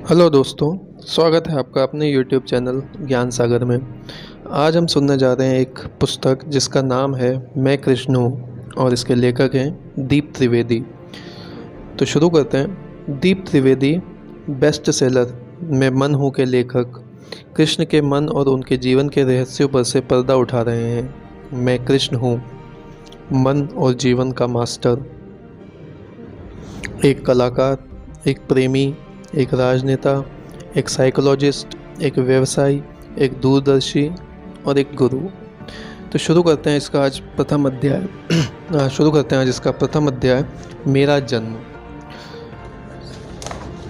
Hello दोस्तों, स्वागत है आपका अपने YouTube चैनल ज्ञान सागर में। आज हम सुनने जा रहे हैं एक पुस्तक जिसका नाम है मैं कृष्ण हूँ और इसके लेखक हैं दीप त्रिवेदी। तो शुरू करते हैं। दीप त्रिवेदी बेस्ट सेलर मैं मन हूँ के लेखक कृष्ण के मन और उनके जीवन के रहस्यों पर से पर्दा उठा रहे हैं। मैं कृष्ण हूँ, मन और जीवन का मास्टर, एक कलाकार, एक प्रेमी, एक राजनेता, एक साइकोलॉजिस्ट, एक व्यवसायी, एक दूरदर्शी और एक गुरु। तो शुरू करते हैं इसका आज प्रथम अध्याय शुरू करते हैं आज इसका प्रथम अध्याय, मेरा जन्म।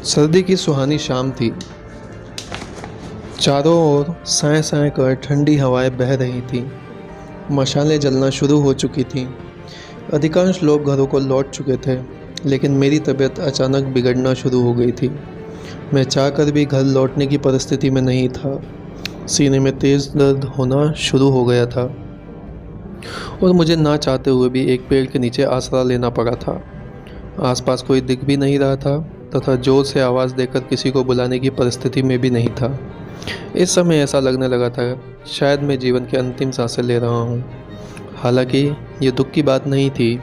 सर्दी की सुहानी शाम थी। चारों ओर साए साए कर ठंडी हवाएं बह रही थीं। मशालें जलना शुरू हो चुकी थीं। अधिकांश लोग घरों को लौट चुके थे, लेकिन मेरी तबीयत अचानक बिगड़ना शुरू हो गई थी। मैं चाहकर भी घर लौटने की परिस्थिति में नहीं था। सीने में तेज़ दर्द होना शुरू हो गया था और मुझे ना चाहते हुए भी एक पेड़ के नीचे आसरा लेना पड़ा था। आसपास कोई दिख भी नहीं रहा था तथा जोर से आवाज़ देकर किसी को बुलाने की परिस्थिति में भी नहीं था। इस समय ऐसा लगने लगा था शायद मैं जीवन की अंतिम सांसें ले रहा हूँ। हालांकि ये दुख की बात नहीं थी,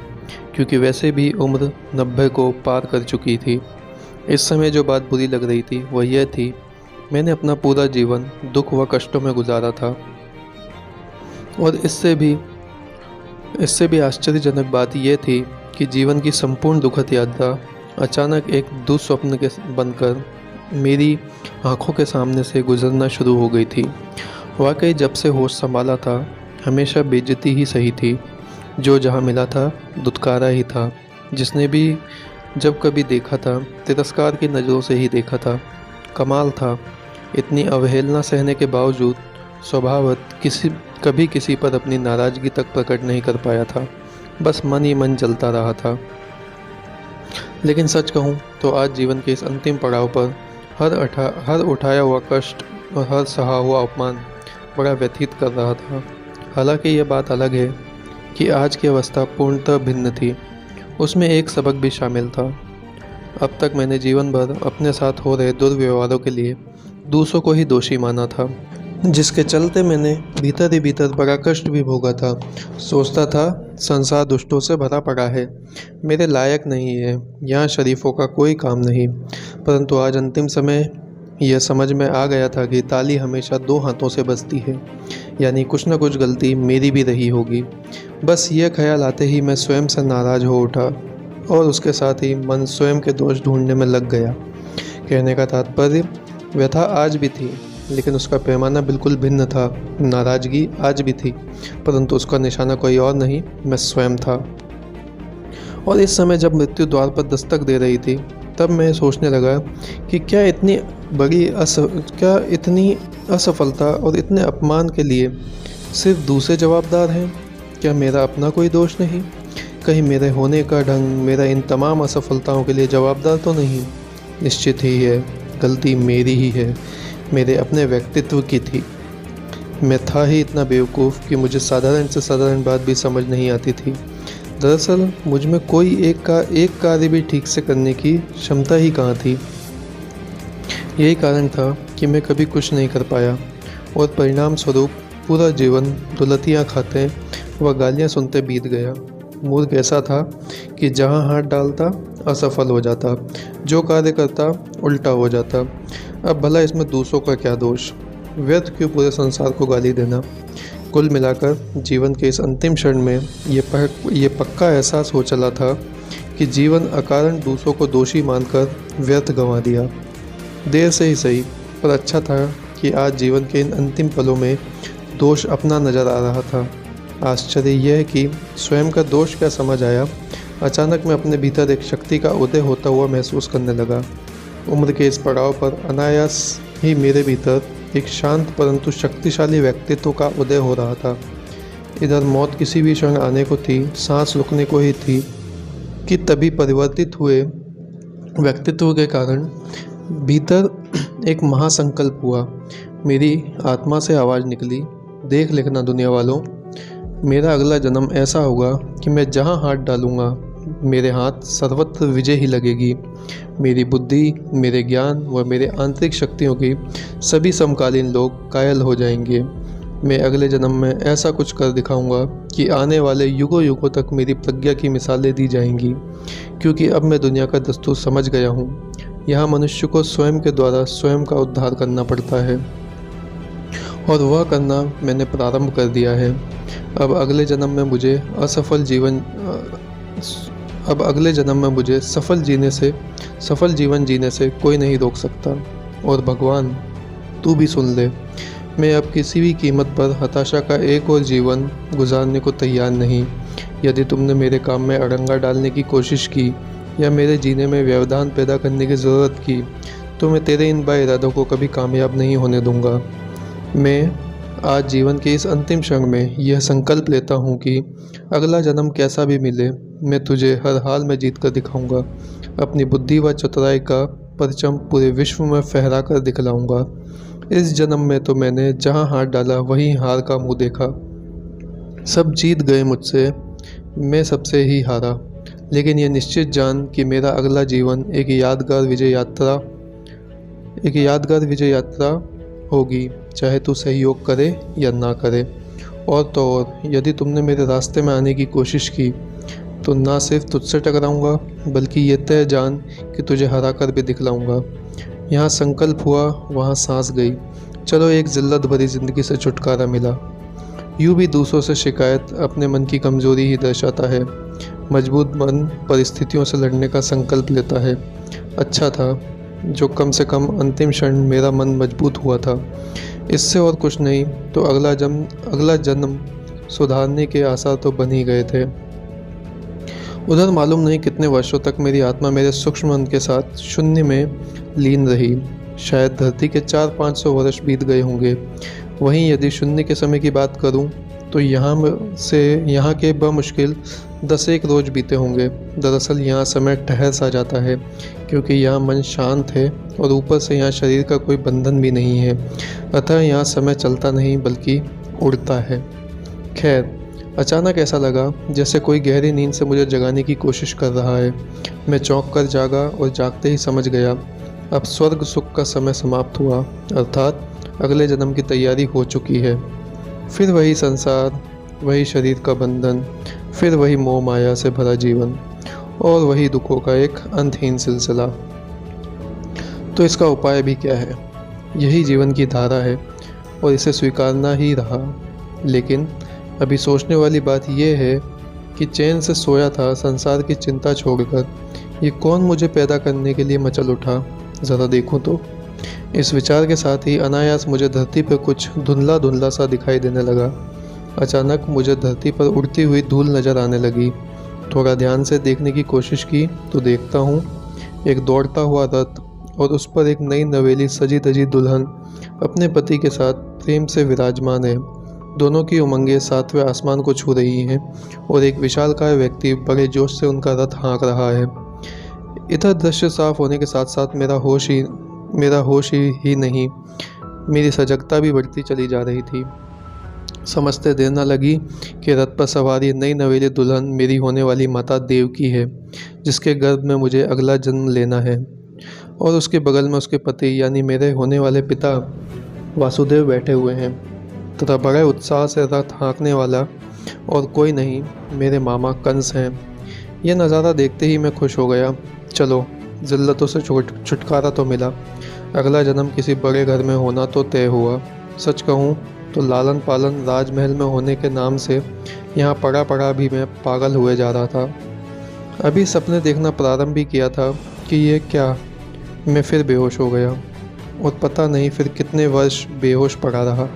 क्योंकि वैसे भी उम्र 90 को पार कर चुकी थी। इस समय जो बात बुरी लग रही थी वह यह थी, मैंने अपना पूरा जीवन दुख व कष्टों में गुजारा था। और इससे भी आश्चर्यजनक बात यह थी कि जीवन की संपूर्ण दुखद यात्रा अचानक एक दुस्वप्न के बनकर मेरी आंखों के सामने से गुजरना शुरू हो गई थी। वाकई जब से होश संभाला था, हमेशा बेइज्जती ही सही थी। जो जहाँ मिला था दुत्कारा ही था। जिसने भी जब कभी देखा था, तिरस्कार की नज़रों से ही देखा था। कमाल था, इतनी अवहेलना सहने के बावजूद स्वभावतः कभी किसी पर अपनी नाराज़गी तक प्रकट नहीं कर पाया था। बस मन ही मन जलता रहा था। लेकिन सच कहूँ तो आज जीवन के इस अंतिम पड़ाव पर हर उठाया हुआ कष्ट और हर सहा हुआ अपमान बड़ा व्यथित कर रहा था। हालांकि यह बात अलग है कि आज की अवस्था पूर्णतः भिन्न थी। उसमें एक सबक भी शामिल था। अब तक मैंने जीवन भर अपने साथ हो रहे दुर्व्यवहारों के लिए दूसरों को ही दोषी माना था, जिसके चलते मैंने भीतर ही भीतर बड़ा कष्ट भी भोगा था। सोचता था संसार दुष्टों से भरा पड़ा है, मेरे लायक नहीं है, यहाँ शरीफों का कोई काम नहीं। परंतु आज अंतिम समय यह समझ में आ गया था कि ताली हमेशा दो हाथों से बजती है, यानी कुछ न कुछ गलती मेरी भी रही होगी। बस यह ख्याल आते ही मैं स्वयं से नाराज़ हो उठा और उसके साथ ही मन स्वयं के दोष ढूंढने में लग गया। कहने का तात्पर्य, व्यथा आज भी थी, लेकिन उसका पैमाना बिल्कुल भिन्न था। नाराज़गी आज भी थी, परंतु उसका निशाना कोई और नहीं, मैं स्वयं था। और इस समय जब मृत्यु द्वार पर दस्तक दे रही थी, तब मैं सोचने लगा कि क्या इतनी असफलता और इतने अपमान के लिए सिर्फ दूसरे जवाबदार हैं? क्या मेरा अपना कोई दोष नहीं? कहीं मेरे होने का ढंग मेरा इन तमाम असफलताओं के लिए जवाबदार तो नहीं? निश्चित ही है, गलती मेरी ही है, मेरे अपने व्यक्तित्व की थी। मैं था ही इतना बेवकूफ़ कि मुझे साधारण से साधारण बात भी समझ नहीं आती थी। दरअसल मुझ में कोई एक कार्य भी ठीक से करने की क्षमता ही कहाँ थी। यही कारण था कि मैं कभी कुछ नहीं कर पाया और परिणाम स्वरूप पूरा जीवन दुलतियाँ खाते व गालियाँ सुनते बीत गया। मूर्ख ऐसा था कि जहाँ हाथ डालता असफल हो जाता, जो कार्य करता उल्टा हो जाता। अब भला इसमें दूसरों का क्या दोष? व्यर्थ क्यों पूरे संसार को गाली देना? कुल मिलाकर जीवन के इस अंतिम क्षण में ये पक्का एहसास हो चला था कि जीवन अकारण दूसरों को दोषी मानकर व्यर्थ गंवा दिया। देर से ही सही, पर अच्छा था कि आज जीवन के इन अंतिम पलों में दोष अपना नज़र आ रहा था। आश्चर्य यह है कि स्वयं का दोष क्या समझ आया। अचानक मैं अपने भीतर एक शक्ति का उदय होता हुआ महसूस करने लगा। उम्र के इस पड़ाव पर अनायास ही मेरे भीतर एक शांत परंतु शक्तिशाली व्यक्तित्व का उदय हो रहा था। इधर मौत किसी भी क्षण आने को थी, सांस रुकने को ही थी कि तभी परिवर्तित हुए व्यक्तित्व के कारण भीतर एक महासंकल्प हुआ। मेरी आत्मा से आवाज़ निकली, देख लेना दुनिया वालों, मेरा अगला जन्म ऐसा होगा कि मैं जहाँ हाथ डालूँगा मेरे हाथ सर्वत्र विजय ही लगेगी। मेरी बुद्धि, मेरे ज्ञान व मेरे आंतरिक शक्तियों की सभी समकालीन लोग कायल हो जाएंगे। मैं अगले जन्म में ऐसा कुछ कर दिखाऊंगा कि आने वाले युगों युगों तक मेरी प्रज्ञा की मिसालें दी जाएंगी, क्योंकि अब मैं दुनिया का दस्तूर समझ गया हूँ। यहाँ मनुष्य को स्वयं के द्वारा स्वयं का उद्धार करना पड़ता है, और वह करना मैंने प्रारंभ कर दिया है। अब अगले जन्म में मुझे सफल जीवन जीने से कोई नहीं रोक सकता। और भगवान, तू भी सुन ले, मैं अब किसी भी कीमत पर हताशा का एक और जीवन गुजारने को तैयार नहीं। यदि तुमने मेरे काम में अड़ंगा डालने की कोशिश की या मेरे जीने में व्यवधान पैदा करने की ज़रूरत की, तो मैं तेरे इन इरादों को कभी कामयाब नहीं होने दूंगा। मैं आज जीवन के इस अंतिम क्षण में यह संकल्प लेता हूँ कि अगला जन्म कैसा भी मिले, मैं तुझे हर हाल में जीत कर दिखाऊंगा। अपनी बुद्धि व चतुराई का परचम पूरे विश्व में फहरा कर दिखलाऊंगा। इस जन्म में तो मैंने जहाँ हाथ डाला वहीं हार का मुंह देखा। सब जीत गए मुझसे, मैं सबसे ही हारा। लेकिन यह निश्चित जान कि मेरा अगला जीवन एक यादगार विजय यात्रा होगी, चाहे तू सहयोग करे या ना करे। और तो और, यदि तुमने मेरे रास्ते में आने की कोशिश की तो ना सिर्फ तुझसे टकराऊंगा, बल्कि ये तय जान कि तुझे हरा कर भी दिखलाऊंगा। यहाँ संकल्प हुआ, वहाँ सांस गई। चलो, एक जिल्लत भरी ज़िंदगी से छुटकारा मिला। यूँ भी दूसरों से शिकायत अपने मन की कमज़ोरी ही दर्शाता है। मजबूत मन परिस्थितियों से लड़ने का संकल्प लेता है। अच्छा था जो कम से कम अंतिम क्षण मेरा मन मजबूत हुआ था। इससे और कुछ नहीं तो अगला जन्म सुधारने के आसार तो बन ही गए थे। उधर मालूम नहीं कितने वर्षों तक मेरी आत्मा मेरे सूक्ष्म मन के साथ शून्य में लीन रही। शायद धरती के 400-500 वर्ष बीत गए होंगे। वहीं यदि शून्य के समय की बात करूं तो यहाँ के बमुश्किल 10-1 रोज बीते होंगे। दरअसल यहाँ समय ठहर सा जाता है, क्योंकि यहाँ मन शांत है और ऊपर से यहाँ शरीर का कोई बंधन भी नहीं है। अतः यहाँ समय चलता नहीं बल्कि उड़ता है। खैर, अचानक ऐसा लगा जैसे कोई गहरी नींद से मुझे जगाने की कोशिश कर रहा है। मैं चौंक कर जागा और जागते ही समझ गया अब स्वर्ग सुख का समय समाप्त हुआ, अर्थात अगले जन्म की तैयारी हो चुकी है। फिर वही संसार, वही शरीर का बंधन, फिर वही मोह माया से भरा जीवन और वही दुखों का एक अंतहीन सिलसिला। तो इसका उपाय भी क्या है? यही जीवन की धारा है और इसे स्वीकारना ही रहा। लेकिन अभी सोचने वाली बात यह है कि चैन से सोया था संसार की चिंता छोड़कर, ये कौन मुझे पैदा करने के लिए मचल उठा, ज़रा देखूं तो। इस विचार के साथ ही अनायास मुझे धरती पर कुछ धुंधला धुंधला सा दिखाई देने लगा। अचानक मुझे धरती पर उड़ती हुई धूल नज़र आने लगी। थोड़ा ध्यान से देखने की कोशिश की तो देखता हूँ एक दौड़ता हुआ रथ और उस पर एक नई नवेली सजी धजी दुल्हन अपने पति के साथ प्रेम से विराजमान है। दोनों की उमंगें 7वें आसमान को छू रही हैं और एक विशालकाय व्यक्ति बड़े जोश से उनका रथ हाँक रहा है। इधर दृश्य साफ होने के साथ साथ मेरा होश ही नहीं, मेरी सजगता भी बढ़ती चली जा रही थी। समझते देर न लगी कि रथ पर सवार ये नई नवेली दुल्हन मेरी होने वाली माता देवकी है, जिसके गर्भ में मुझे अगला जन्म लेना है। और उसके बगल में उसके पति यानी मेरे होने वाले पिता वासुदेव बैठे हुए हैं तथा बड़े उत्साह से रथ हाँकने वाला और कोई नहीं, मेरे मामा कंस हैं। यह नज़ारा देखते ही मैं खुश हो गया। चलो, ज़िल्लतों से छुटकारा तो मिला। अगला जन्म किसी बड़े घर में होना तो तय हुआ। सच कहूँ तो लालन पालन राजमहल में होने के नाम से यहाँ पड़ा पड़ा भी मैं पागल हुए जा रहा था। अभी सपने देखना प्रारंभ भी किया था कि ये क्या, मैं फिर बेहोश हो गया और पता नहीं फिर कितने वर्ष बेहोश पड़ा रहा।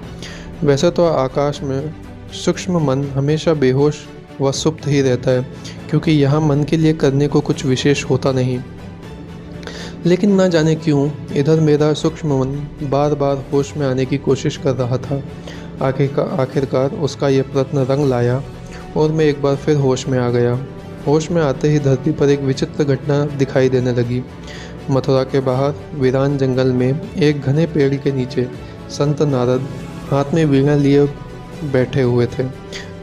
वैसे तो आकाश में सूक्ष्म मन हमेशा बेहोश व सुप्त ही रहता है, क्योंकि यहाँ मन के लिए करने को कुछ विशेष होता नहीं। लेकिन ना जाने क्यों इधर मेरा सूक्ष्म मन बार बार होश में आने की कोशिश कर रहा था। आखिरकार उसका यह प्रयत्न रंग लाया और मैं एक बार फिर होश में आ गया। होश में आते ही धरती पर एक विचित्र घटना दिखाई देने लगी। मथुरा के बाहर वीरान जंगल में एक घने पेड़ के नीचे संत नारद हाथ में वीणा लिए बैठे हुए थे।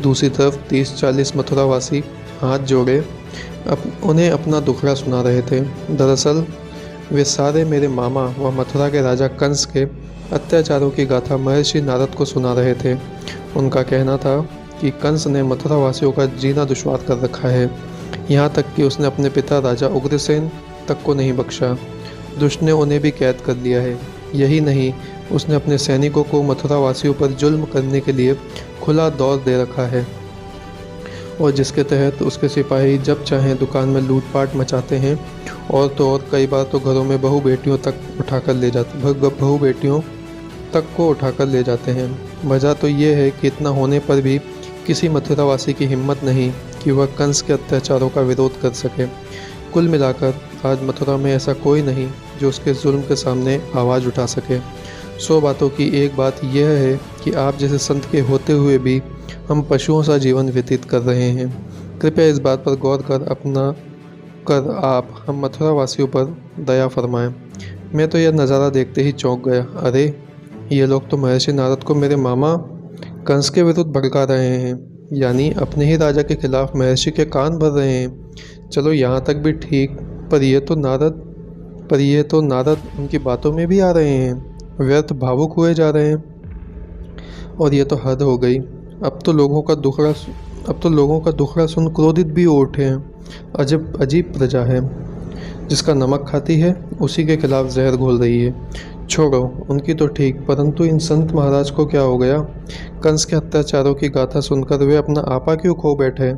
दूसरी तरफ 30-40 मथुरावासी हाथ जोड़े उन्हें अपना दुखड़ा सुना रहे थे। दरअसल वे सारे मेरे मामा व मथुरा के राजा कंस के अत्याचारों की गाथा महर्षि नारद को सुना रहे थे। उनका कहना था कि कंस ने मथुरा वासियों का जीना दुश्वार कर रखा है, यहाँ तक कि उसने अपने पिता राजा उग्रसेन तक को नहीं बख्शा। दुष्ट ने उन्हें भी कैद कर लिया है। यही नहीं, उसने अपने सैनिकों को मथुरा वासियों पर जुल्म करने के लिए खुला दौर दे रखा है, और जिसके तहत उसके सिपाही जब चाहें दुकान में लूटपाट मचाते हैं, और तो और कई बार तो घरों में बहू बेटियों तक को उठाकर ले जाते हैं। वजह तो ये है कि इतना होने पर भी किसी मथुरावासी की हिम्मत नहीं कि वह कंस के अत्याचारों का विरोध कर सके। कुल मिलाकर आज मथुरा में ऐसा कोई नहीं जो उसके जुल्म के सामने आवाज़ उठा सके। 100 बातों की एक बात यह है कि आप जैसे संत के होते हुए भी हम पशुओं सा जीवन व्यतीत कर रहे हैं। कृपया इस बात पर गौर कर आप हम मथुरा वासियों पर दया फरमाएं। मैं तो यह नज़ारा देखते ही चौंक गया। अरे, ये लोग तो महर्षि नारद को मेरे मामा कंस के विरुद्ध भड़का रहे हैं, यानी अपने ही राजा के खिलाफ महर्षि के कान भर रहे हैं। चलो यहाँ तक भी ठीक, पर ये तो नारद उनकी बातों में भी आ रहे हैं, व्यर्थ भावुक हुए जा रहे हैं। और ये तो हद हो गई। अब तो लोगों का दुखड़ा सुन क्रोधित भी हो उठे हैं। अजीब प्रजा है, जिसका नमक खाती है उसी के खिलाफ जहर घोल रही है। छोड़ो उनकी तो ठीक, परंतु इन संत महाराज को क्या हो गया? कंस के अत्याचारों की गाथा सुनकर वे अपना आपा क्यों खो बैठे?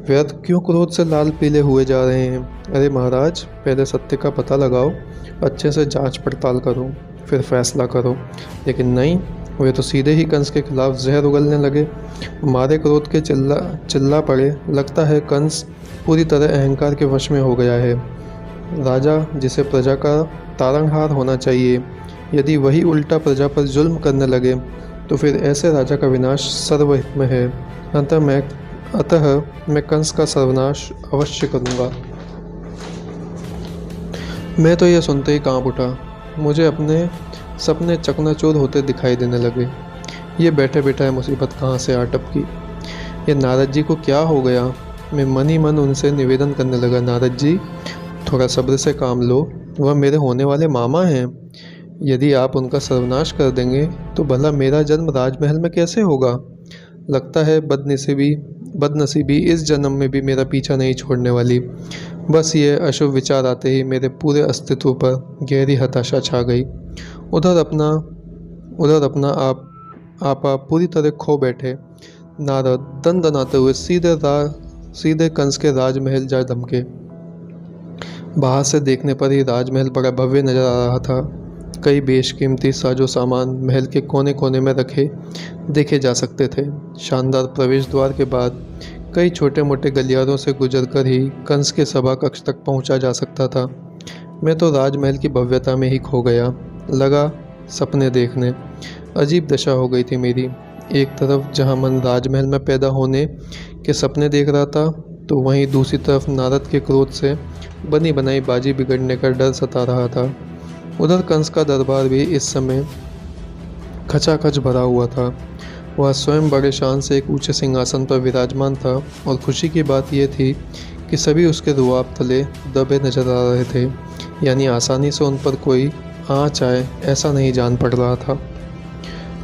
व्यर्थ क्यों क्रोध से लाल पीले हुए जा रहे हैं? अरे महाराज, पहले सत्य का पता लगाओ, अच्छे से जांच पड़ताल करो, फिर फैसला करो। लेकिन नहीं, वे तो सीधे ही कंस के खिलाफ जहर उगलने लगे। मारे क्रोध के चिल्ला पड़े। लगता है कंस पूरी तरह अहंकार के वश में हो गया है। राजा जिसे प्रजा का तारणहार होना चाहिए, यदि वही उल्टा प्रजा पर जुल्म करने लगे तो फिर ऐसे राजा का विनाश सर्वहित में है। अतः मैं कंस का सर्वनाश अवश्य करूँगा। मैं तो यह सुनते ही कांप उठा। मुझे अपने सपने चकनाचूर होते दिखाई देने लगे। ये बैठे बैठे मुसीबत कहाँ से आ टपकी? ये नारद जी को क्या हो गया? मैं मन ही मन उनसे निवेदन करने लगा, नारद जी, थोड़ा सब्र से काम लो। वह मेरे होने वाले मामा हैं। यदि आप उनका सर्वनाश कर देंगे तो भला मेरा जन्म राजमहल में कैसे होगा? लगता है बदनसीबी इस जन्म में भी मेरा पीछा नहीं छोड़ने वाली। बस ये अशुभ विचार आते ही मेरे पूरे अस्तित्व पर गहरी हताशा छा गई। उधर अपना आपा पूरी तरह खो बैठे नारद दनाते हुए सीधे कंस के राजमहल जा धमके। बाहर से देखने पर ही राजमहल बड़ा भव्य नजर आ रहा था। कई बेशकीमती साजो सामान महल के कोने कोने में रखे देखे जा सकते थे। शानदार प्रवेश द्वार के बाद कई छोटे मोटे गलियारों से गुजरकर ही कंस के सभा कक्ष तक पहुंचा जा सकता था। मैं तो राजमहल की भव्यता में ही खो गया, लगा सपने देखने। अजीब दशा हो गई थी मेरी। एक तरफ जहां मन राजमहल में पैदा होने के सपने देख रहा था, तो वहीं दूसरी तरफ नारद के क्रोध से बनी बनाई बाजी बिगड़ने का डर सता रहा था। उधर कंस का दरबार भी इस समय खचाखच भरा हुआ था। वह स्वयं बड़े शान से एक ऊंचे सिंहासन पर विराजमान था, और खुशी की बात यह थी कि सभी उसके रुआब तले दबे नजर आ रहे थे, यानी आसानी से उन पर कोई आँच आए ऐसा नहीं जान पड़ रहा था।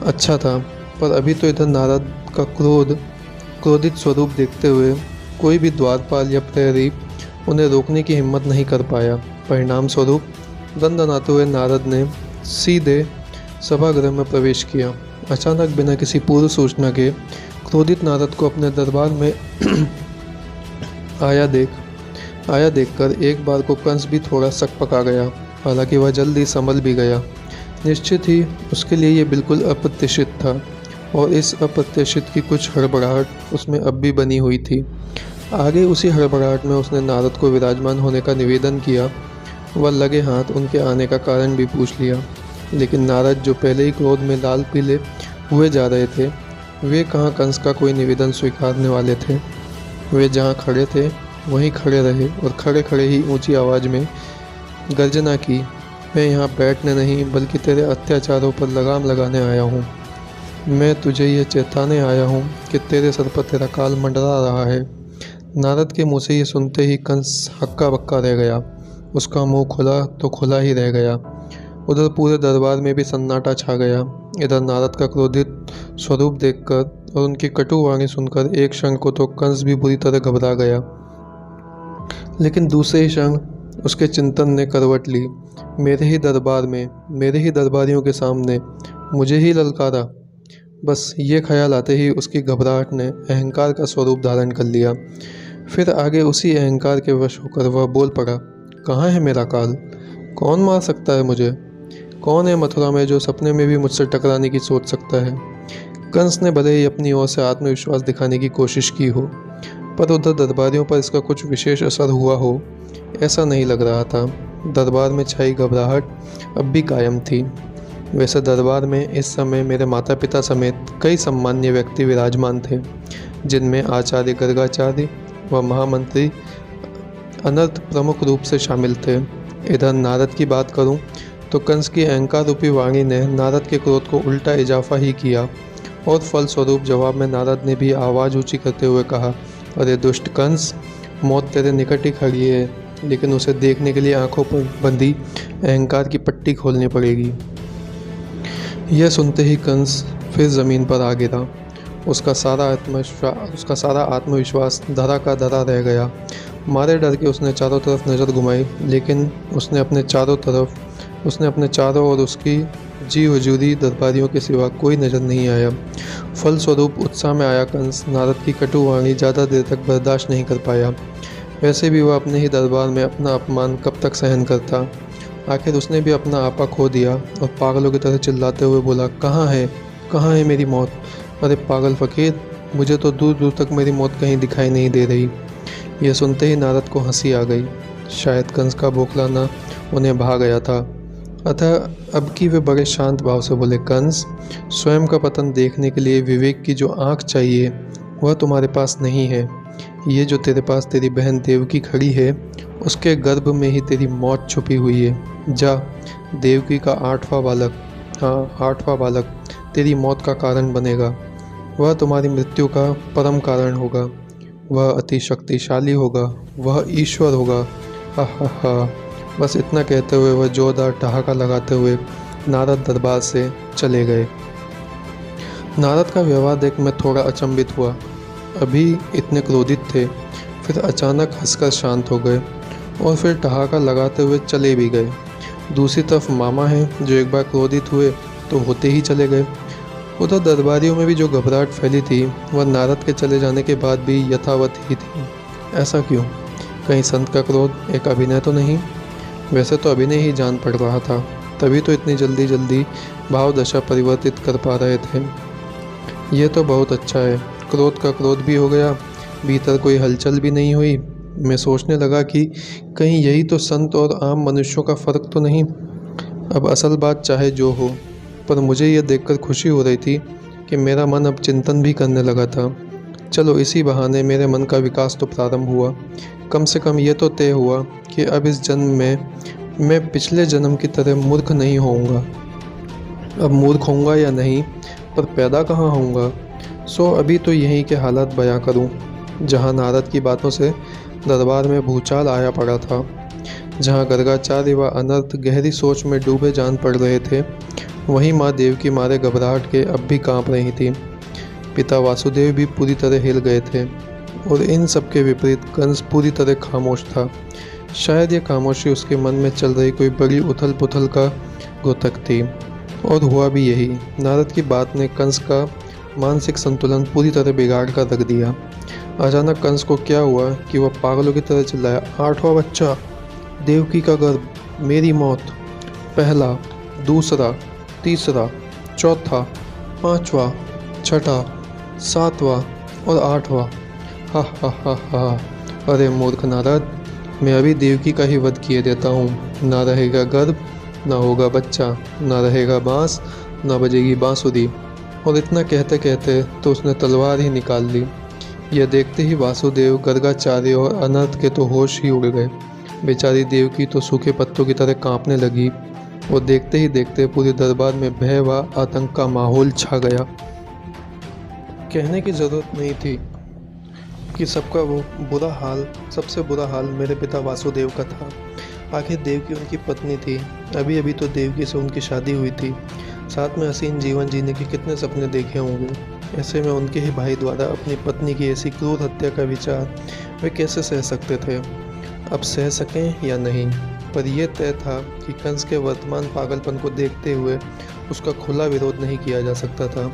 अच्छा था, पर अभी तो इधर नारद का क्रोधित स्वरूप देखते हुए कोई भी द्वारपाल या प्रहरी उन्हें रोकने की हिम्मत नहीं कर पाया। परिणाम स्वरूप दंदनाते हुए नारद ने सीधे सभागृह में प्रवेश किया। अचानक बिना किसी पूर्व सूचना के क्रोधित नारद को अपने दरबार में आया देखकर एक बार को कंस भी थोड़ा सकपका गया। हालांकि वह जल्दी संभल भी गया। निश्चित ही उसके लिए यह बिल्कुल अप्रत्याशित था, और इस अप्रत्याशित की कुछ हड़बड़ाहट उसमें अब भी बनी हुई थी। आगे उसी हड़बड़ाहट में उसने नारद को विराजमान होने का निवेदन किया। वह लगे हाथ उनके आने का कारण भी पूछ लिया, लेकिन नारद जो पहले ही क्रोध में लाल पीले हुए जा रहे थे, वे कहाँ कंस का कोई निवेदन स्वीकारने वाले थे। वे जहाँ खड़े थे वहीं खड़े रहे, और खड़े खड़े ही ऊंची आवाज़ में गर्जना की, मैं यहाँ बैठने नहीं बल्कि तेरे अत्याचारों पर लगाम लगाने आया हूँ। मैं तुझे ये चेताने आया हूँ कि तेरे सर पर तेरा काल मंडरा रहा है। नारद के मुंह से ये सुनते ही कंस हक्का बक्का रह गया। उसका मुंह खुला तो खुला ही रह गया। उधर पूरे दरबार में भी सन्नाटा छा गया। इधर नारद का क्रोधित स्वरूप देखकर और उनकी कटु वाणी सुनकर एक क्षण को तो कंस भी बुरी तरह घबरा गया, लेकिन दूसरे ही क्षण उसके चिंतन ने करवट ली। मेरे ही दरबार में, मेरे ही दरबारियों के सामने मुझे ही ललकारा। बस ये ख्याल आते ही उसकी घबराहट ने अहंकार का स्वरूप धारण कर लिया। फिर आगे उसी अहंकार के वश होकर वह बोल पड़ा, कहाँ है मेरा काल? कौन मार सकता है मुझे? कौन है मथुरा में जो सपने में भी मुझसे टकराने की सोच सकता है? कंस ने भले ही अपनी ओर से आत्मविश्वास दिखाने की कोशिश की हो, पर उधर दरबारियों पर इसका कुछ विशेष असर हुआ हो ऐसा नहीं लग रहा था। दरबार में छाई घबराहट अब भी कायम थी। वैसे दरबार में इस समय मेरे माता पिता समेत कई सम्मान्य व्यक्ति विराजमान थे, जिनमें आचार्य गर्गाचार्य व महामंत्री अनर्थ प्रमुख रूप से शामिल थे। इधर नारद की बात करूं तो कंस की अहंकार रूपी वाणी ने नारद के क्रोध को उल्टा इजाफा ही किया, और फलस्वरूप जवाब में नारद ने भी आवाज़ ऊंची करते हुए कहा, अरे दुष्ट कंस, मौत तेरे निकट ही खड़ी है, लेकिन उसे देखने के लिए आंखों पर बंधी अहंकार की पट्टी खोलनी पड़ेगी। यह सुनते ही कंस फिर ज़मीन पर आ गिरा। उसका सारा आत्मविश्वास धरा का धरा रह गया। मारे डर के उसने चारों तरफ नज़र घुमाई, लेकिन उसने अपने चारों और उसकी जी हुजूरी दरबारियों के सिवा कोई नज़र नहीं आया। फलस्वरूप उत्साह में आया कंस नारद की कटु वाणी ज़्यादा देर तक बर्दाश्त नहीं कर पाया। वैसे भी वह अपने ही दरबार में अपना अपमान कब तक सहन करता। आखिर उसने भी अपना आपा खो दिया और पागलों की तरह चिल्लाते हुए बोला, कहाँ है मेरी मौत? अरे पागल फ़कीर, मुझे तो दूर दूर तक मेरी मौत कहीं दिखाई नहीं दे रही। यह सुनते ही नारद को हंसी आ गई। शायद कंस का बौखलाना उन्हें भा गया था। अतः अब की वे बड़े शांत भाव से बोले, कंस, स्वयं का पतन देखने के लिए विवेक की जो आँख चाहिए वह तुम्हारे पास नहीं है। ये जो तेरे पास तेरी बहन देवकी खड़ी है, उसके गर्भ में ही तेरी मौत छुपी हुई है। जा, देवकी का आठवां बालक तेरी मौत का कारण बनेगा। वह तुम्हारी मृत्यु का परम कारण होगा। वह अति शक्तिशाली होगा, वह ईश्वर होगा। हा हा हा। बस इतना कहते हुए वह जोरदार ठहाका लगाते हुए नारद दरबार से चले गए। नारद का व्यवहार देख मैं थोड़ा अचंभित हुआ। अभी इतने क्रोधित थे, फिर अचानक हंसकर शांत हो गए और फिर ठहाका लगाते हुए चले भी गए। दूसरी तरफ मामा हैं जो एक बार क्रोधित हुए तो होते ही चले गए। उधर दरबारियों में भी जो घबराहट फैली थी वह नारद के चले जाने के बाद भी यथावत ही थी। ऐसा क्यों? कहीं संत का क्रोध एक अभिनय तो नहीं? वैसे तो अभिनय ही जान पड़ रहा था, तभी तो इतनी जल्दी भाव दशा परिवर्तित कर पा रहे थे। यह तो बहुत अच्छा है। क्रोध का क्रोध भी हो गया, भीतर कोई हलचल भी नहीं हुई। मैं सोचने लगा कि कहीं यही तो संत और आम मनुष्यों का फ़र्क तो नहीं। अब असल बात चाहे जो हो, पर मुझे यह देखकर खुशी हो रही थी कि मेरा मन अब चिंतन भी करने लगा था। चलो, इसी बहाने मेरे मन का विकास तो प्रारंभ हुआ। कम से कम ये तो तय हुआ कि अब इस जन्म में मैं पिछले जन्म की तरह मूर्ख नहीं होऊंगा। अब मूर्ख होऊंगा या नहीं, पर पैदा कहाँ होऊंगा? सो अभी तो यहीं के हालात बयां करूं। जहां नारद की बातों से दरबार में भूचाल आया पड़ा था, जहां गर्गाचार्य व अनर्थ गहरी सोच में डूबे जान पड़ रहे थे, वहीं माँ देव की मारे घबराहट के अब भी कांप रही थी। पिता वासुदेव भी पूरी तरह हिल गए थे, और इन सब के विपरीत कंस पूरी तरह खामोश था। शायद ये खामोशी उसके मन में चल रही कोई बड़ी उथल पुथल का द्योतक थी। और हुआ भी यही। नारद की बात ने कंस का मानसिक संतुलन पूरी तरह बिगाड़ कर रख दिया। अचानक कंस को क्या हुआ कि वह पागलों की तरह चिल्लाया, 8वां बच्चा, देवकी का गर्भ, मेरी मौत, पहला, दूसरा, तीसरा, चौथा, 5वां, 6वां, 7वां और 8वां। हा हा हा हा। अरे मूर्ख नारद, मैं अभी देवकी का ही वध किए देता हूँ। ना रहेगा गर्भ, ना होगा बच्चा, ना रहेगा बांस, ना बजेगी बांसुरी। और इतना कहते कहते तो उसने तलवार ही निकाल ली। यह देखते ही वासुदेव, गर्गाचार्य और अनर्थ के तो होश ही उड़ गए। बेचारी देवकी तो सूखे पत्तों की तरह कांपने लगी, और देखते ही देखते पूरे दरबार में भय व आतंक का माहौल छा गया। कहने की ज़रूरत नहीं थी, कि सबका वो बुरा हाल सबसे बुरा हाल मेरे पिता वासुदेव का था। आखिर देवकी उनकी पत्नी थी। अभी अभी तो देवकी से उनकी शादी हुई थी। साथ में हसीन जीवन जीने के कितने सपने देखे होंगे। ऐसे में उनके ही भाई द्वारा अपनी पत्नी की ऐसी क्रूर हत्या का विचार वे कैसे सह सकते थे। अब सह सकें या नहीं, पर यह तय था कि कंस के वर्तमान पागलपन को देखते हुए उसका खुला विरोध नहीं किया जा सकता था,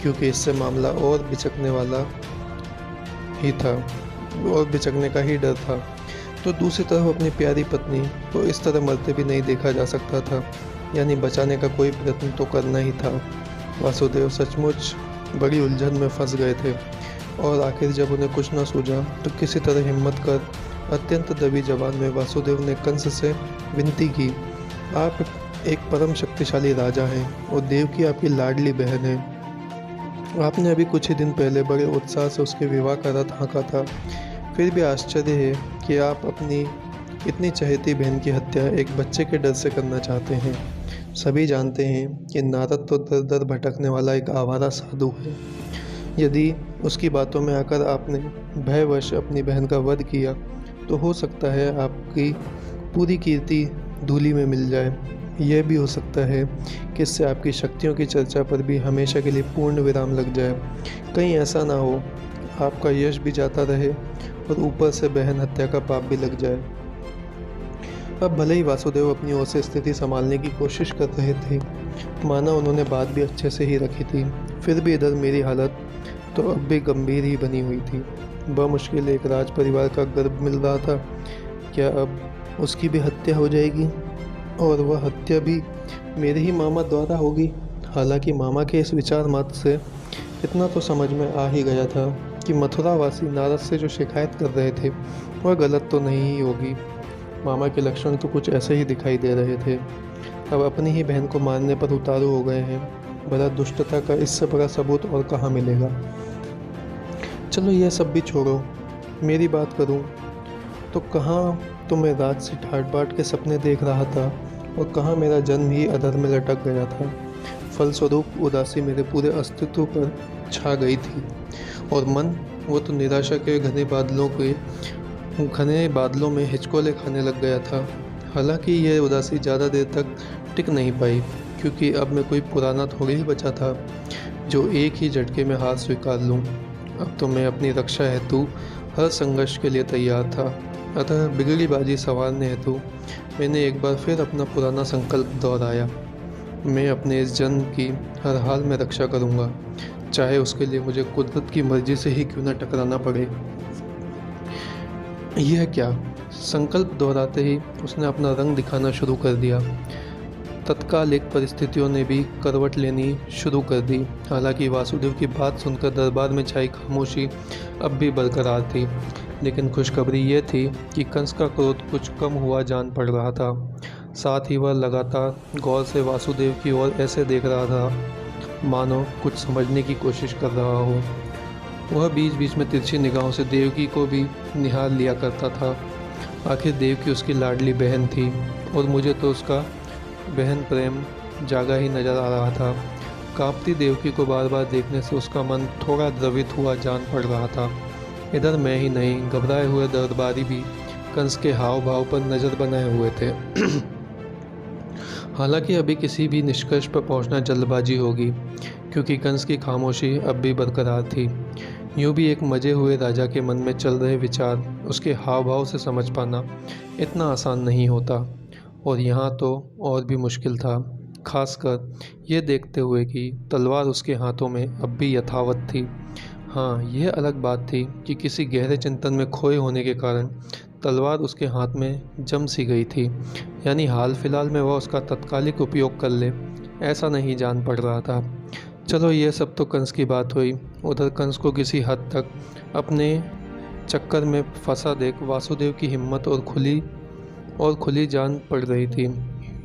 क्योंकि इससे मामला और बिचकने वाला ही था और बिचकने का ही डर था। तो दूसरी तरफ अपनी प्यारी पत्नी को इस तरह मरते भी नहीं देखा जा सकता था, यानी बचाने का कोई प्रयत्न तो करना ही था। वासुदेव सचमुच बड़ी उलझन में फंस गए थे और आखिर जब उन्हें कुछ न सूझा तो किसी तरह हिम्मत कर अत्यंत दबी जबान में वासुदेव ने कंस से विनती की, आप एक परम शक्तिशाली राजा हैं और देव की आपकी लाडली बहन है। आपने अभी कुछ ही दिन पहले बड़े उत्साह से उसके विवाह का रथ हाँका था। फिर भी आश्चर्य है कि आप अपनी इतनी चहेती बहन की हत्या एक बच्चे के डर से करना चाहते हैं। सभी जानते हैं कि नारद तो दर दर भटकने वाला एक आवारा साधु है। यदि उसकी बातों में आकर आपने भयवश अपनी बहन का वध किया तो हो सकता है आपकी पूरी कीर्ति धूलि में मिल जाए। यह भी हो सकता है कि इससे आपकी शक्तियों की चर्चा पर भी हमेशा के लिए पूर्ण विराम लग जाए। कहीं ऐसा ना हो आपका यश भी जाता रहे और ऊपर से बहन हत्या का पाप भी लग जाए। अब भले ही वासुदेव अपनी ओर से स्थिति संभालने की कोशिश कर रहे थे, माना उन्होंने बात भी अच्छे से ही रखी थी, फिर भी इधर मेरी हालत तो अब भी गंभीर ही बनी हुई थी। बमुश्किल एक राज परिवार का गर्भ मिल रहा था, क्या अब उसकी भी हत्या हो जाएगी और वह हत्या भी मेरे ही मामा द्वारा होगी। हालांकि मामा के इस विचार मात्र से इतना तो समझ में आ ही गया था कि मथुरावासी नारद से जो शिकायत कर रहे थे वह गलत तो नहीं ही होगी। मामा के लक्षण तो कुछ ऐसे ही दिखाई दे रहे थे। अब अपनी ही बहन को मारने पर उतारू हो गए हैं। बड़ा दुष्टता का इससे बड़ा सबूत और कहाँ मिलेगा। चलो यह सब भी छोड़ो, मेरी बात करूं तो कहाँ तो मैं रात से ठाट बाट के सपने देख रहा था और कहाँ मेरा जन्म ही अधर में लटक गया था। फलस्वरूप उदासी मेरे पूरे अस्तित्व पर छा गई थी और मन वो तो निराशा के घने बादलों में हिचकोले खाने लग गया था। हालांकि यह उदासी ज़्यादा देर तक टिक नहीं पाई, क्योंकि अब मैं कोई पुराना थोड़ी ही बचा था जो एक ही झटके में हार स्वीकार लूं। अब तो मैं अपनी रक्षा हेतु हर संघर्ष के लिए तैयार था। अतः बिगड़ी बाजी संवारने हेतु मैंने एक बार फिर अपना पुराना संकल्प दोहराया। मैं अपने इस जन्म की हर हाल में रक्षा करूंगा, चाहे उसके लिए मुझे कुदरत की मर्जी से ही क्यों न टकराना पड़े। यह क्या, संकल्प दोहराते ही उसने अपना रंग दिखाना शुरू कर दिया। तत्कालिक परिस्थितियों ने भी करवट लेनी शुरू कर दी। हालांकि वासुदेव की बात सुनकर दरबार में छाई खामोशी अब भी बरकरार थी, लेकिन खुशखबरी यह थी कि कंस का क्रोध कुछ कम हुआ जान पड़ रहा था। साथ ही वह लगातार गौर से वासुदेव की ओर ऐसे देख रहा था मानो कुछ समझने की कोशिश कर रहा हो। वह बीच बीच में तिरछी निगाहों से देवकी को भी निहार लिया करता था। आखिर देवकी उसकी लाडली बहन थी और मुझे तो उसका बहन प्रेम जागा ही नजर आ रहा था। कांपती देवकी को बार बार देखने से उसका मन थोड़ा द्रवित हुआ जान पड़ रहा था। इधर मैं ही नहीं, घबराए हुए दरबारी भी कंस के हाव भाव पर नज़र बनाए हुए थे। हालांकि अभी किसी भी निष्कर्ष पर पहुंचना जल्दबाजी होगी, क्योंकि कंस की खामोशी अब भी बरकरार थी। यूँ भी एक मजे हुए राजा के मन में चल रहे विचार उसके हाव भाव से समझ पाना इतना आसान नहीं होता, और यहाँ तो और भी मुश्किल था, खासकर ये देखते हुए कि तलवार उसके हाथों में अब भी यथावत थी। हाँ, यह अलग बात थी कि किसी गहरे चिंतन में खोए होने के कारण तलवार उसके हाथ में जम सी गई थी, यानी हाल फिलहाल में वह उसका तत्कालिक उपयोग कर ले ऐसा नहीं जान पड़ रहा था। चलो यह सब तो कंस की बात हुई। उधर कंस को किसी हद तक अपने चक्कर में फंसा देख वासुदेव की हिम्मत और खुली जान पड़ रही थी।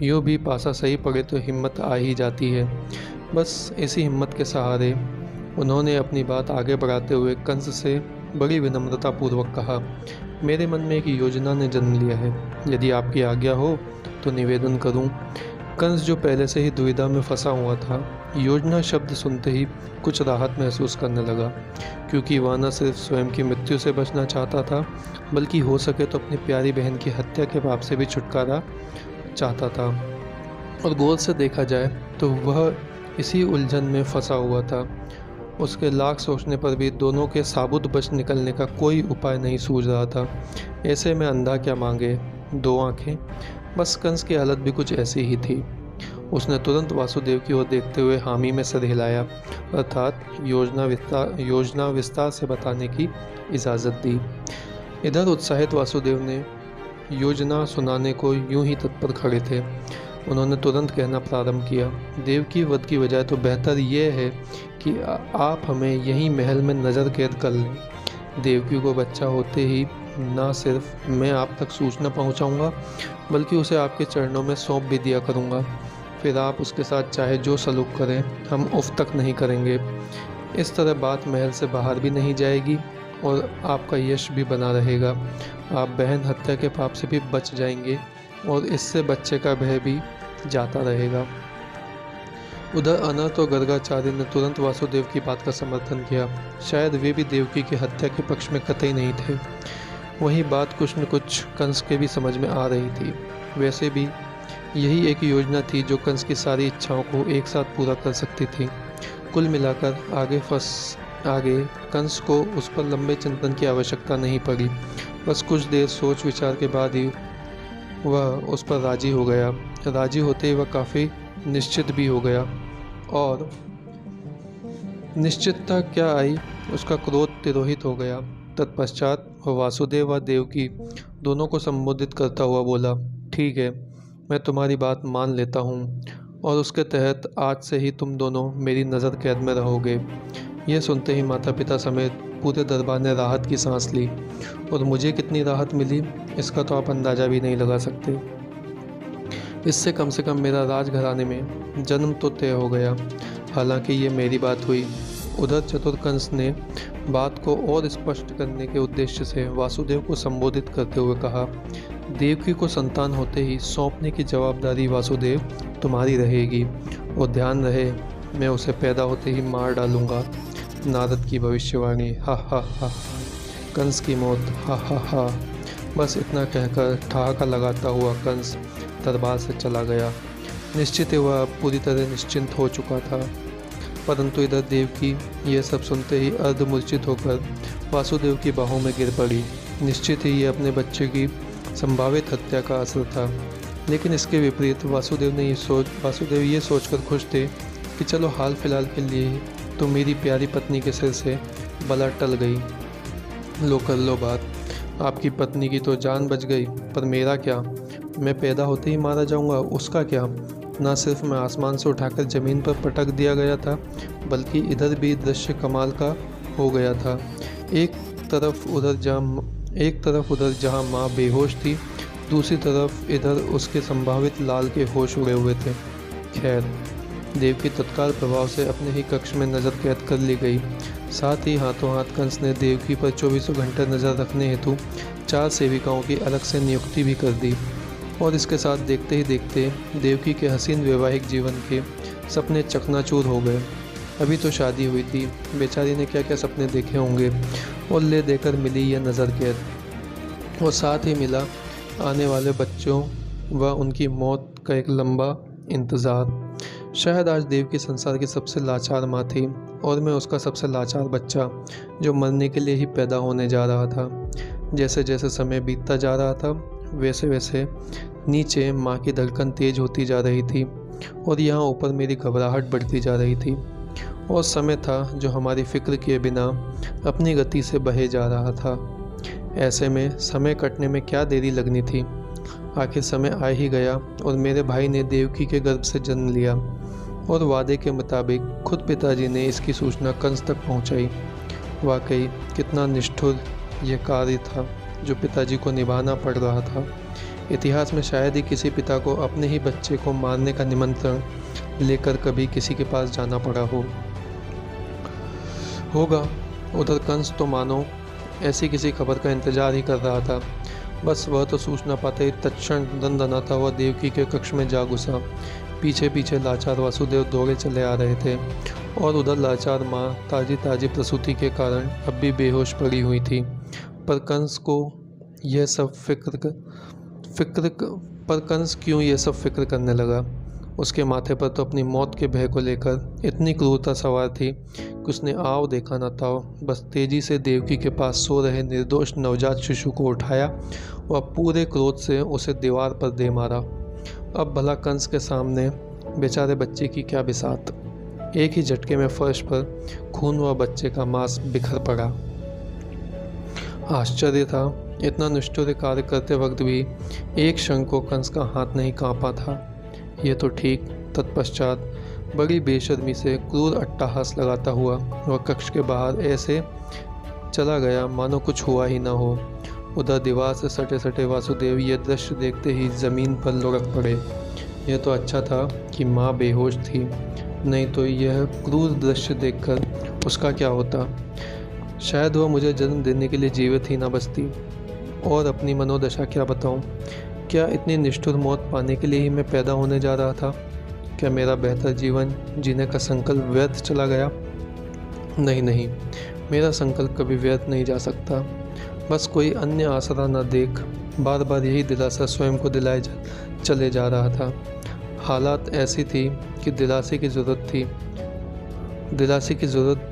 यूँ भी पासा सही पड़े तो हिम्मत आ ही जाती है। बस इसी हिम्मत के सहारे उन्होंने अपनी बात आगे बढ़ाते हुए कंस से बड़ी विनम्रतापूर्वक कहा, मेरे मन में एक योजना ने जन्म लिया है। यदि आपकी आज्ञा हो तो निवेदन करूं कंस जो पहले से ही दुविधा में फंसा हुआ था, योजना शब्द सुनते ही कुछ राहत महसूस करने लगा, क्योंकि वह न सिर्फ स्वयं की मृत्यु से बचना चाहता था, बल्कि हो सके तो अपनी प्यारी बहन की हत्या के पाप से भी छुटकारा चाहता था। और गौर से देखा जाए तो वह इसी उलझन में फंसा हुआ था। उसके लाख सोचने पर भी दोनों के साबुत बच निकलने का कोई उपाय नहीं सूझ रहा था। ऐसे में अंधा क्या मांगे, दो आंखें। बस कंस की हालत भी कुछ ऐसी ही थी। उसने तुरंत वासुदेव की ओर देखते हुए हामी में सर हिलाया, अर्थात योजना विस्तार से बताने की इजाज़त दी। इधर उत्साहित वासुदेव ने योजना सुनाने को यूं ही तत्पर खड़े थे। उन्होंने तुरंत कहना प्रारंभ किया, देवकी वध की वजह तो बेहतर यह है कि आप हमें यहीं महल में नज़र कैद कर लें। देवकी को बच्चा होते ही न सिर्फ मैं आप तक सूचना पहुंचाऊंगा, बल्कि उसे आपके चरणों में सौंप भी दिया करूंगा। फिर आप उसके साथ चाहे जो सलूक करें, हम उफ तक नहीं करेंगे। इस तरह बात महल से बाहर भी नहीं जाएगी और आपका यश भी बना रहेगा। आप बहन हत्या के पाप से भी बच जाएंगे और इससे बच्चे का भय भी जाता रहेगा। उधर अनर्थ और गर्गाचार्य ने तुरंत वासुदेव की बात का समर्थन किया। शायद वे भी देवकी की हत्या के पक्ष में कतई नहीं थे। वही बात कुछ न कुछ कंस के भी समझ में आ रही थी। वैसे भी यही एक योजना थी जो कंस की सारी इच्छाओं को एक साथ पूरा कर सकती थी। कुल मिलाकर आगे कंस को उस पर लंबे चिंतन की आवश्यकता नहीं पड़ी। बस कुछ देर सोच विचार के बाद ही वह उस पर राजी हो गया। राजी होते ही वह काफ़ी निश्चित भी हो गया, और निश्चितता क्या आई, उसका क्रोध तिरोहित हो गया। तत्पश्चात वह वासुदेव व देवकी दोनों को संबोधित करता हुआ बोला, ठीक है, मैं तुम्हारी बात मान लेता हूँ और उसके तहत आज से ही तुम दोनों मेरी नज़र कैद में रहोगे। यह सुनते ही माता पिता समेत पूरे दरबार ने राहत की सांस ली, और मुझे कितनी राहत मिली इसका तो आप अंदाज़ा भी नहीं लगा सकते। इससे कम से कम मेरा राजघराने में जन्म तो तय हो गया। हालांकि ये मेरी बात हुई। उधर चतुर कंस ने बात को और स्पष्ट करने के उद्देश्य से वासुदेव को संबोधित करते हुए कहा, देवकी को संतान होते ही सौंपने की जवाबदारी वासुदेव तुम्हारी रहेगी, और ध्यान रहे मैं उसे पैदा होते ही मार डालूंगा। नारद की भविष्यवाणी। हा हा हा। कंस की मौत। हा हा हा। बस इतना कहकर ठहाका लगाता हुआ कंस दरबार से चला गया। निश्चित ही वह पूरी तरह निश्चिंत हो चुका था, परंतु इधर देवकी यह सब सुनते ही अर्धमूर्छित होकर वासुदेव की बाहों में गिर पड़ी। निश्चित ही ये अपने बच्चे की संभावित हत्या का असर था, लेकिन इसके विपरीत वासुदेव ये सोचकर खुश थे कि चलो हाल फिलहाल के लिए तो मेरी प्यारी पत्नी के सिर से बला टल गई। लो कर लो बात, आपकी पत्नी की तो जान बच गई, पर मेरा क्या? मैं पैदा होते ही मारा जाऊंगा, उसका क्या? न सिर्फ मैं आसमान से उठाकर ज़मीन पर पटक दिया गया था, बल्कि इधर भी दृश्य कमाल का हो गया था। एक तरफ उधर जहाँ माँ बेहोश थी, दूसरी तरफ इधर उसके संभावित लाल के होश उड़े हुए थे। खैर, देव की तत्काल प्रभाव से अपने ही कक्ष में नज़र कैद कर ली गई। साथ ही हाथों हाथ कंस ने देवकी पर 24 घंटे नज़र रखने हेतु 4 सेविकाओं की अलग से नियुक्ति भी कर दी, और इसके साथ देखते ही देखते देवकी के हसीन वैवाहिक जीवन के सपने चकनाचूर हो गए। अभी तो शादी हुई थी, बेचारी ने क्या क्या सपने देखे होंगे, और ले देकर मिली यह नज़र कैद, और साथ ही मिला आने वाले बच्चों व उनकी मौत का एक लंबा इंतज़ार। शायद आज देवकी संसार की सबसे लाचार माँ थी, और मैं उसका सबसे लाचार बच्चा, जो मरने के लिए ही पैदा होने जा रहा था। जैसे जैसे समय बीतता जा रहा था, वैसे वैसे नीचे माँ की धड़कन तेज होती जा रही थी, और यहाँ ऊपर मेरी घबराहट बढ़ती जा रही थी। और समय था जो हमारी फिक्र किए बिना अपनी गति से बहे जा रहा था। ऐसे में समय कटने में क्या देरी लगनी थी। आखिर समय आ ही गया, और मेरे भाई ने देवकी के गर्भ से जन्म लिया, और वादे के मुताबिक खुद पिताजी ने इसकी सूचना कंस तक पहुंचाई। वाकई कितना निष्ठुर यह कार्य था जो पिताजी को निभाना पड़ रहा था। इतिहास में शायद ही किसी पिता को अपने ही बच्चे को मारने का निमंत्रण लेकर कभी किसी के पास जाना पड़ा होगा। उधर कंस तो मानो ऐसी किसी खबर का इंतजार ही कर रहा था। बस वह तो सूचना पाते ही तत्क्षण दंदनाता हुआ देवकी के कक्ष में जा घुसा। पीछे पीछे लाचार वासुदेव दौड़े चले आ रहे थे और उधर लाचार माँ ताजी ताजी प्रसूति के कारण अब भी बेहोश पड़ी हुई थी। पर कंस क्यों ये सब फिक्र करने लगा? उसके माथे पर तो अपनी मौत के भय को लेकर इतनी क्रूरता सवार थी कि उसने आव देखा न ताव, बस तेजी से देवकी के पास सो रहे निर्दोष नवजात शिशु को उठाया व पूरे क्रोध से उसे दीवार पर दे मारा। अब भला कंस के सामने बेचारे बच्चे की क्या बिसात। एक ही झटके में फर्श पर खून व बच्चे का मांस बिखर पड़ा। आश्चर्य था, इतना निष्ठुर कार्य करते वक्त भी एक क्षण को कंस का हाथ नहीं कांपा था। ये तो ठीक। तत्पश्चात बड़ी बेशर्मी से क्रूर अट्टहास लगाता हुआ वह कक्ष के बाहर ऐसे चला गया मानो कुछ हुआ ही न हो। उधर दीवार से सटे सटे वासुदेव ये दृश्य देखते ही जमीन पर लुढ़क पड़े। यह तो अच्छा था कि माँ बेहोश थी, नहीं तो यह क्रूर दृश्य देखकर उसका क्या होता। शायद वह मुझे जन्म देने के लिए जीवित ही ना बचती। और अपनी मनोदशा क्या बताऊं? क्या इतनी निष्ठुर मौत पाने के लिए ही मैं पैदा होने जा रहा था? क्या मेरा बेहतर जीवन जीने का संकल्प व्यर्थ चला गया? नहीं, मेरा संकल्प कभी व्यर्थ नहीं जा सकता। बस कोई अन्य आसरा न देख बार बार यही दिलासा स्वयं को दिलाए चले जा रहा था। हालात ऐसी थी कि दिलासे की ज़रूरत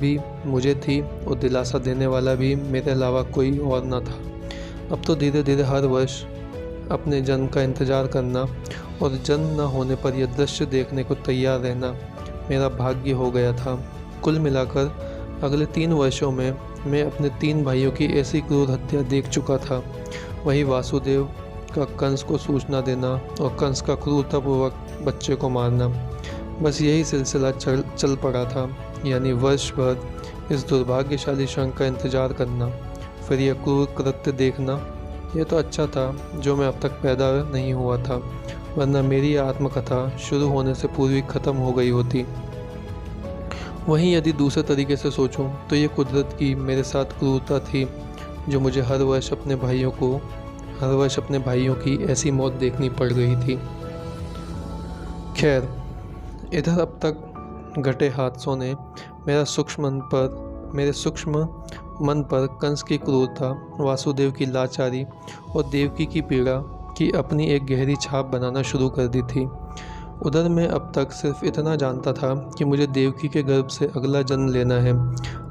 भी मुझे थी और दिलासा देने वाला भी मेरे अलावा कोई और न था। अब तो धीरे धीरे हर वर्ष अपने जन्म का इंतज़ार करना और जन्म न होने पर यह दृश्य देखने को तैयार रहना मेरा भाग्य हो गया था। कुल मिलाकर अगले 3 वर्षों में मैं अपने 3 भाइयों की ऐसी क्रूर हत्या देख चुका था। वही वासुदेव का कंस को सूचना देना और कंस का क्रूरतापूर्वक बच्चे को मारना, बस यही सिलसिला चल पड़ा था। यानी वर्ष भर इस दुर्भाग्यशाली क्षण का इंतज़ार करना, फिर यह क्रूर कृत्य देखना। यह तो अच्छा था जो मैं अब तक पैदा नहीं हुआ था, वरना मेरी आत्मकथा शुरू होने से पूर्व ही खत्म हो गई होती। वहीं यदि दूसरे तरीके से सोचूं तो ये कुदरत की मेरे साथ क्रूरता थी जो मुझे हर वर्ष अपने भाइयों की ऐसी मौत देखनी पड़ रही थी। खैर, इधर अब तक घटे हादसों ने मेरे सूक्ष्म मन पर कंस की क्रूरता, वासुदेव की लाचारी और देवकी की पीड़ा की अपनी एक गहरी छाप बनाना शुरू कर दी थी। उधर मैं अब तक सिर्फ इतना जानता था कि मुझे देवकी के गर्भ से अगला जन्म लेना है,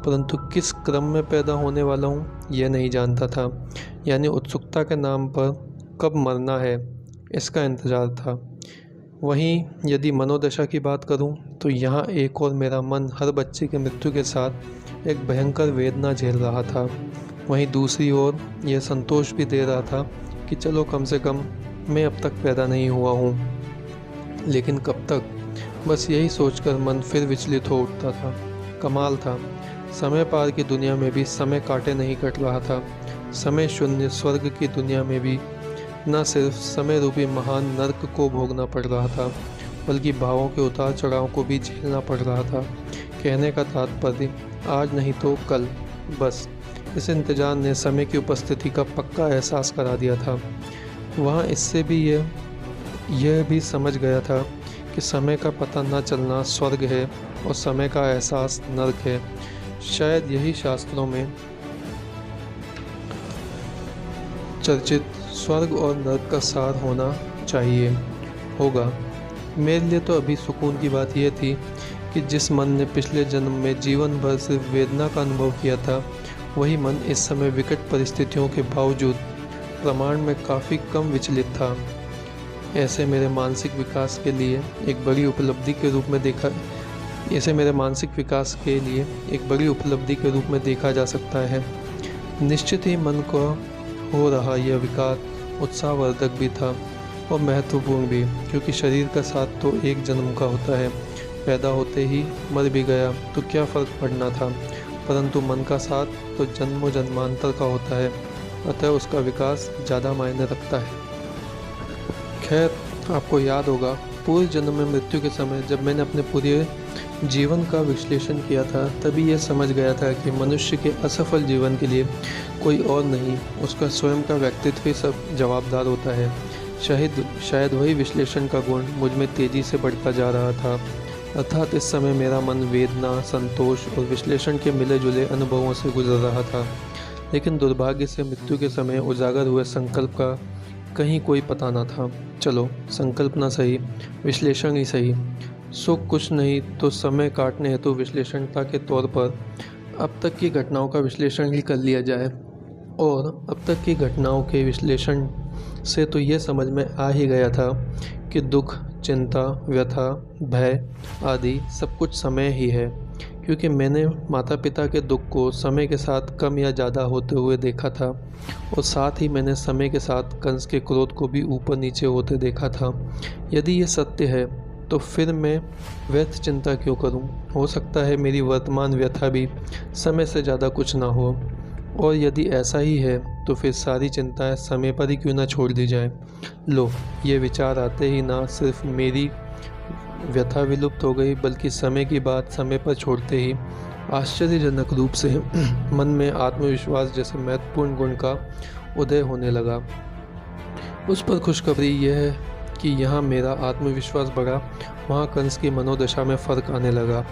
परंतु किस क्रम में पैदा होने वाला हूँ यह नहीं जानता था। यानी उत्सुकता के नाम पर कब मरना है इसका इंतज़ार था। वहीं यदि मनोदशा की बात करूं तो यहाँ एक और मेरा मन हर बच्चे की मृत्यु के साथ एक भयंकर वेदना झेल रहा था। वहीं दूसरी ओर यह संतोष भी दे रहा था कि चलो कम से कम मैं अब तक पैदा नहीं हुआ हूँ। लेकिन कब तक? बस यही सोचकर मन फिर विचलित हो उठता था। कमाल था, समय पार की दुनिया में भी समय काटे नहीं कट रहा था। समय शून्य स्वर्ग की दुनिया में भी न सिर्फ समय रूपी महान नर्क को भोगना पड़ रहा था, बल्कि भावों के उतार चढ़ाव को भी झेलना पड़ रहा था। कहने का तात्पर्य आज नहीं तो कल। बस इस इंतजार ने समय की उपस्थिति का पक्का एहसास करा दिया था। वहाँ इससे भी यह भी समझ गया था कि समय का पता न चलना स्वर्ग है और समय का एहसास नर्क है। शायद यही शास्त्रों में चर्चित स्वर्ग और नर्क का सार होना चाहिए होगा। मेरे लिए तो अभी सुकून की बात यह थी कि जिस मन ने पिछले जन्म में जीवन भर सिर्फ वेदना का अनुभव किया था, वही मन इस समय विकट परिस्थितियों के बावजूद प्रमाण में काफ़ी कम विचलित था। ऐसे मेरे मानसिक विकास के लिए एक बड़ी उपलब्धि के रूप में देखा जा सकता है। निश्चित ही मन को हो रहा यह विकार उत्साहवर्धक भी था और महत्वपूर्ण भी, क्योंकि शरीर का साथ तो एक जन्म का होता है, पैदा होते ही मर भी गया तो क्या फ़र्क पड़ना था, परंतु मन का साथ तो जन्मों जन्मांतर का होता है, अतः उसका विकास ज़्यादा मायने रखता है। खैर, आपको याद होगा पूर्व जन्म में मृत्यु के समय जब मैंने अपने पूरे जीवन का विश्लेषण किया था, तभी यह समझ गया था कि मनुष्य के असफल जीवन के लिए कोई और नहीं, उसका स्वयं का व्यक्तित्व ही सब जवाबदार होता है। शायद शायद वही विश्लेषण का गुण मुझ में तेज़ी से बढ़ता जा रहा था। अर्थात इस समय मेरा मन वेदना, संतोष और विश्लेषण के मिले जुले अनुभवों से गुजर रहा था। लेकिन दुर्भाग्य से मृत्यु के समय उजागर हुए संकल्प का कहीं कोई पता न था। चलो, संकल्प ना सही, विश्लेषण ही सही। सुख कुछ नहीं तो समय काटने हेतु विश्लेषणता के तौर पर अब तक की घटनाओं का विश्लेषण ही कर लिया जाए। और अब तक की घटनाओं के विश्लेषण से तो ये समझ में आ ही गया था कि दुख, चिंता, व्यथा, भय आदि सब कुछ समय ही है, क्योंकि मैंने माता पिता के दुख को समय के साथ कम या ज़्यादा होते हुए देखा था और साथ ही मैंने समय के साथ कंस के क्रोध को भी ऊपर नीचे होते देखा था। यदि ये सत्य है तो फिर मैं व्यर्थ चिंता क्यों करूं? हो सकता है मेरी वर्तमान व्यथा भी समय से ज़्यादा कुछ ना हो, और यदि ऐसा ही है तो फिर सारी चिंताएं समय पर ही क्यों ना छोड़ दी जाए। लो, ये विचार आते ही ना सिर्फ मेरी व्यथा विलुप्त हो गई, बल्कि समय की बात समय पर छोड़ते ही आश्चर्यजनक रूप से मन में आत्मविश्वास जैसे महत्वपूर्ण गुण का उदय होने लगा। उस पर खुशखबरी यह है कि यहाँ मेरा आत्मविश्वास बढ़ा, वहाँ कंस की मनोदशा में फ़र्क आने लगा।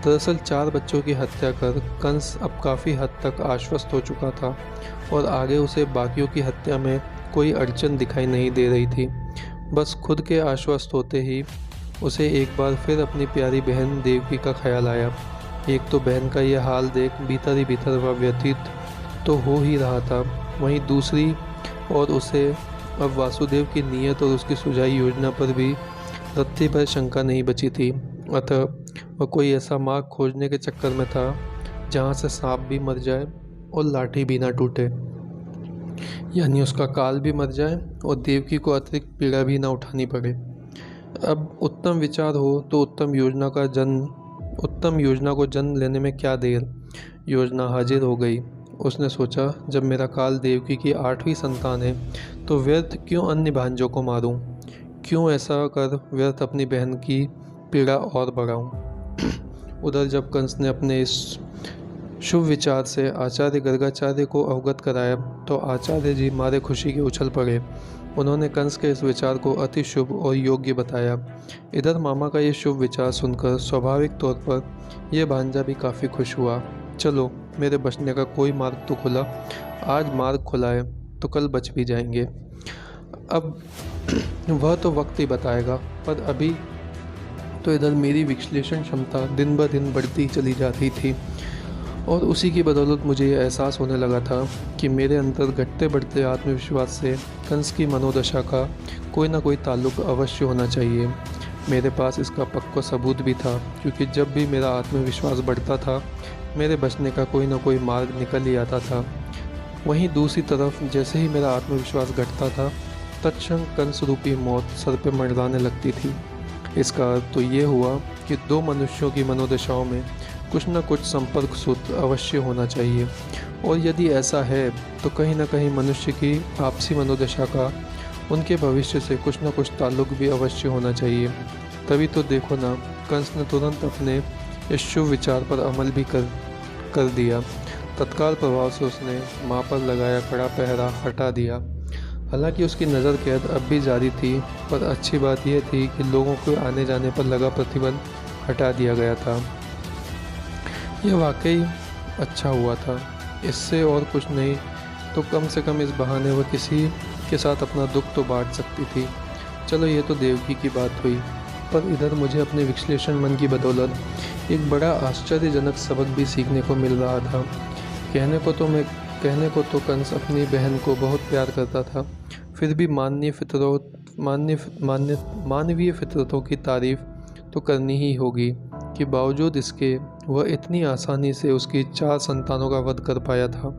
दरअसल 4 बच्चों की हत्या कर कंस अब काफ़ी हद तक आश्वस्त हो चुका था और आगे उसे बाकियों की हत्या में कोई अड़चन दिखाई नहीं दे रही थी। बस खुद के आश्वस्त होते ही उसे एक बार फिर अपनी प्यारी बहन देवकी का ख्याल आया। एक तो बहन का यह हाल देख भीतर ही भीतर वह व्यतीत तो हो ही रहा था, वहीं दूसरी और उसे अब वासुदेव की नीयत और उसकी सुझाई योजना पर भी रत्ती भर शंका नहीं बची थी। अतः वह कोई ऐसा मार्ग खोजने के चक्कर में था जहाँ से सांप भी मर जाए और लाठी भी ना टूटे, यानी उसका काल भी मर जाए और देवकी को अतिरिक्त पीड़ा भी ना उठानी पड़े। अब उत्तम विचार हो तो उत्तम योजना को जन्म लेने में क्या देर। योजना हाजिर हो गई। उसने सोचा, जब मेरा काल देवकी की 8वीं संतान है तो व्यर्थ क्यों अन्य भांजों को मारूं, क्यों ऐसा कर व्यर्थ अपनी बहन की पीड़ा और बढ़ाऊं। उधर जब कंस ने अपने इस शुभ विचार से आचार्य गर्गाचार्य को अवगत कराया तो आचार्य जी मारे खुशी के उछल पड़े। उन्होंने कंस के इस विचार को अति शुभ और योग्य बताया। इधर मामा का ये शुभ विचार सुनकर स्वाभाविक तौर पर यह भांजा भी काफ़ी खुश हुआ। चलो, मेरे बचने का कोई मार्ग तो खुला, आज मार्ग खुला है तो कल बच भी जाएंगे। अब वह तो वक्त ही बताएगा, पर अभी तो इधर मेरी विश्लेषण क्षमता दिन ब दिन बढ़ती चली जा रही थी और उसी की बदौलत मुझे ये एहसास होने लगा था कि मेरे अंदर घटते बढ़ते आत्मविश्वास से कंस की मनोदशा का कोई ना कोई ताल्लुक अवश्य होना चाहिए। मेरे पास इसका पक्का सबूत भी था, क्योंकि जब भी मेरा आत्मविश्वास बढ़ता था मेरे बचने का कोई ना कोई मार्ग निकल ही आता था। वहीं दूसरी तरफ जैसे ही मेरा आत्मविश्वास घटता था तत्क्षण कंस रूपी मौत सर पे मंडराने लगती थी। इसका अर्थ तो ये हुआ कि 2 मनुष्यों की मनोदशाओं में कुछ न कुछ संपर्क सूत्र अवश्य होना चाहिए, और यदि ऐसा है तो कहीं न कहीं मनुष्य की आपसी मनोदशा का उनके भविष्य से कुछ न कुछ ताल्लुक भी अवश्य होना चाहिए। तभी तो देखो ना, कंस ने तुरंत अपने इस शुभ विचार पर अमल भी कर दिया। तत्काल प्रभाव से उसने माँ पर लगाया कड़ा पहरा हटा दिया। हालांकि उसकी नज़र कैद अब भी जारी थी, पर अच्छी बात यह थी कि लोगों के आने जाने पर लगा प्रतिबंध हटा दिया गया था। यह वाकई अच्छा हुआ था। इससे और कुछ नहीं तो कम से कम इस बहाने वह किसी के साथ अपना दुख तो बांट सकती थी। चलो, ये तो देवकी की बात हुई, पर इधर मुझे अपने विश्लेषण मन की बदौलत एक बड़ा आश्चर्यजनक सबक भी सीखने को मिल रहा था। कहने को तो कंस अपनी बहन को बहुत प्यार करता था, फिर भी मानवीय फितरतों की तारीफ तो करनी ही होगी कि बावजूद इसके वह इतनी आसानी से उसकी 4 संतानों का वध कर पाया था।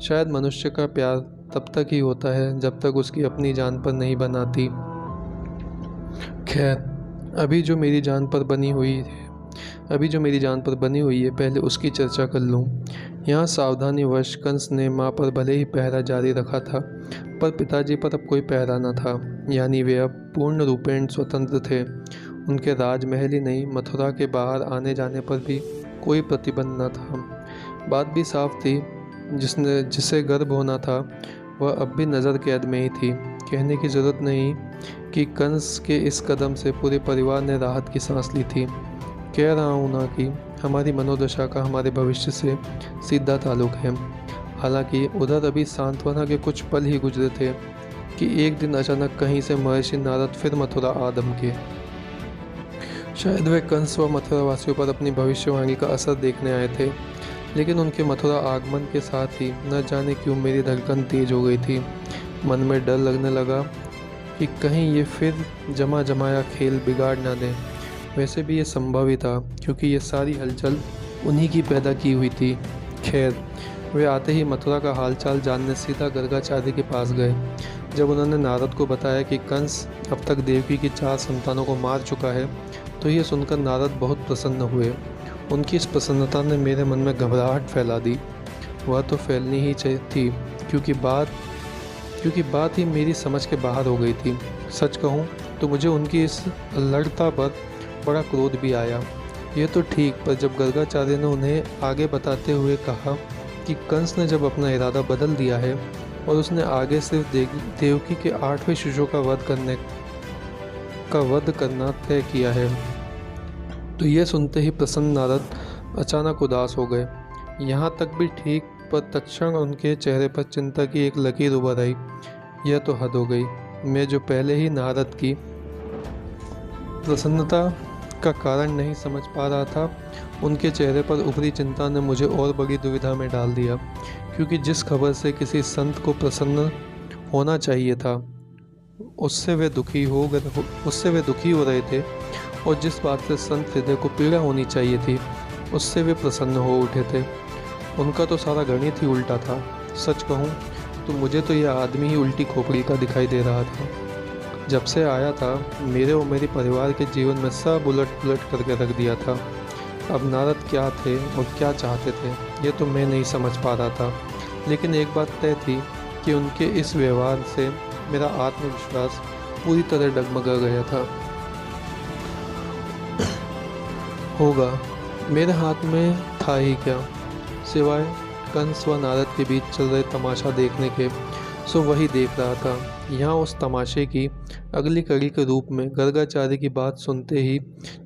शायद मनुष्य का प्यार तब तक ही होता है जब तक उसकी अपनी जान पर नहीं बनाती। खैर, अभी जो मेरी जान पर बनी हुई है पहले उसकी चर्चा कर लूँ। यहाँ सावधानीवश कंस ने माँ पर भले ही पहरा जारी रखा था, पर पिताजी पर अब कोई पहरा न था, यानी वे अब पूर्ण रूपेण स्वतंत्र थे। उनके राजमहल ही नहीं, मथुरा के बाहर आने जाने पर भी कोई प्रतिबंध न था। बात भी साफ थी, जिसे गर्भ होना था वह अब भी नज़र कैद में ही थी, कहने की ज़रूरत नहीं कि कंस के इस कदम से पूरे परिवार ने राहत की सांस ली थी। कह रहा हूँ ना कि हमारी मनोदशा का हमारे भविष्य से सीधा ताल्लुक है। हालांकि उधर अभी सांत्वना के कुछ पल ही गुजरे थे कि एक दिन अचानक कहीं से महर्षि नारद फिर मथुरा आ धमके। शायद वे कंस व मथुरावासियों पर अपनी भविष्यवाणी का असर देखने आए थे, लेकिन उनके मथुरा आगमन के साथ ही न जाने क्यों मेरी धड़कन तेज हो गई थी। मन में डर लगने लगा कि कहीं ये फिर जमा जमाया खेल बिगाड़ ना दें। वैसे भी ये संभव ही था, क्योंकि ये सारी हलचल उन्हीं की पैदा की हुई थी। खैर, वे आते ही मथुरा का हालचाल जानने सीधा गर्गाचार्य के पास गए। जब उन्होंने नारद को बताया कि कंस अब तक देवकी की 4 संतानों को मार चुका है, तो ये सुनकर नारद बहुत प्रसन्न हुए। उनकी इस प्रसन्नता ने मेरे मन में घबराहट फैला दी। वह तो फैलनी ही थी, क्योंकि बात ही मेरी समझ के बाहर हो गई थी। सच कहूँ तो मुझे उनकी इस लड़ता पर बड़ा क्रोध भी आया। ये तो ठीक, पर जब गर्गाचार्य ने उन्हें आगे बताते हुए कहा कि कंस ने जब अपना इरादा बदल दिया है और उसने आगे सिर्फ देवकी के 8वें शिशु का वध करना तय किया है, तो यह सुनते ही प्रसन्न नारद अचानक उदास हो गए। यहाँ तक भी ठीक, पर तत्क्षण उनके चेहरे पर चिंता की एक लकीर उभर आई। यह तो हद हो गई। मैं जो पहले ही नारद की प्रसन्नता का कारण नहीं समझ पा रहा था, उनके चेहरे पर उभरी चिंता ने मुझे और बड़ी दुविधा में डाल दिया। क्योंकि जिस खबर से किसी संत को प्रसन्न होना चाहिए था, उससे वे दुखी हो रहे थे, और जिस बात से संत हृदय को पीड़ा होनी चाहिए थी, उससे वे प्रसन्न हो उठे थे। उनका तो सारा गणित ही उल्टा था। सच कहूँ तो मुझे तो यह आदमी ही उल्टी खोपड़ी का दिखाई दे रहा था। जब से आया था, मेरे और मेरे परिवार के जीवन में सब उलट पुलट करके रख दिया था। अब नारद क्या थे और क्या चाहते थे, ये तो मैं नहीं समझ पा रहा था। लेकिन एक बात तय थी कि उनके इस व्यवहार से मेरा आत्मविश्वास पूरी तरह डगमगा गया था। होगा मेरे हाथ में था ही क्या, सिवाय कंस व नारद के बीच चल रहे तमाशा देखने के। सो वही देख रहा था। यहाँ उस तमाशे की अगली कड़ी के रूप में गर्गाचार्य की बात सुनते ही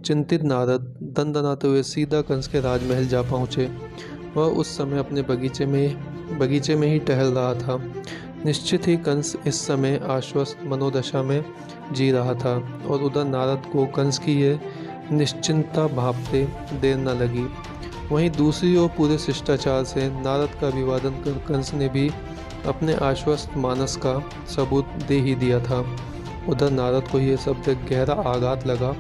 चिंतित नारद दंदनाते हुए सीधा कंस के राजमहल जा पहुँचे। वह उस समय अपने बगीचे में ही टहल रहा था। निश्चित ही कंस इस समय आश्वस्त मनोदशा में जी रहा था, और उधर नारद को कंस की ये निश्चिंतता भापते देर न लगी। वहीं दूसरी ओर पूरे शिष्टाचार से नारद का अभिवादन कर कंस ने भी अपने आश्वस्त मानस का सबूत दे ही दिया था। उधर नारद को यह सब देख गहरा आघात लगा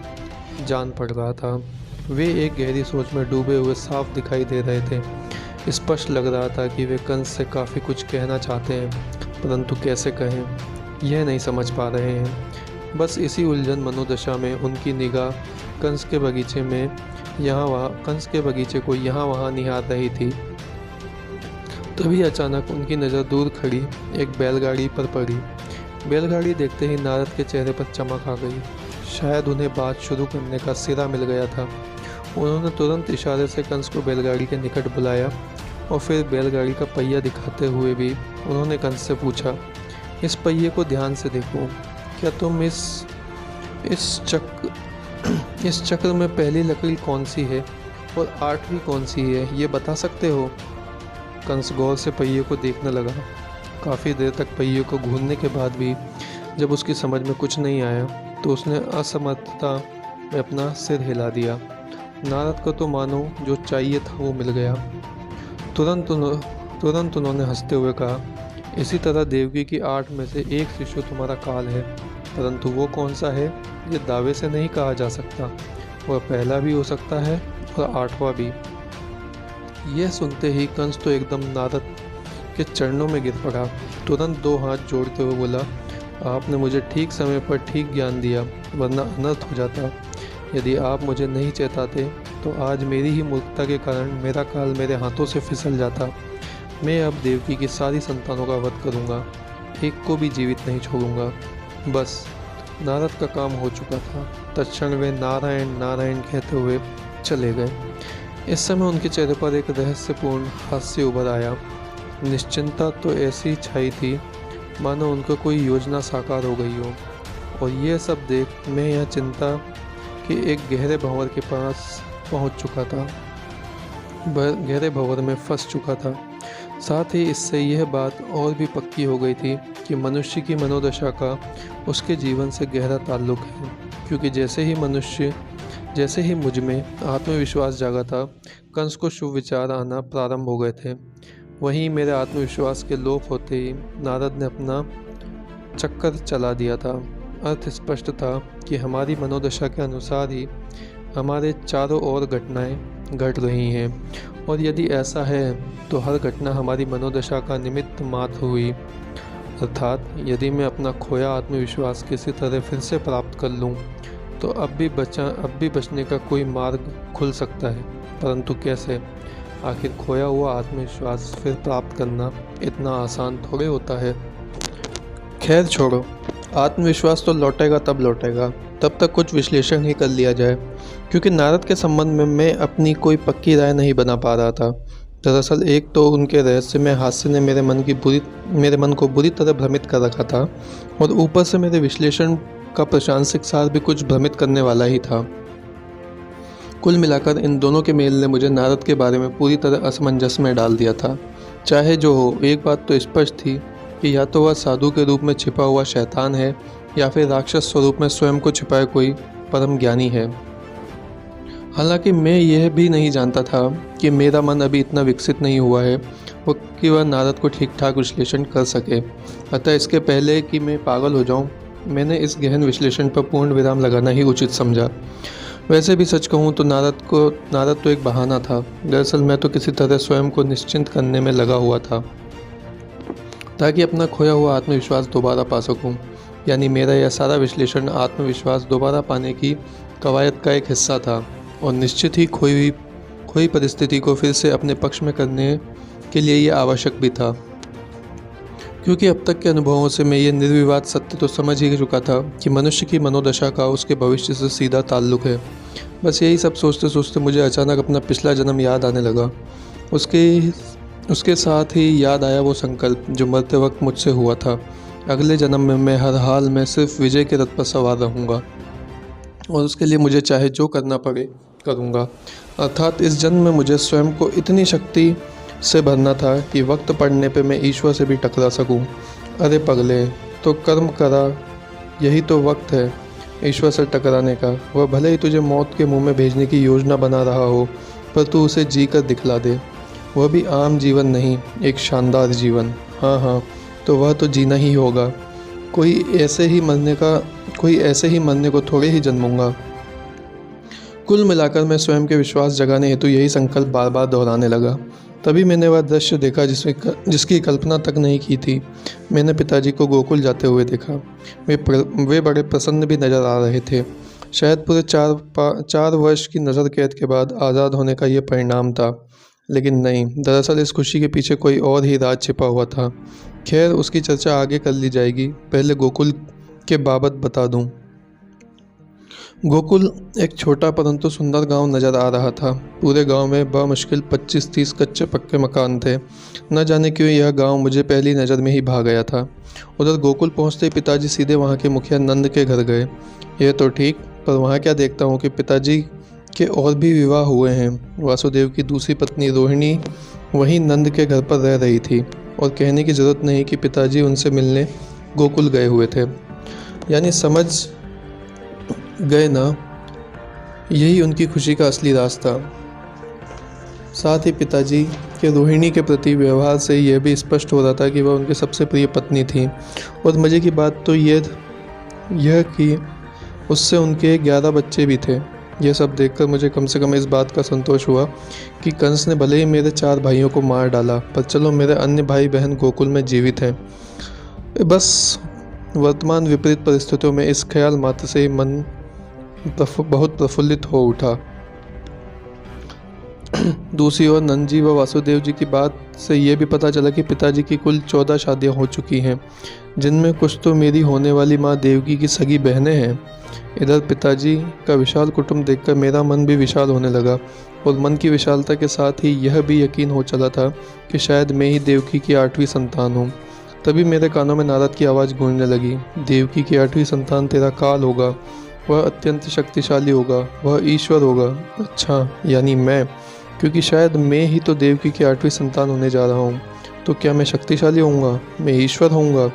जान पड़ रहा था। वे एक गहरी सोच में डूबे हुए साफ दिखाई दे रहे थे। स्पष्ट लग रहा था कि वे कंस से काफ़ी कुछ कहना चाहते हैं, परंतु कैसे कहें यह नहीं समझ पा रहे हैं। बस इसी उलझन मनोदशा में उनकी निगाह कंस के बगीचे को यहाँ वहाँ निहार रही थी। तभी अचानक उनकी नज़र दूर खड़ी एक बैलगाड़ी पर पड़ी। बैलगाड़ी देखते ही नारद के चेहरे पर चमक आ गई। शायद उन्हें बात शुरू करने का सिरा मिल गया था। उन्होंने तुरंत इशारे से कंस को बैलगाड़ी के निकट बुलाया, और फिर बैलगाड़ी का पहिया दिखाते हुए भी उन्होंने कंस से पूछा, इस पहिए को ध्यान से देखो। क्या तुम इस चक्र में पहली लकड़ी कौन सी है और 8वीं कौन सी है, ये बता सकते हो? कंस गौर से पहिए को देखने लगा। काफ़ी देर तक पहिए को घूरने के बाद भी जब उसकी समझ में कुछ नहीं आया, तो उसने असमर्थता में अपना सिर हिला दिया। नारद को तो मानो जो चाहिए था वो मिल गया। तुरंत उन्होंने हंसते हुए कहा, इसी तरह देवकी की 8 में से एक शिशु तुम्हारा काल है, परंतु वो कौन सा है ये दावे से नहीं कहा जा सकता। वह पहला भी हो सकता है और 8वां भी। यह सुनते ही कंस तो एकदम नारद के चरणों में गिर पड़ा। तुरंत 2 हाथ जोड़ते हुए बोला, आपने मुझे ठीक समय पर ठीक ज्ञान दिया, वरना अनर्थ हो जाता। यदि आप मुझे नहीं चेताते तो आज मेरी ही मूर्खता के कारण मेरा काल मेरे हाथों से फिसल जाता। मैं अब देवकी की सारी संतानों का वध करूंगा, एक को भी जीवित नहीं छोड़ूंगा। बस नारद का काम हो चुका था। तत्क्षण वे नारायण नारायण कहते हुए चले गए। इस समय उनके चेहरे पर एक रहस्यपूर्ण हास्य उभर आया। निश्चिंतता तो ऐसी छाई थी मानो उनका कोई योजना साकार हो गई हो। और यह सब देख मैं यह चिंता के एक गहरे भंवर के पास पहुंच चुका था, गहरे भंवर में फंस चुका था। साथ ही इससे यह बात और भी पक्की हो गई थी कि मनुष्य की मनोदशा का उसके जीवन से गहरा ताल्लुक है, क्योंकि जैसे ही मुझ में आत्मविश्वास जागा था, कंस को शुभ विचार आना प्रारंभ हो गए थे। वहीं मेरे आत्मविश्वास के लोप होते ही नारद ने अपना चक्कर चला दिया था। अर्थ स्पष्ट था कि हमारी मनोदशा के अनुसार ही हमारे चारों ओर घटनाएं घट रही हैं, और यदि ऐसा है तो हर घटना हमारी मनोदशा का निमित्त मात्र हुई। अर्थात यदि मैं अपना खोया आत्मविश्वास किसी तरह फिर से प्राप्त कर लूं, तो अब भी बचने का कोई मार्ग खुल सकता है, परंतु कैसे? आखिर खोया हुआ आत्मविश्वास फिर प्राप्त करना इतना आसान थोड़े होता है। खैर छोड़ो, आत्मविश्वास तो लौटेगा तब लौटेगा, तब तक कुछ विश्लेषण ही कर लिया जाए, क्योंकि नारद के संबंध में मैं अपनी कोई पक्की राय नहीं बना पा रहा था। दरअसल एक तो उनके रहस्यमय हास्य ने मेरे मन को बुरी तरह भ्रमित कर रखा था, और ऊपर से मेरे विश्लेषण का प्रशंसक सार भी कुछ भ्रमित करने वाला ही था। कुल मिलाकर इन दोनों के मेल ने मुझे नारद के बारे में पूरी तरह असमंजस में डाल दिया था। चाहे जो हो, एक बात तो स्पष्ट थी कि या तो वह साधु के रूप में छिपा हुआ शैतान है, या फिर राक्षस स्वरूप में स्वयं को छिपाए कोई परम ज्ञानी है। हालांकि मैं यह भी नहीं जानता था कि मेरा मन अभी इतना विकसित नहीं हुआ है कि वह नारद को ठीक ठाक विश्लेषण कर सके। अतः इसके पहले कि मैं पागल हो जाऊं, मैंने इस गहन विश्लेषण पर पूर्ण विराम लगाना ही उचित समझा। वैसे भी सच कहूं तो नारद तो एक बहाना था। दरअसल मैं तो किसी तरह स्वयं को निश्चिंत करने में लगा हुआ था, ताकि अपना खोया हुआ आत्मविश्वास दोबारा पा सकूं। यानी मेरा यह सारा विश्लेषण आत्मविश्वास दोबारा पाने की कवायद का एक हिस्सा था, और निश्चित ही खोई परिस्थिति को फिर से अपने पक्ष में करने के लिए यह आवश्यक भी था, क्योंकि अब तक के अनुभवों से मैं ये निर्विवाद सत्य तो समझ ही चुका था कि मनुष्य की मनोदशा का उसके भविष्य से सीधा ताल्लुक है। बस यही सब सोचते सोचते मुझे अचानक अपना पिछला जन्म याद आने लगा। उसके साथ ही याद आया वो संकल्प जो मरते वक्त मुझसे हुआ था। अगले जन्म में मैं हर हाल में सिर्फ विजय के रथ पर सवार रहूँगा, और उसके लिए मुझे चाहे जो करना पड़े करूँगा। अर्थात इस जन्म में मुझे स्वयं को इतनी शक्ति से भरना था कि वक्त पड़ने पे मैं ईश्वर से भी टकरा सकूं। अरे पगले, तो कर्म करा, यही तो वक्त है ईश्वर से टकराने का। वह भले ही तुझे मौत के मुंह में भेजने की योजना बना रहा हो, पर तू उसे जी कर दिखला दे। वह भी आम जीवन नहीं, एक शानदार जीवन। हाँ, तो वह तो जीना ही होगा। कोई ऐसे ही मरने को थोड़े ही जन्मूंगा। कुल मिलाकर मैं स्वयं के विश्वास जगाने हेतु यही संकल्प बार बार दोहराने लगा। तभी मैंने वह दृश्य देखा जिसकी कल्पना तक नहीं की थी। मैंने पिताजी को गोकुल जाते हुए देखा। वे बड़े प्रसन्न भी नजर आ रहे थे। शायद पूरे 4 वर्ष की नज़र कैद के बाद आज़ाद होने का यह परिणाम था, लेकिन नहीं, दरअसल इस खुशी के पीछे कोई और ही राज छिपा हुआ था। खैर, उसकी चर्चा आगे कर ली जाएगी। पहले गोकुल के बाबत बता दूं। गोकुल एक छोटा परंतु सुंदर गांव नज़र आ रहा था। पूरे गांव में बमुश्किल 25-30 कच्चे पक्के मकान थे। न जाने क्यों यह गांव मुझे पहली नज़र में ही भा गया था। उधर गोकुल पहुंचते ही पिताजी सीधे वहां के मुखिया नंद के घर गए। यह तो ठीक, पर वहां क्या देखता हूं कि पिताजी के और भी विवाह हुए हैं। वासुदेव की दूसरी पत्नी रोहिणी वहीं नंद के घर पर रह रही थी, और कहने की ज़रूरत नहीं कि पिताजी उनसे मिलने गोकुल गए हुए थे। यानी समझ गए ना, यही उनकी खुशी का असली राज था। साथ ही पिताजी के रोहिणी के प्रति व्यवहार से यह भी स्पष्ट हो रहा था कि वह उनकी सबसे प्रिय पत्नी थी। और मज़े की बात तो यह कि उससे उनके 11 बच्चे भी थे। यह सब देखकर मुझे कम से कम इस बात का संतोष हुआ कि कंस ने भले ही मेरे 4 भाइयों को मार डाला, पर चलो मेरे अन्य भाई बहन गोकुल में जीवित हैं। बस वर्तमान विपरीत परिस्थितियों में इस ख्याल मात्र से ही मन बहुत प्रफुल्लित हो उठा। दूसरी ओर नंदजी व वासुदेव जी की बात से यह भी पता चला कि पिताजी की कुल 14 शादियां हो चुकी हैं, जिनमें कुछ तो मेरी होने वाली माँ देवकी की सगी बहनें हैं। इधर पिताजी का विशाल कुटुंब देखकर मेरा मन भी विशाल होने लगा, और मन की विशालता के साथ ही यह भी यकीन हो चला था कि शायद मैं ही देवकी की 8वीं संतान हूँ। तभी मेरे कानों में नारद की आवाज़ गूंजने लगी। देवकी की 8वीं संतान तेरा काल होगा, वह अत्यंत शक्तिशाली होगा, वह ईश्वर होगा। अच्छा, यानी मैं, क्योंकि शायद मैं ही तो देवकी की 8वीं संतान होने जा रहा हूँ। तो क्या मैं शक्तिशाली होऊंगा, मैं ईश्वर होऊंगा?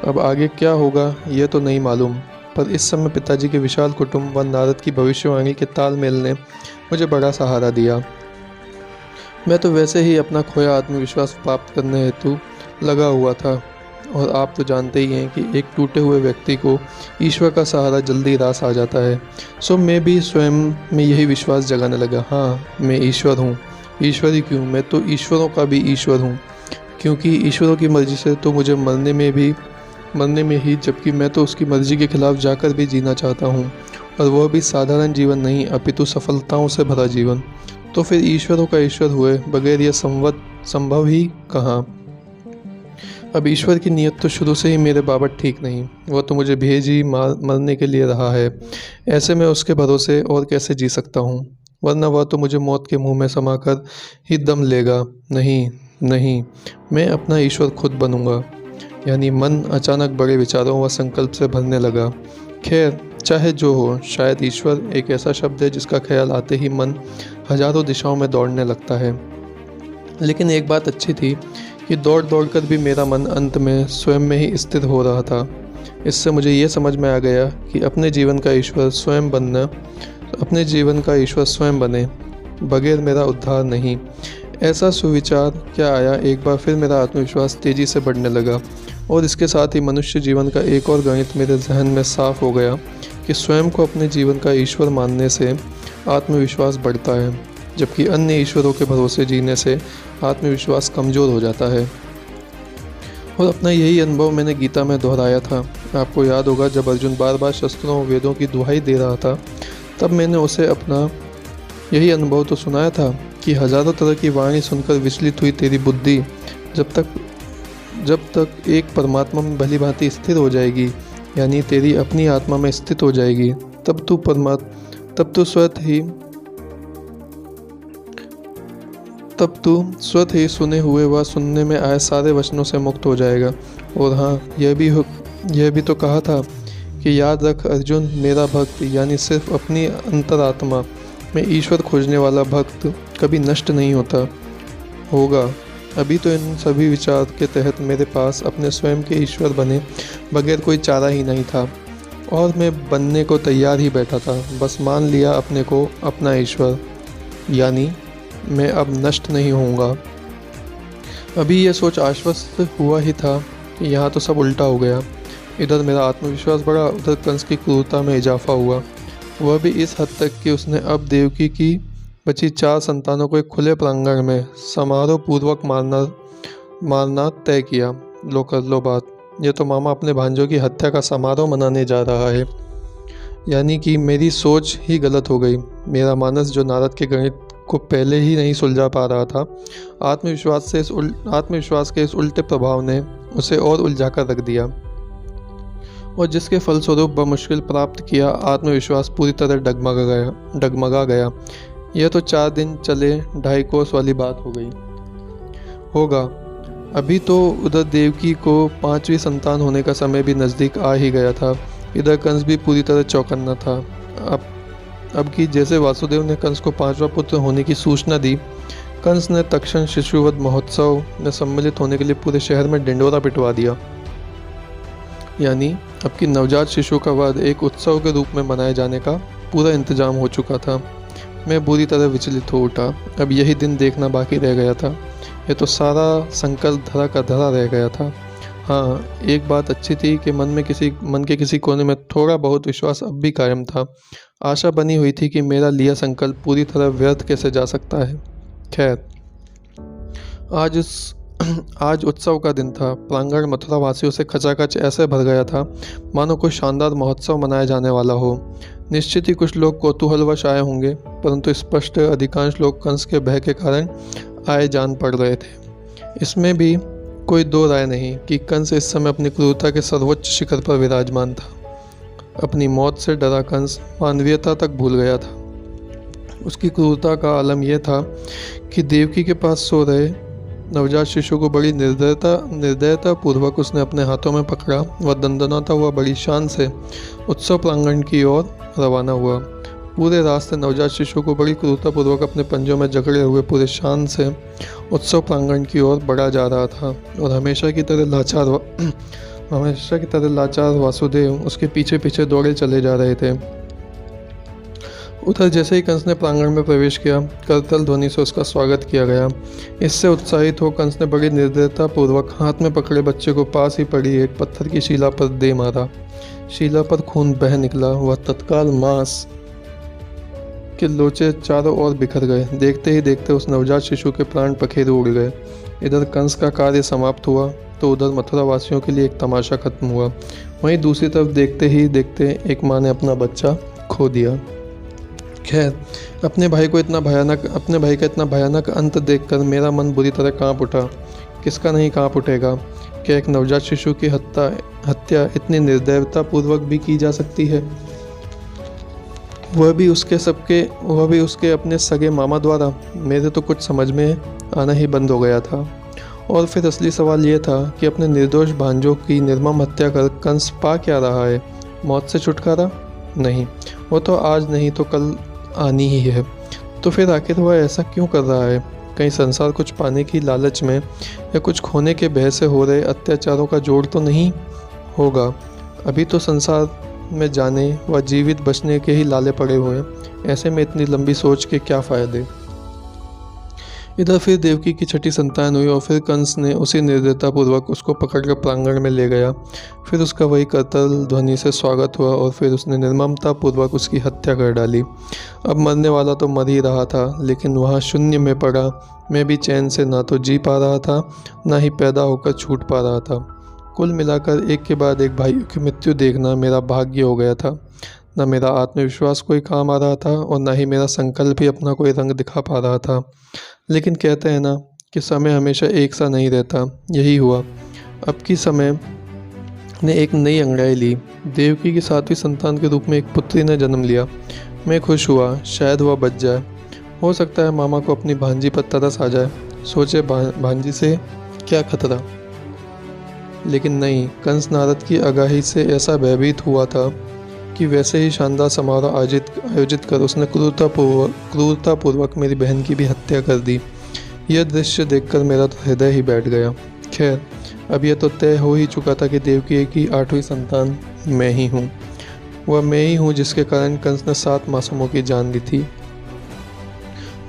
अब आगे क्या होगा यह तो नहीं मालूम, पर इस समय पिताजी के विशाल कुटुंब व नारद की भविष्यवाणी के तालमेल ने मुझे बड़ा सहारा दिया। मैं तो वैसे ही अपना खोया आत्मविश्वास प्राप्त करने हेतु लगा हुआ था, और आप तो जानते ही हैं कि एक टूटे हुए व्यक्ति को ईश्वर का सहारा जल्दी रास आ जाता है। सो मैं भी स्वयं में यही विश्वास जगाने लगा, हाँ मैं ईश्वर हूँ। ईश्वर ही क्यों, मैं तो ईश्वरों का भी ईश्वर हूँ, क्योंकि ईश्वरों की मर्जी से तो मुझे मरने में ही, जबकि मैं तो उसकी मर्जी के खिलाफ जाकर भी जीना चाहता हूँ, और वह भी साधारण जीवन नहीं अपितु सफलताओं से भरा जीवन। तो फिर ईश्वरों का ईश्वर हुए बगैर यह संभव ही कहाँ। अब ईश्वर की नीयत तो शुरू से ही मेरे बाबत ठीक नहीं, वह तो मुझे भेज ही मरने के लिए रहा है। ऐसे में उसके भरोसे और कैसे जी सकता हूँ, वरना वह तो मुझे मौत के मुंह में समाकर ही दम लेगा। नहीं नहीं, मैं अपना ईश्वर खुद बनूंगा। यानी मन अचानक बड़े विचारों व संकल्प से भरने लगा। खैर, चाहे जो हो, शायद ईश्वर एक ऐसा शब्द है जिसका ख्याल आते ही मन हजारों दिशाओं में दौड़ने लगता है। लेकिन एक बात अच्छी थी कि दौड़ दौड़ कर भी मेरा मन अंत में स्वयं में ही स्थिर हो रहा था। इससे मुझे ये समझ में आ गया कि अपने जीवन का ईश्वर स्वयं बने, बगैर मेरा उद्धार नहीं। ऐसा सुविचार क्या आया, एक बार फिर मेरा आत्मविश्वास तेजी से बढ़ने लगा, और इसके साथ ही मनुष्य जीवन का एक और गणित मेरे जहन में साफ हो गया कि स्वयं को अपने जीवन का ईश्वर मानने से आत्मविश्वास बढ़ता है, जबकि अन्य ईश्वरों के भरोसे जीने से आत्मविश्वास कमज़ोर हो जाता है। और अपना यही अनुभव मैंने गीता में दोहराया था। आपको याद होगा, जब अर्जुन बार बार शस्त्रों वेदों की दुहाई दे रहा था, तब मैंने उसे अपना यही अनुभव तो सुनाया था कि हजारों तरह की वाणी सुनकर विचलित हुई तेरी बुद्धि जब तक एक परमात्मा में भली भांति स्थिर हो जाएगी, यानी तेरी अपनी आत्मा में स्थित हो जाएगी, तब तू स्वतः ही सुने हुए व सुनने में आए सारे वचनों से मुक्त हो जाएगा। और हाँ, यह भी तो कहा था कि याद रख अर्जुन, मेरा भक्त यानी सिर्फ अपनी अंतरात्मा में ईश्वर खोजने वाला भक्त कभी नष्ट नहीं होगा। अभी तो इन सभी विचार के तहत मेरे पास अपने स्वयं के ईश्वर बने बगैर कोई चारा ही नहीं था, और मैं बनने को तैयार ही बैठा था। बस मान लिया अपने को अपना ईश्वर, यानी मैं अब नष्ट नहीं होऊंगा। अभी यह सोच आश्वस्त हुआ ही था कि यहाँ तो सब उल्टा हो गया। इधर मेरा आत्मविश्वास बढ़ा, उधर कंस की क्रूरता में इजाफा हुआ, वह भी इस हद तक कि उसने अब देवकी की बची 4 संतानों को एक खुले प्रांगण में समारोह पूर्वक मारना तय किया। लो कर लो बात, ये तो मामा अपने भांजों की हत्या का समारोह मनाने जा रहा है। यानी कि मेरी सोच ही गलत हो गई। मेरा मानस, जो नारद के गणित को पहले ही नहीं सुलझा पा रहा था, आत्मविश्वास के इस उल्टे प्रभाव ने उसे और उलझा कर रख दिया, और जिसके फलस्वरूप बमुश्किल प्राप्त किया आत्मविश्वास पूरी तरह डगमगा गया। यह तो 4 दिन चले 2.5 कोस वाली बात होगा। अभी तो उधर देवकी को 5वीं संतान होने का समय भी नज़दीक आ ही गया था। इधर कंस भी पूरी तरह चौकन्ना था। अब कि जैसे वासुदेव ने कंस को 5वां पुत्र होने की सूचना दी, कंस ने तक्षण शिशुवध महोत्सव में सम्मिलित होने के लिए पूरे शहर में ढिंढोरा पिटवा दिया। यानी अब की नवजात शिशु का वध एक उत्सव के रूप में मनाए जाने का पूरा इंतजाम हो चुका था। मैं बुरी तरह विचलित हो उठा। अब यही दिन देखना बाकी रह गया था। यह तो सारा संकल्प धरा का धरा रह गया था। हाँ, एक बात अच्छी थी कि मन के किसी कोने में थोड़ा बहुत विश्वास अब भी कायम था। आशा बनी हुई थी कि मेरा लिया संकल्प पूरी तरह व्यर्थ कैसे जा सकता है। खैर, आज उत्सव का दिन था। प्रांगण मथुरा वासियों से खचाखच ऐसे भर गया था मानो कोई शानदार महोत्सव मनाया जाने वाला हो। निश्चित ही कुछ लोग कौतूहलवश आए होंगे, परंतु स्पष्ट अधिकांश लोग कंस के भय के कारण आए जान पड़ रहे थे। इसमें भी कोई दो राय नहीं कि कंस इस समय अपनी क्रूरता के सर्वोच्च शिखर पर विराजमान था। अपनी मौत से डरा कंस मानवीयता तक भूल गया था। उसकी क्रूरता का आलम यह था कि देवकी के पास सो रहे नवजात शिशु को बड़ी निर्दयता पूर्वक उसने अपने हाथों में पकड़ा। वह दंदनाता हुआ बड़ी शान से उत्सव प्रांगण की ओर रवाना हुआ। पूरे रास्ते नवजात शिशु को बड़ी क्रूरतापूर्वक अपने पंजों में जकड़े हुए पूरे शान से उत्सव प्रांगण की ओर बढ़ा जा रहा था और हमेशा की तरह लाचार वासुदेव उसके पीछे पीछे दौड़े चले जा रहे थे। उधर जैसे ही कंस ने प्रांगण में प्रवेश किया, करतल ध्वनि से उसका स्वागत किया गया। इससे उत्साहित हो कंस ने बड़ी निर्दयता पूर्वक हाथ में पकड़े बच्चे को पास ही पड़ी एक पत्थर की शिला पर दे मारा। शिला पर खून बह निकला। वह तत्काल मांस के लोचे चारों ओर बिखर गए। देखते ही देखते उस नवजात शिशु के प्राण पखेरु उड़ गए। इधर कंस का कार्य समाप्त हुआ तो उधर मथुरा वासियों के लिए एक तमाशा खत्म हुआ। वहीं दूसरी तरफ देखते ही देखते एक माँ ने अपना बच्चा खो दिया। खैर, अपने भाई का इतना भयानक अंत देखकर मेरा मन बुरी तरह कांप उठा। किसका नहीं कांप उठेगा? क्या एक नवजात शिशु की हत्या इतनी निर्दयता पूर्वक भी की जा सकती है? वह भी उसके अपने सगे मामा द्वारा। मेरे तो कुछ समझ में आना ही बंद हो गया था। और फिर असली सवाल यह था कि अपने निर्दोष भांजों की निर्मम हत्या कर कंस पा क्या रहा है? मौत से छुटकारा? नहीं, वो तो आज नहीं तो कल आनी ही है। तो फिर आखिर वह ऐसा क्यों कर रहा है? कहीं संसार कुछ पाने की लालच में या कुछ खोने के भय से हो रहे अत्याचारों का जोड़ तो नहीं होगा? अभी तो संसार में जाने व जीवित बचने के ही लाले पड़े हुए। ऐसे में इतनी लंबी सोच के क्या फ़ायदे? इधर फिर देवकी की छठी संतान हुई और फिर कंस ने उसी निर्दयतापूर्वक उसको पकड़कर प्रांगण में ले गया। फिर उसका वही करतल ध्वनि से स्वागत हुआ और फिर उसने निर्ममतापूर्वक उसकी हत्या कर डाली। अब मरने वाला तो मर ही रहा था, लेकिन वहाँ शून्य में पड़ा मैं भी चैन से ना तो जी पा रहा था, ना ही पैदा होकर छूट पा रहा था। कुल मिलाकर एक के बाद एक भाइयों की मृत्यु देखना मेरा भाग्य हो गया था। न मेरा आत्मविश्वास कोई काम आ रहा था और न ही मेरा संकल्प ही अपना कोई रंग दिखा पा रहा था। लेकिन कहते हैं ना कि समय हमेशा एक सा नहीं रहता। यही हुआ। अब की समय ने एक नई अंगड़ाई ली। देवकी की 7वीं संतान के रूप में एक पुत्री ने जन्म लिया। मैं खुश हुआ, शायद वह बच जाए। हो सकता है मामा को अपनी भांजी पर तरस आ जाए। सोचे भांजी से क्या खतरा। लेकिन नहीं, कंस नारद की आगाही से ऐसा भयभीत हुआ था कि वैसे ही शानदार समारोह आयोजित कर उसने क्रूरतापूर्वक मेरी बहन की भी हत्या कर दी। यह दृश्य देखकर मेरा तो हृदय ही बैठ गया। खैर, अब यह तो तय हो ही चुका था कि देवकी की 8वीं संतान मैं ही हूँ। वह मैं ही हूँ जिसके कारण कंस ने 7 मासूमों की जान ली थी।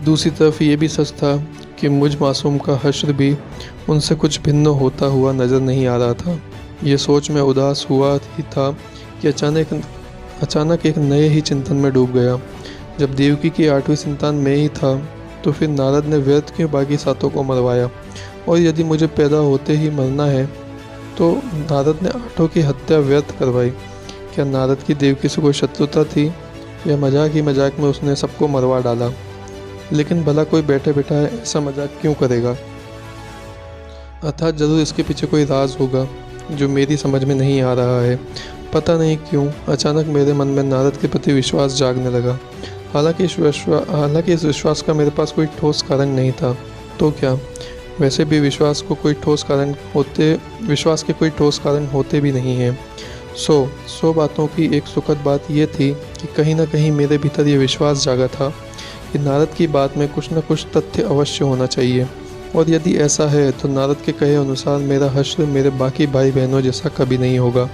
दूसरी तरफ ये भी सच था कि मुझ मासूम का हश्र भी उनसे कुछ भिन्न होता हुआ नज़र नहीं आ रहा था। ये सोच में उदास हुआ ही था कि अचानक एक नए ही चिंतन में डूब गया। जब देवकी की 8वीं संतान मैं ही था तो फिर नारद ने व्यर्थ क्यों बाकी 7 को मरवाया? और यदि मुझे पैदा होते ही मरना है तो नारद ने 8 की हत्या व्यर्थ करवाई। क्या नारद की देवकी से कोई शत्रुता थी या मजाक में उसने सबको मरवा डाला? लेकिन भला कोई बैठे बैठा ऐसा मजाक क्यों करेगा? अर्थात जरूर इसके पीछे कोई राज होगा जो मेरी समझ में नहीं आ रहा है। पता नहीं क्यों अचानक मेरे मन में नारद के प्रति विश्वास जागने लगा। हालांकि इस विश्वास का मेरे पास कोई ठोस कारण नहीं था। तो क्या? वैसे भी विश्वास के कोई ठोस कारण होते भी नहीं हैं। सौ बातों की एक सुखद बात यह थी कि कहीं ना कहीं मेरे भीतर ये विश्वास जागा था कि नारद की बात में कुछ न कुछ तथ्य अवश्य होना चाहिए। और यदि ऐसा है तो नारद के कहे अनुसार मेरा हश्र मेरे बाकी भाई बहनों जैसा कभी नहीं होगा।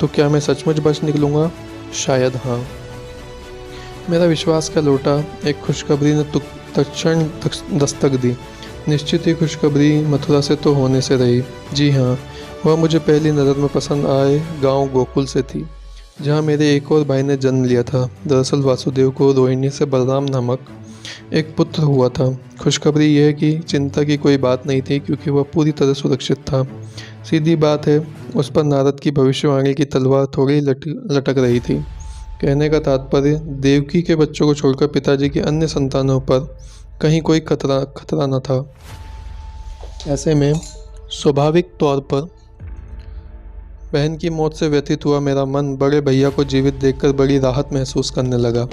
तो क्या मैं सचमुच बच निकलूँगा? शायद हाँ। मेरा विश्वास का लोटा एक खुशखबरी ने तत्क्षण दस्तक दी। निश्चित ही खुशखबरी मथुरा से तो होने से रही। जी हाँ, वह मुझे पहली नज़र में पसंद आए गांव गोकुल से थी, जहाँ मेरे एक और भाई ने जन्म लिया था। दरअसल वासुदेव को रोहिणी से बलराम नामक एक पुत्र हुआ था। खुशखबरी यह है कि चिंता की कोई बात नहीं थी क्योंकि वह पूरी तरह सुरक्षित था। सीधी बात है, उस पर नारद की भविष्यवाणी की तलवार थोड़ी लटक रही थी। कहने का तात्पर्य देवकी के बच्चों को छोड़कर पिताजी की अन्य संतानों पर कहीं कोई खतरा न था। ऐसे में स्वाभाविक तौर पर बहन की मौत से व्यथित हुआ मेरा मन बड़े भैया को जीवित देखकर बड़ी राहत महसूस करने लगा।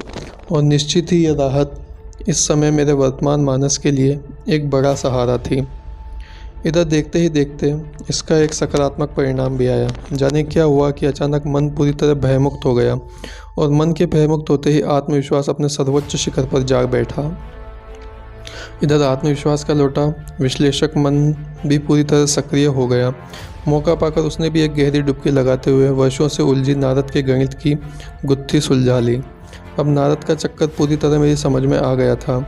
और निश्चित ही यह राहत इस समय मेरे वर्तमान मानस के लिए एक बड़ा सहारा थी। इधर देखते ही देखते इसका एक सकारात्मक परिणाम भी आया। जाने क्या हुआ कि अचानक मन पूरी तरह भयमुक्त हो गया और मन के भयमुक्त होते ही आत्मविश्वास अपने सर्वोच्च शिखर पर जा बैठा। इधर आत्मविश्वास का लौटा विश्लेषक मन भी पूरी तरह सक्रिय हो गया। मौका पाकर उसने भी एक गहरी डुबकी लगाते हुए वर्षों से उलझी नारद के गणित की गुत्थी सुलझा ली। अब नारद का चक्कर पूरी तरह मेरी समझ में आ गया था।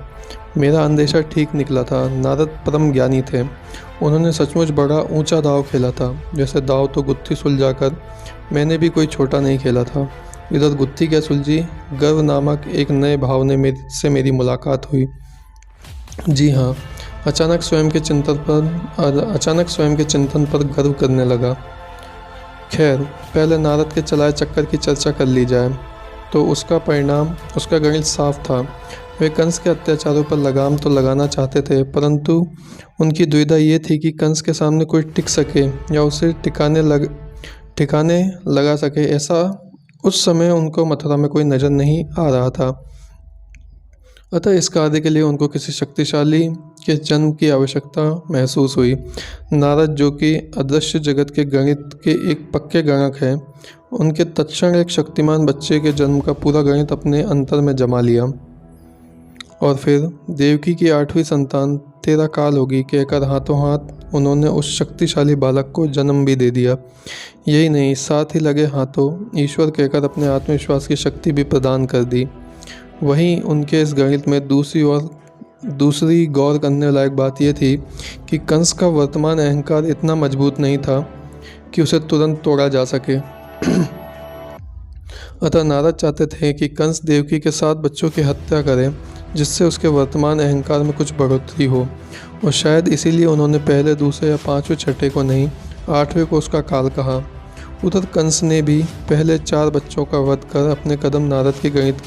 मेरा अंदेशा ठीक निकला था। नारद परम ज्ञानी थे। उन्होंने सचमुच बड़ा ऊंचा दाव खेला था। जैसे दाव तो गुत्थी सुलझाकर मैंने भी कोई छोटा नहीं खेला था। इधर गुत्थी क्या सुलझी, गर्व नामक एक नए भाव ने मेरी मुलाकात हुई। जी हाँ, अचानक स्वयं के चिंतन पर गर्व करने लगा। खैर, पहले नारद के चलाए चक्कर की चर्चा कर ली जाए तो उसका गणित साफ था। वे कंस के अत्याचारों पर लगाम तो लगाना चाहते थे, परंतु उनकी दुविधा ये थी कि कंस के सामने कोई टिक सके या उसे ठिकाने लगा सके। ऐसा उस समय उनको मथुरा में कोई नज़र नहीं आ रहा था। अतः इस कार्य के लिए उनको किसी शक्तिशाली के जन्म की आवश्यकता महसूस हुई। नारद, जो कि अदृश्य जगत के गणित के एक पक्के गणक हैं, उनके तत्क्षण एक शक्तिमान बच्चे के जन्म का पूरा गणित अपने अंतर में जमा लिया और फिर देवकी की 8वीं संतान तेरा काल होगी कहकर हाथों हाथ उन्होंने उस शक्तिशाली बालक को जन्म भी दे दिया। यही नहीं, साथ ही लगे हाथों ईश्वर कहकर अपने आत्मविश्वास की शक्ति भी प्रदान कर दी। वहीं उनके इस गणित में दूसरी गौर करने लायक बात यह थी कि कंस का वर्तमान अहंकार इतना मजबूत नहीं था कि उसे तुरंत तोड़ा जा सके। अतः नारद चाहते थे कि कंस देवकी के 7 बच्चों की हत्या करे, जिससे उसके वर्तमान अहंकार में कुछ बढ़ोतरी हो, और शायद इसीलिए उन्होंने पहले, दूसरे या 5वें छठे को नहीं, 8वें को उसका काल कहा। उधर कंस ने भी पहले 4 बच्चों का वध कर अपने कदम नारद के गणित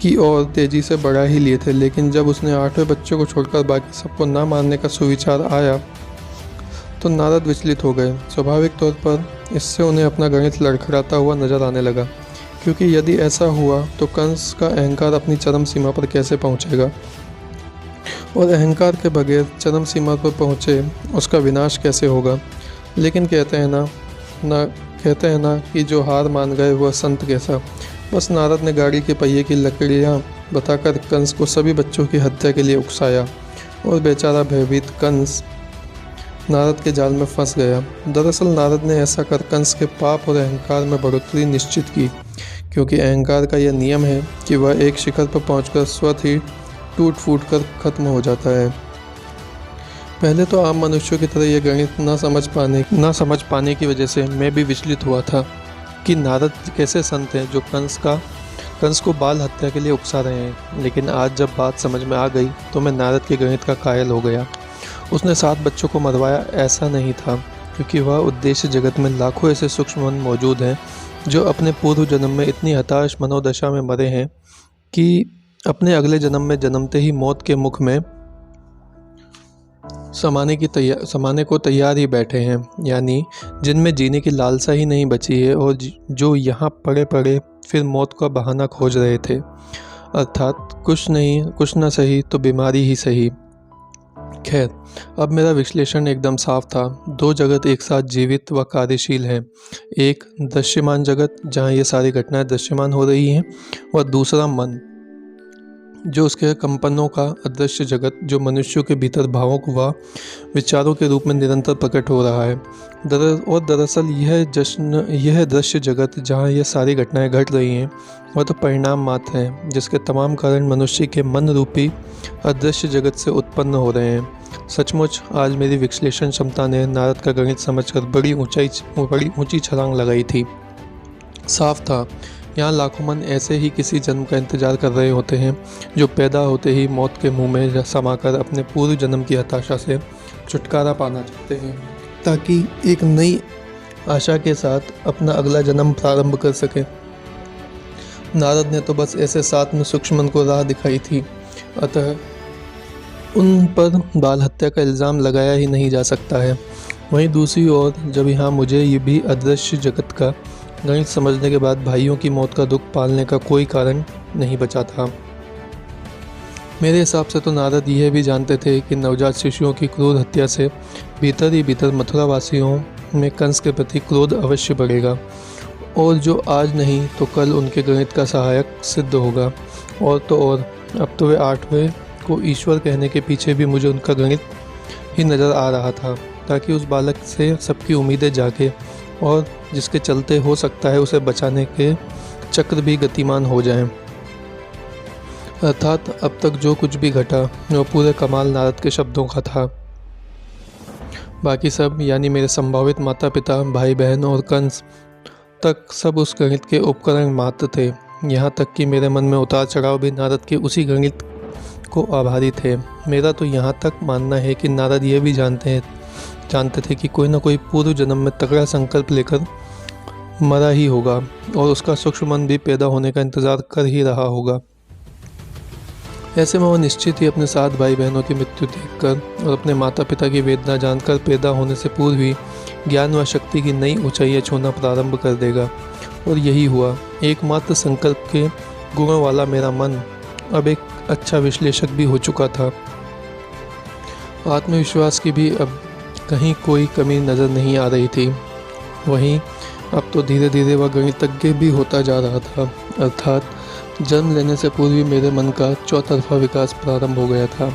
की ओर तेजी से बढ़ा ही लिए थे, लेकिन जब उसने 8वें बच्चे को छोड़कर बाकी सबको ना मारने का सुविचार आया तो नारद विचलित हो गए। स्वाभाविक तौर पर इससे उन्हें अपना गणित लड़खड़ाता हुआ नजर आने लगा, क्योंकि यदि ऐसा हुआ तो कंस का अहंकार अपनी चरम सीमा पर कैसे पहुंचेगा, और अहंकार के बगैर चरम सीमा पर पहुंचे उसका विनाश कैसे होगा। लेकिन कहते हैं ना कि जो हार मान गए वह संत कैसा। बस नारद ने गाड़ी के पहिए की लकड़ियाँ बताकर कंस को सभी बच्चों की हत्या के लिए उकसाया और बेचारा भयभीत कंस नारद के जाल में फंस गया। दरअसल नारद ने ऐसा कर कंस के पाप और अहंकार में बढ़ोतरी निश्चित की, क्योंकि अहंकार का यह नियम है कि वह एक शिखर पर पहुंचकर स्वतः ही टूट फूट कर खत्म हो जाता है। पहले तो आम मनुष्यों की तरह यह गणित ना समझ पाने की वजह से मैं भी विचलित हुआ था कि नारद कैसे संत हैं जो कंस को बाल हत्या के लिए उकसा रहे हैं। लेकिन आज जब बात समझ में आ गई तो मैं नारद के गणित का कायल हो गया। उसने 7 बच्चों को मरवाया ऐसा नहीं था, क्योंकि वह उद्देश्य जगत में लाखों ऐसे सूक्ष्म मन मौजूद हैं जो अपने पूर्व जन्म में इतनी हताश मनोदशा में मरे हैं कि अपने अगले जन्म में जन्मते ही मौत के मुख में समाने को तैयार ही बैठे हैं, यानी जिनमें जीने की लालसा ही नहीं बची है और जो यहाँ पड़े फिर मौत का बहाना खोज रहे थे, अर्थात कुछ न सही तो बीमारी ही सही। खैर, अब मेरा विश्लेषण एकदम साफ था। 2 जगत एक साथ जीवित व कार्यशील हैं। एक दृश्यमान जगत जहाँ ये सारी घटनाएं दृश्यमान हो रही हैं, और दूसरा मन, जो उसके कंपनों का अदृश्य जगत, जो मनुष्यों के भीतर भावों व विचारों के रूप में निरंतर प्रकट हो रहा है। दरअसल यह दृश्य जगत जहाँ ये सारी घटनाएं घट रही हैं, वह तो परिणाम मात्र हैं, जिसके तमाम कारण मनुष्य के मन रूपी अदृश्य जगत से उत्पन्न हो रहे हैं। सचमुच आज मेरी विश्लेषण क्षमता ने नारद का गणित समझकर बड़ी ऊंची छलांग लगाई थी। साफ था, यहाँ लाखों मन ऐसे ही किसी जन्म का इंतजार कर रहे होते हैं, जो पैदा होते ही मौत के मुंह में समाकर अपने पूर्व जन्म की हताशा से छुटकारा पाना चाहते हैं, ताकि एक नई आशा के साथ अपना अगला जन्म प्रारंभ कर सके। नारद ने तो बस ऐसे 7 में सूक्ष्म मन को राह दिखाई थी, अतः उन पर बाल हत्या का इल्ज़ाम लगाया ही नहीं जा सकता है। वहीं दूसरी ओर जब यहाँ मुझे ये भी अदृश्य जगत का गणित समझने के बाद भाइयों की मौत का दुख पालने का कोई कारण नहीं बचा था, मेरे हिसाब से तो नारद यह भी जानते थे कि नवजात शिशुओं की क्रूर हत्या से भीतर ही भीतर मथुरावासियों में कंस के प्रति क्रोध अवश्य बढ़ेगा, और जो आज नहीं तो कल उनके गणित का सहायक सिद्ध होगा। और तो और, अब तो वे 8वें को ईश्वर कहने के पीछे भी मुझे उनका गणित ही नज़र आ रहा था, ताकि उस बालक से सबकी उम्मीदें जागे और जिसके चलते हो सकता है उसे बचाने के चक्र भी गतिमान हो जाएं। अर्थात अब तक जो कुछ भी घटा वो पूरे कमाल नारद के शब्दों का था। बाकी सब, यानी मेरे संभावित माता पिता, भाई बहन और कंस तक, सब उस गणित के उपकरण मात्र थे। यहाँ तक कि मेरे मन में उतार चढ़ाव भी नारद के उसी गणित को आभारी थे। मेरा तो यहाँ तक मानना है कि नारद ये भी जानते थे कि कोई ना कोई पूर्व जन्म में तगड़ा संकल्प लेकर मरा ही होगा और उसका सूक्ष्म मन भी पैदा होने का इंतज़ार कर ही रहा होगा। ऐसे में वो निश्चित ही अपने 7 भाई बहनों की मृत्यु देखकर और अपने माता पिता की वेदना जानकर पैदा होने से पूर्व ही ज्ञान व शक्ति की नई ऊंचाइयां छूना प्रारंभ कर देगा। और यही हुआ। एकमात्र संकल्प के गुणों वाला मेरा मन अब एक अच्छा विश्लेषक भी हो चुका था। आत्मविश्वास की भी अब कहीं कोई कमी नज़र नहीं आ रही थी। वहीं अब तो धीरे धीरे वह गणितज्ञ भी होता जा रहा था। अर्थात जन्म लेने से पूर्व ही मेरे मन का चौतरफा विकास प्रारंभ हो गया था।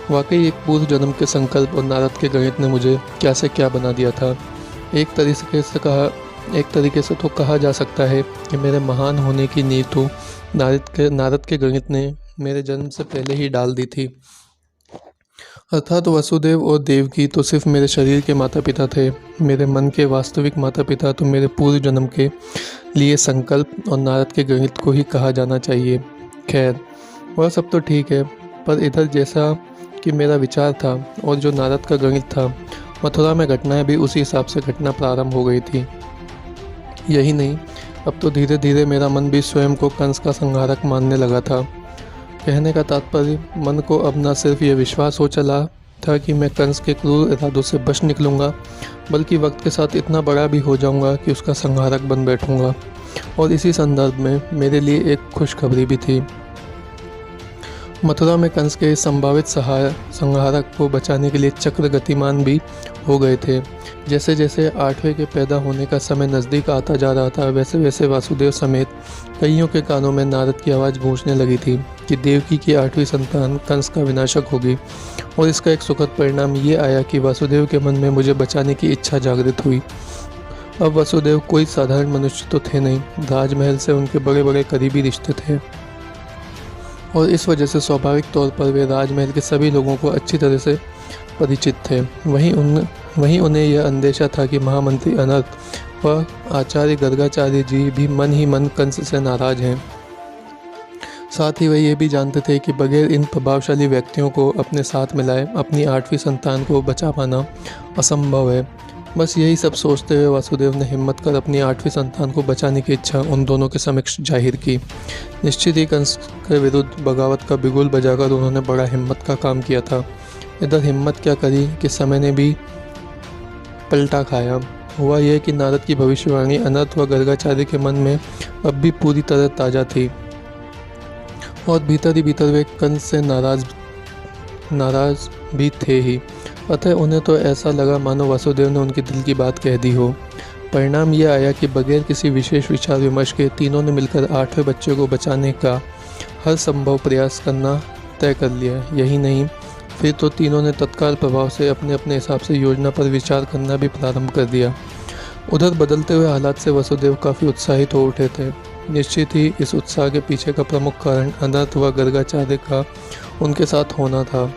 वाकई एक पूर्व जन्म के संकल्प और नारद के गणित ने मुझे क्या से क्या बना दिया था। एक तरीके से तो कहा जा सकता है कि मेरे महान होने की नींव तो नारद के गणित ने मेरे जन्म से पहले ही डाल दी थी। अर्थात वसुदेव और देवकी तो सिर्फ मेरे शरीर के माता पिता थे, मेरे मन के वास्तविक माता पिता तो मेरे पूर्व जन्म के लिए संकल्प और नारद के गणित को ही कहा जाना चाहिए। खैर, वह सब तो ठीक है, पर इधर जैसा कि मेरा विचार था और जो नारद का गणित था, मथुरा में घटनाएं भी उसी हिसाब से घटना प्रारंभ हो गई थी। यही नहीं, अब तो धीरे धीरे मेरा मन भी स्वयं को कंस का संहारक मानने लगा था। कहने का तात्पर्य, मन को अब न सिर्फ ये विश्वास हो चला था कि मैं कंस के क्रूर इरादों से बच निकलूंगा, बल्कि वक्त के साथ इतना बड़ा भी हो जाऊंगा कि उसका संहारक बन बैठूंगा। और इसी संदर्भ में मेरे लिए एक खुशखबरी भी थी। मथुरा में कंस के संभावित संहारक को बचाने के लिए चक्र गतिमान भी हो गए थे। जैसे जैसे 8वें के पैदा होने का समय नज़दीक आता जा रहा था, वैसे वैसे वासुदेव समेत कईयों के कानों में नारद की आवाज़ गूंजने लगी थी कि देवकी की 8वीं संतान कंस का विनाशक होगी। और इसका एक सुखद परिणाम ये आया कि वासुदेव के मन में मुझे बचाने की इच्छा जागृत हुई। अब वासुदेव कोई साधारण मनुष्य तो थे नहीं, राजमहल से उनके बड़े बड़े करीबी रिश्ते थे और इस वजह से स्वाभाविक तौर पर वे राजमहल के सभी लोगों को अच्छी तरह से परिचित थे। वहीं उन्हें यह अंदेशा था कि महामंत्री अनर्थ व आचार्य गर्गाचार्य जी भी मन ही मन कंस से नाराज हैं। साथ ही वे ये भी जानते थे कि बगैर इन प्रभावशाली व्यक्तियों को अपने साथ मिलाए अपनी 8वीं संतान को बचा पाना असंभव है। बस यही सब सोचते हुए वासुदेव ने हिम्मत कर अपनी 8वीं संतान को बचाने की इच्छा उन दोनों के समक्ष जाहिर की। निश्चित ही कंस के विरुद्ध बगावत का बिगुल बजाकर उन्होंने बड़ा हिम्मत का काम किया था। इधर हिम्मत क्या करी कि समय ने भी पलटा खाया। हुआ यह कि नारद की भविष्यवाणी अनर्थ व गर्गाचार्य के मन में अब भी पूरी तरह ताज़ा थी और भीतर ही भीतर वे कंस से नाराज भी थे ही। अतः उन्हें तो ऐसा लगा मानो वासुदेव ने उनके दिल की बात कह दी हो। परिणाम यह आया कि बगैर किसी विशेष विचार विमर्श के तीनों ने मिलकर 8वें बच्चे को बचाने का हर संभव प्रयास करना तय कर लिया। यही नहीं, फिर तो तीनों ने तत्काल प्रभाव से अपने अपने हिसाब से योजना पर विचार करना भी प्रारंभ कर दिया। उधर बदलते हुए हालात से वसुदेव काफ़ी उत्साहित हो उठे थे। निश्चित ही इस उत्साह के पीछे का प्रमुख कारण अनर्थ व गर्गाचार्य का उनके साथ होना था।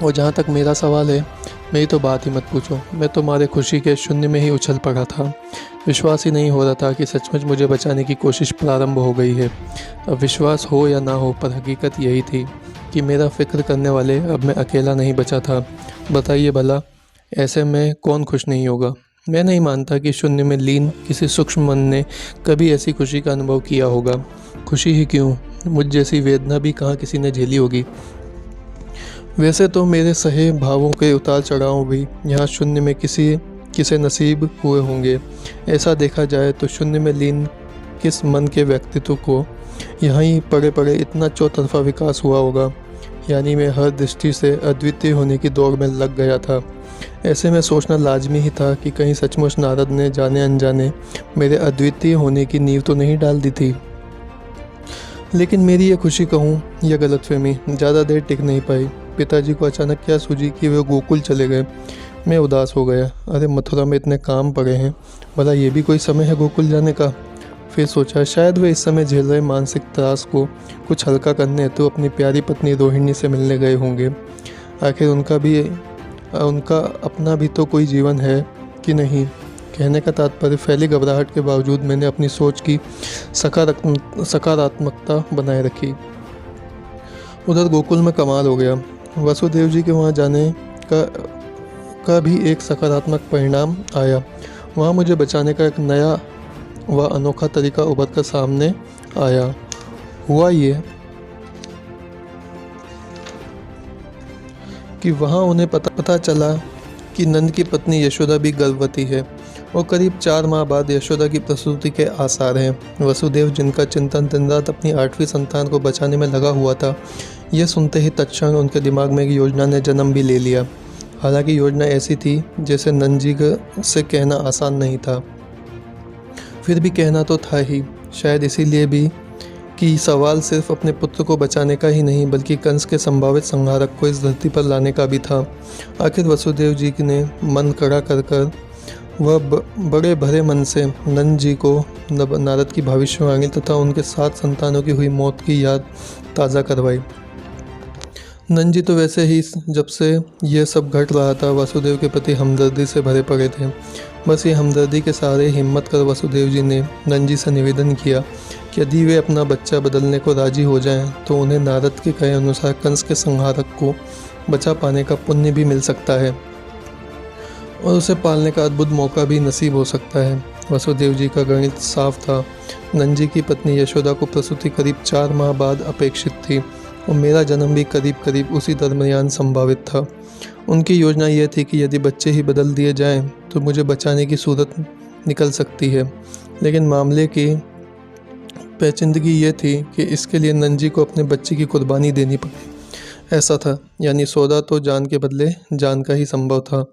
और जहाँ तक मेरा सवाल है, मेरी तो बात ही मत पूछो। मैं तो मारे खुशी के शून्य में ही उछल पड़ा था। विश्वास ही नहीं हो रहा था कि सचमुच मुझे बचाने की कोशिश प्रारंभ हो गई है। अब विश्वास हो या ना हो, पर हकीकत यही थी कि मेरा फिक्र करने वाले अब मैं अकेला नहीं बचा था। बताइए भला, ऐसे में कौन खुश नहीं होगा। मैं नहीं मानता कि शून्य में लीन किसी सूक्ष्म मन ने कभी ऐसी खुशी का अनुभव किया होगा। खुशी ही क्यों, मुझ जैसी वेदना भी कहाँ किसी ने झेली होगी। वैसे तो मेरे सहे भावों के उतार चढ़ाव भी यहाँ शून्य में किसे नसीब हुए होंगे। ऐसा देखा जाए तो शून्य में लीन किस मन के व्यक्तित्व को यहाँ ही पड़े पड़े इतना चौतरफा विकास हुआ होगा। यानी मैं हर दृष्टि से अद्वितीय होने की दौड़ में लग गया था। ऐसे में सोचना लाजमी ही था कि कहीं सचमुच नारद ने जाने अनजाने मेरे अद्वितीय होने की नींव तो नहीं डाल दी थी। लेकिन मेरी ये खुशी कहूँ या गलतफहमी ज़्यादा देर टिक नहीं पाई। पिताजी को अचानक क्या सूझी कि वे गोकुल चले गए। मैं उदास हो गया। अरे मथुरा में इतने काम पड़े हैं, भला ये भी कोई समय है गोकुल जाने का। फिर सोचा शायद वे इस समय झेल रहे मानसिक त्रास को कुछ हल्का करने तो अपनी प्यारी पत्नी रोहिणी से मिलने गए होंगे। आखिर उनका अपना भी तो कोई जीवन है कि नहीं। कहने का तात्पर्य फैली घबराहट के बावजूद मैंने अपनी सोच की सकारात्मकता बनाए रखी। उधर गोकुल में कमाल हो गया। वसुदेव जी के वहाँ जाने का भी एक सकारात्मक परिणाम आया। वहाँ मुझे बचाने का एक नया व अनोखा तरीका उभर कर सामने आया। हुआ ये कि वहाँ उन्हें पता चला कि नंद की पत्नी यशोदा भी गर्भवती है और करीब 4 माह बाद यशोदा की प्रसूति के आसार हैं। वसुदेव, जिनका चिंतन दिन रात अपनी 8वीं संतान को बचाने में लगा हुआ था, यह सुनते ही तत्क्षण उनके दिमाग में एक योजना ने जन्म भी ले लिया। हालांकि योजना ऐसी थी जैसे नंद जी से कहना आसान नहीं था, फिर भी कहना तो था ही। शायद इसीलिए भी कि सवाल सिर्फ अपने पुत्र को बचाने का ही नहीं बल्कि कंस के संभावित संहारक को इस धरती पर लाने का भी था। आखिर वसुदेव जी ने मन कड़ा कर वह बड़े भरे मन से नंद जी को नारद की भविष्यवाणी तथा उनके 7 संतानों की हुई मौत की याद ताज़ा करवाई। नंद जी तो वैसे ही जब से यह सब घट रहा था वसुदेव के प्रति हमदर्दी से भरे पड़े थे। बस ये हमदर्दी के सहारे हिम्मत कर वसुदेव जी ने नंद जी से निवेदन किया कि यदि वे अपना बच्चा बदलने को राजी हो जाएं तो उन्हें नारद के कहे अनुसार कंस के संहारक को बचा पाने का पुण्य भी मिल सकता है और उसे पालने का अद्भुत मौका भी नसीब हो सकता है। वसुदेव जी का गणित साफ था। नंद जी की पत्नी यशोदा को प्रसूति करीब 4 माह बाद अपेक्षित थी और मेरा जन्म भी करीब उसी दरमियान संभावित था। उनकी योजना यह थी कि यदि बच्चे ही बदल दिए जाएं तो मुझे बचाने की सूरत निकल सकती है। लेकिन मामले की पेचीदगी ये थी कि इसके लिए नंद जी को अपने बच्चे की कुर्बानी देनी पड़ी। ऐसा था, यानी सौदा तो जान के बदले जान का ही संभव था।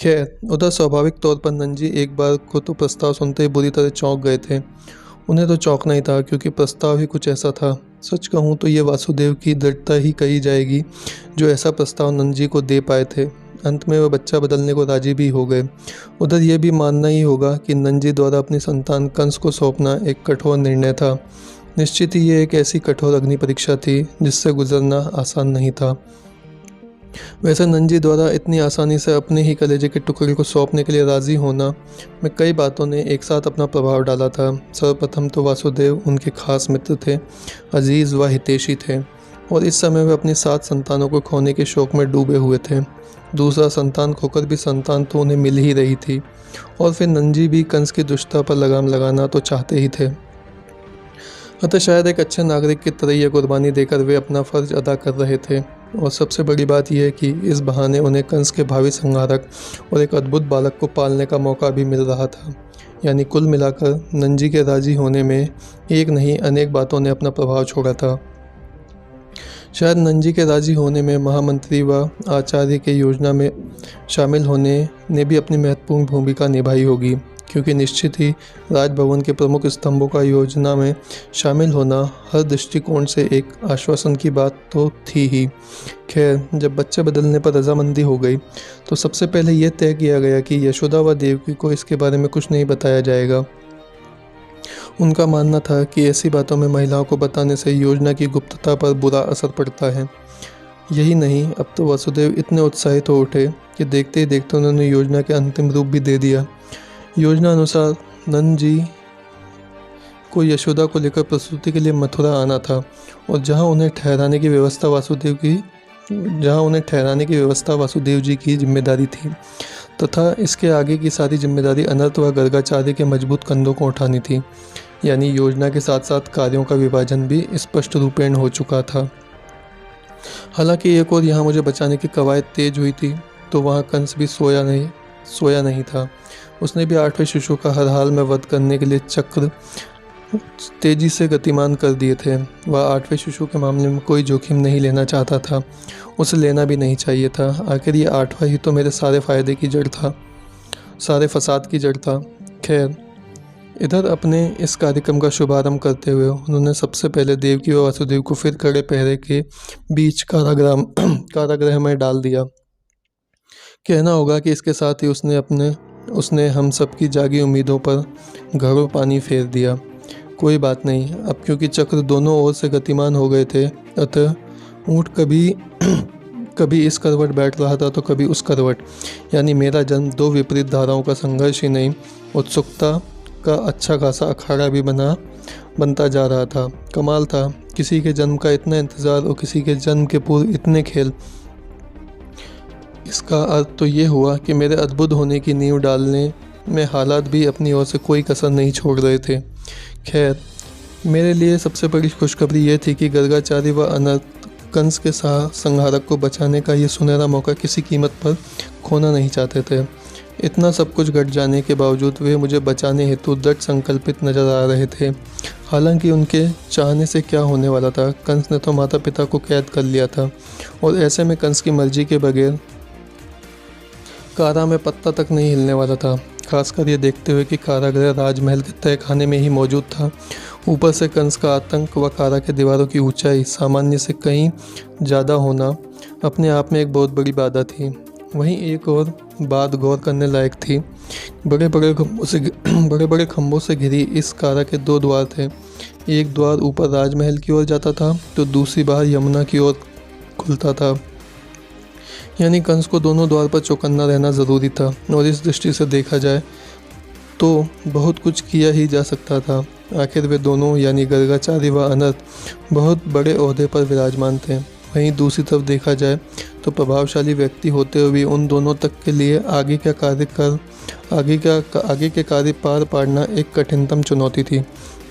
खैर, उधर स्वाभाविक तौर पर नंद जी एक बार को तो प्रस्ताव सुनते ही बुरी तरह चौंक गए थे। उन्हें तो चौंकना ही था क्योंकि प्रस्ताव ही कुछ ऐसा था। सच कहूँ तो ये वासुदेव की दृढ़ता ही कही जाएगी जो ऐसा प्रस्ताव नंद जी को दे पाए थे। अंत में वह बच्चा बदलने को राजी भी हो गए। उधर यह भी मानना ही होगा कि नंद जी द्वारा अपनी संतान कंस को सौंपना एक कठोर निर्णय था। निश्चित ही ये एक ऐसी कठोर अग्नि परीक्षा थी जिससे गुजरना आसान नहीं था। वैसे नंद जी द्वारा इतनी आसानी से अपने ही कलेजे के टुकड़े को सौंपने के लिए राजी होना में कई बातों ने एक साथ अपना प्रभाव डाला था। सर्वप्रथम तो वासुदेव उनके खास मित्र थे, अजीज़ व हितैषी थे और इस समय वे अपनी 7 संतानों को खोने के शौक में डूबे हुए थे। दूसरा, संतान खोकर भी संतान तो उन्हें मिल ही रही थी और फिर नंद जी भी कंस की दुष्टता पर लगाम लगाना तो चाहते ही थे। अतः शायद एक अच्छे नागरिक की तरह यह कुर्बानी देकर वे अपना फ़र्ज अदा कर रहे थे। और सबसे बड़ी बात यह है कि इस बहाने उन्हें कंस के भावी संहारक और एक अद्भुत बालक को पालने का मौका भी मिल रहा था। यानी कुल मिलाकर नंद जी के राजी होने में एक नहीं अनेक बातों ने अपना प्रभाव छोड़ा था। शायद नंद जी के राजी होने में महामंत्री व आचार्य के योजना में शामिल होने ने भी अपनी महत्वपूर्ण भूमिका निभाई होगी, क्योंकि निश्चित ही राजभवन के प्रमुख स्तंभों का योजना में शामिल होना हर दृष्टिकोण से एक आश्वासन की बात तो थी ही। खैर, जब बच्चे बदलने पर रजामंदी हो गई तो सबसे पहले यह तय किया गया कि यशोदा व देवकी को इसके बारे में कुछ नहीं बताया जाएगा। उनका मानना था कि ऐसी बातों में महिलाओं को बताने से योजना की गुप्तता पर बुरा असर पड़ता है। यही नहीं, अब तो वसुदेव इतने उत्साहित हो उठे कि देखते ही देखते उन्होंने योजना के अंतिम रूप भी दे दिया। योजना अनुसार नंद जी को यशोदा को लेकर प्रसूति के लिए मथुरा आना था और जहां उन्हें ठहराने की व्यवस्था वासुदेव जी की जिम्मेदारी थी तथा इसके आगे की सारी जिम्मेदारी अनर्थ व गर्गाचार्य के मजबूत कंधों को उठानी थी। यानी योजना के साथ साथ कार्यों का विभाजन भी स्पष्ट रूपेण हो चुका था। हालांकि एक और यहाँ मुझे बचाने की कवायद तेज हुई थी तो वहाँ कंस भी सोया नहीं था। उसने भी 8वें शिशु का हर हाल में वध करने के लिए चक्र तेजी से गतिमान कर दिए थे। वह 8वें शिशु के मामले में कोई जोखिम नहीं लेना चाहता था, उसे लेना भी नहीं चाहिए था। आखिर ये 8वां ही तो मेरे सारे फ़ायदे की जड़ था, सारे फसाद की जड़ था। खैर, इधर अपने इस कार्यक्रम का शुभारंभ करते हुए उन्होंने सबसे पहले देवकी व वासुदेव को फिर कड़े पहरे के बीच कारागृह में डाल दिया। कहना होगा कि इसके साथ ही उसने हम सबकी जागी उम्मीदों पर घरों पानी फेर दिया। कोई बात नहीं, अब क्योंकि चक्र दोनों ओर से गतिमान हो गए थे, अतः ऊँट कभी कभी इस करवट बैठ रहा था तो कभी उस करवट। यानी मेरा जन्म दो विपरीत धाराओं का संघर्ष ही नहीं, उत्सुकता का अच्छा खासा अखाड़ा भी बनता जा रहा था। कमाल था, किसी के जन्म का इतना इंतज़ार और किसी के जन्म के पूर्व इतने खेल। इसका अर्थ तो ये हुआ कि मेरे अद्भुत होने की नींव डालने में हालात भी अपनी ओर से कोई कसर नहीं छोड़ रहे थे। खैर, मेरे लिए सबसे बड़ी खुशखबरी ये थी कि गर्गाचारी व अनर्थ कंस के संहारक को बचाने का ये सुनहरा मौका किसी कीमत पर खोना नहीं चाहते थे। इतना सब कुछ घट जाने के बावजूद वे मुझे बचाने हेतु दृढ़ संकल्पित नजर आ रहे थे। हालांकि उनके चाहने से क्या होने वाला था, कंस ने तो माता पिता को कैद कर लिया था और ऐसे में कंस की मर्जी के बगैर कारा में पत्ता तक नहीं हिलने वाला था। खासकर ये देखते हुए कि कारागृह राजमहल के तय खाने में ही मौजूद था। ऊपर से कंस का आतंक व कारा के दीवारों की ऊंचाई सामान्य से कहीं ज़्यादा होना अपने आप में एक बहुत बड़ी बाधा थी। वहीं एक और बात गौर करने लायक थी। बड़े बड़े खम्भों से घिरी इस कारा के दो द्वार थे। एक द्वार ऊपर राजमहल की ओर जाता था तो दूसरी बाहर यमुना की ओर खुलता था। यानी कंस को दोनों द्वार पर चौकन्ना रहना ज़रूरी था और इस दृष्टि से देखा जाए तो बहुत कुछ किया ही जा सकता था। आखिर वे दोनों यानी गर्गाचारी व अनर्थ बहुत बड़े ओहदे पर विराजमान थे। वहीं दूसरी तरफ देखा जाए तो प्रभावशाली व्यक्ति होते हुए उन दोनों तक के लिए आगे के कार्य पार पाड़ना एक कठिनतम चुनौती थी,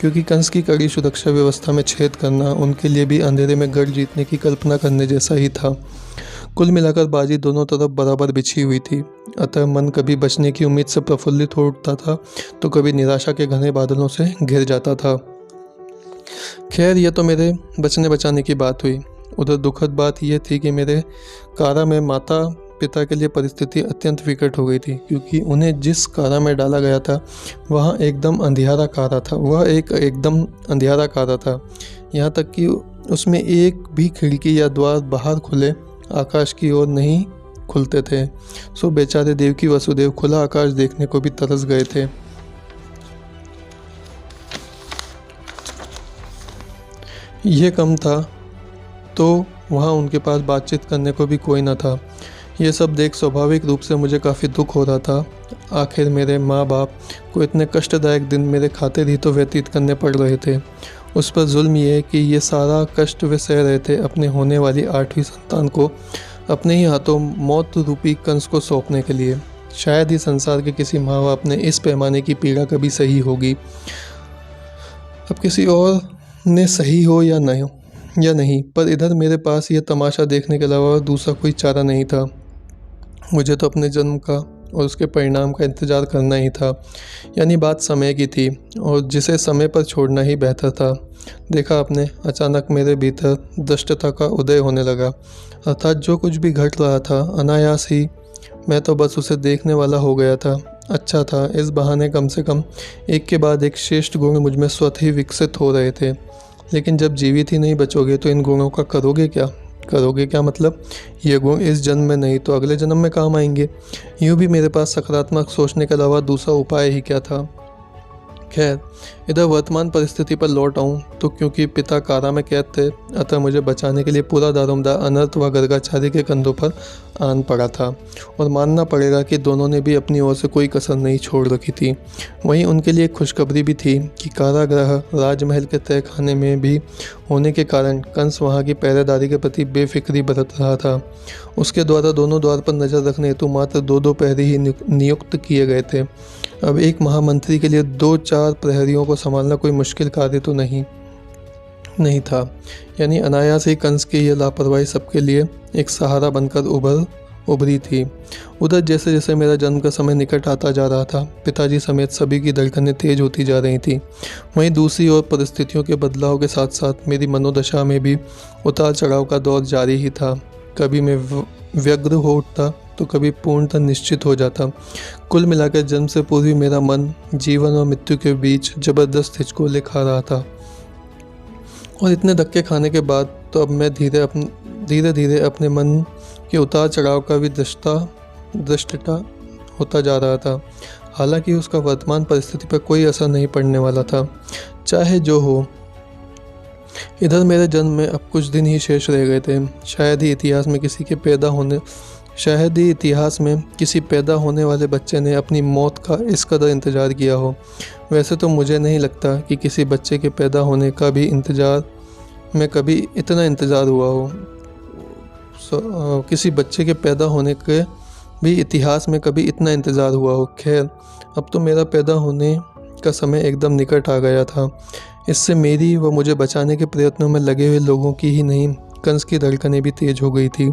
क्योंकि कंस की कड़ी सुरक्षा व्यवस्था में छेद करना उनके लिए भी अंधेरे में गढ़ जीतने की कल्पना करने जैसा ही था। कुल मिलाकर बाजी दोनों तरफ बराबर बिछी हुई थी। अतः मन कभी बचने की उम्मीद से प्रफुल्लित हो उठता था तो कभी निराशा के घने बादलों से घिर जाता था। खैर, यह तो मेरे बचने बचाने की बात हुई। उधर दुखद बात यह थी कि मेरे कारा में माता पिता के लिए परिस्थिति अत्यंत विकट हो गई थी, क्योंकि उन्हें जिस कारा में डाला गया था वह एकदम अंधियारा कारा था। यहाँ तक कि उसमें एक भी खिड़की या द्वार बाहर खुले आकाश की ओर नहीं खुलते थे। सो बेचारे देवकी वसुदेव खुला आकाश देखने को भी तरस गए थे। यह कम था तो वहाँ उनके पास बातचीत करने को भी कोई न था। ये सब देख स्वाभाविक रूप से मुझे काफ़ी दुख हो रहा था। आखिर मेरे माँ बाप को इतने कष्टदायक दिन मेरे खातिर ही तो व्यतीत करने पड़ रहे थे। उस पर जुल्म ये कि ये सारा कष्ट वे सह रहे थे अपने होने वाली 8वीं संतान को अपने ही हाथों मौत रूपी कंस को सौंपने के लिए। शायद ही संसार के किसी माँ बाप ने इस पैमाने की पीड़ा कभी सही होगी। अब किसी और ने सही हो या नहीं, पर इधर मेरे पास यह तमाशा देखने के अलावा दूसरा कोई चारा नहीं था। मुझे तो अपने जन्म का और उसके परिणाम का इंतज़ार करना ही था। यानी बात समय की थी और जिसे समय पर छोड़ना ही बेहतर था। देखा आपने, अचानक मेरे भीतर दृष्टता का उदय होने लगा। अर्थात जो कुछ भी घट रहा था अनायास ही मैं तो बस उसे देखने वाला हो गया था। अच्छा था, इस बहाने कम से कम एक के बाद एक श्रेष्ठ गुण मुझ में स्वतः ही विकसित हो रहे थे। लेकिन जब जीवित ही नहीं बचोगे तो इन गुणों का करोगे क्या मतलब? ये गुण इस जन्म में नहीं तो अगले जन्म में काम आएंगे। यूँ भी मेरे पास सकारात्मक सोचने के अलावा दूसरा उपाय ही क्या था। खैर, इधर वर्तमान परिस्थिति पर लौट आऊँ तो क्योंकि पिता कारा में कैद थे, अतः मुझे बचाने के लिए पूरा दारोमदार अनर्थ व गर्गाचारी के कंधों पर आन पड़ा था और मानना पड़ेगा कि दोनों ने भी अपनी ओर से कोई कसर नहीं छोड़ रखी थी। वहीं उनके लिए खुशखबरी भी थी कि कारागृह राजमहल के तय खाने में भी होने के कारण कंस वहाँ की पहरेदारी के प्रति बेफिक्री बरत रहा था। उसके द्वारा दोनों द्वार पर नज़र रखने हेतु मात्र 2 प्रहरी ही नियुक्त किए गए थे। अब एक महामंत्री के लिए 2-4 प्रहरियों को संभालना कोई मुश्किल कार्य तो नहीं था। यानी अनायास ही कंस की यह लापरवाही सबके लिए एक सहारा बनकर उभरी थी। उधर जैसे जैसे मेरा जन्म का समय निकट आता जा रहा था, पिताजी समेत सभी की धड़कनें तेज होती जा रही थीं। वहीं दूसरी ओर परिस्थितियों के बदलाव के साथ साथ मेरी मनोदशा में भी उतार चढ़ाव का दौर जारी ही था। कभी मैं व्यग्र हो उठता तो कभी पूर्णतः निश्चित हो जाता। कुल मिलाकर जन्म से पूर्व ही मेरा मन जीवन और मृत्यु के बीच जबरदस्त हिचकोले खा रहा था। और इतने धक्के खाने के बाद तो अब मैं धीरे धीरे अपने मन के उतार चढ़ाव का भी दृष्टा होता जा रहा था। हालांकि उसका वर्तमान परिस्थिति पर कोई असर नहीं पड़ने वाला था, चाहे जो हो। इधर मेरे जन्म में अब कुछ दिन ही शेष रह गए थे। शायद ही इतिहास में किसी पैदा होने वाले बच्चे ने अपनी मौत का इस कदर इंतज़ार किया हो। वैसे तो मुझे नहीं लगता कि किसी बच्चे के पैदा होने का भी कभी इतना इंतज़ार हुआ हो। किसी बच्चे के पैदा होने के भी इतिहास में कभी इतना इंतज़ार हुआ हो। खैर, अब तो मेरा पैदा होने का समय एकदम निकट आ गया था। इससे मेरी व मुझे बचाने के प्रयत्नों में लगे हुए लोगों की ही नहीं, कंस की धड़कनें भी तेज हो गई थी।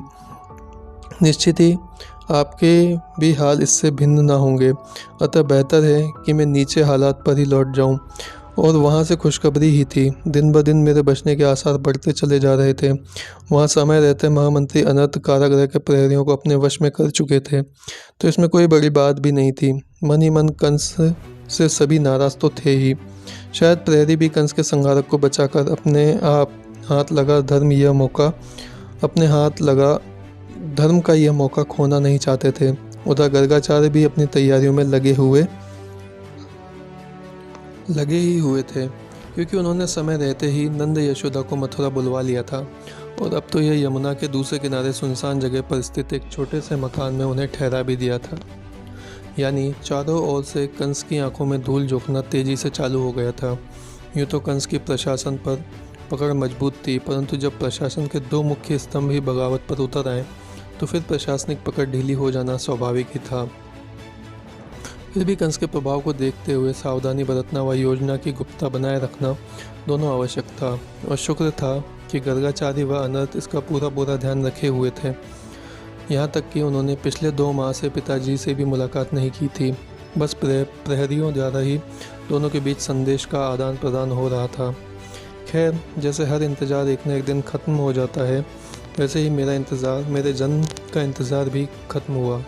निश्चित ही आपके भी हाल इससे भिन्न ना होंगे, अतः बेहतर है कि मैं नीचे हालात पर ही लौट जाऊं। और वहाँ से खुशखबरी ही थी। दिन ब दिन मेरे बचने के आसार बढ़ते चले जा रहे थे। वहाँ समय रहते महामंत्री अनर्थ कारागृह के प्रहरियों को अपने वश में कर चुके थे, तो इसमें कोई बड़ी बात भी नहीं थी। मन ही मन कंस से सभी नाराज तो थे ही। शायद प्रहरी भी कंस के संहारक को बचाकर अपने धर्म का यह मौका खोना नहीं चाहते थे। उधर गर्गाचार्य भी अपनी तैयारियों में लगे ही हुए थे, क्योंकि उन्होंने समय रहते ही नंद यशोदा को मथुरा बुलवा लिया था और अब तो यह यमुना के दूसरे किनारे सुनसान जगह पर स्थित एक छोटे से मकान में उन्हें ठहरा भी दिया था। यानी चारों ओर से कंस की आंखों में धूल झोंकना तेजी से चालू हो गया था। यूँ तो कंस की प्रशासन पर पकड़ मजबूत थी, परंतु जब प्रशासन के दो मुख्य स्तंभ ही बगावत पर उतर आए तो फिर प्रशासनिक पकड़ ढीली हो जाना स्वाभाविक ही था। फिर भी कंस के प्रभाव को देखते हुए सावधानी बरतना व योजना की गुप्तता बनाए रखना दोनों आवश्यक था। और शुक्र था कि गर्गाचार्य व अनर्थ इसका पूरा ध्यान रखे हुए थे। यहाँ तक कि उन्होंने पिछले 2 माह से पिताजी से भी मुलाकात नहीं की थी। बस प्रहरियों द्वारा ही दोनों के बीच संदेश का आदान प्रदान हो रहा था। खैर, जैसे हर इंतज़ार एक न एक दिन ख़त्म हो जाता है, वैसे ही मेरे जन्म का इंतज़ार भी खत्म हुआ।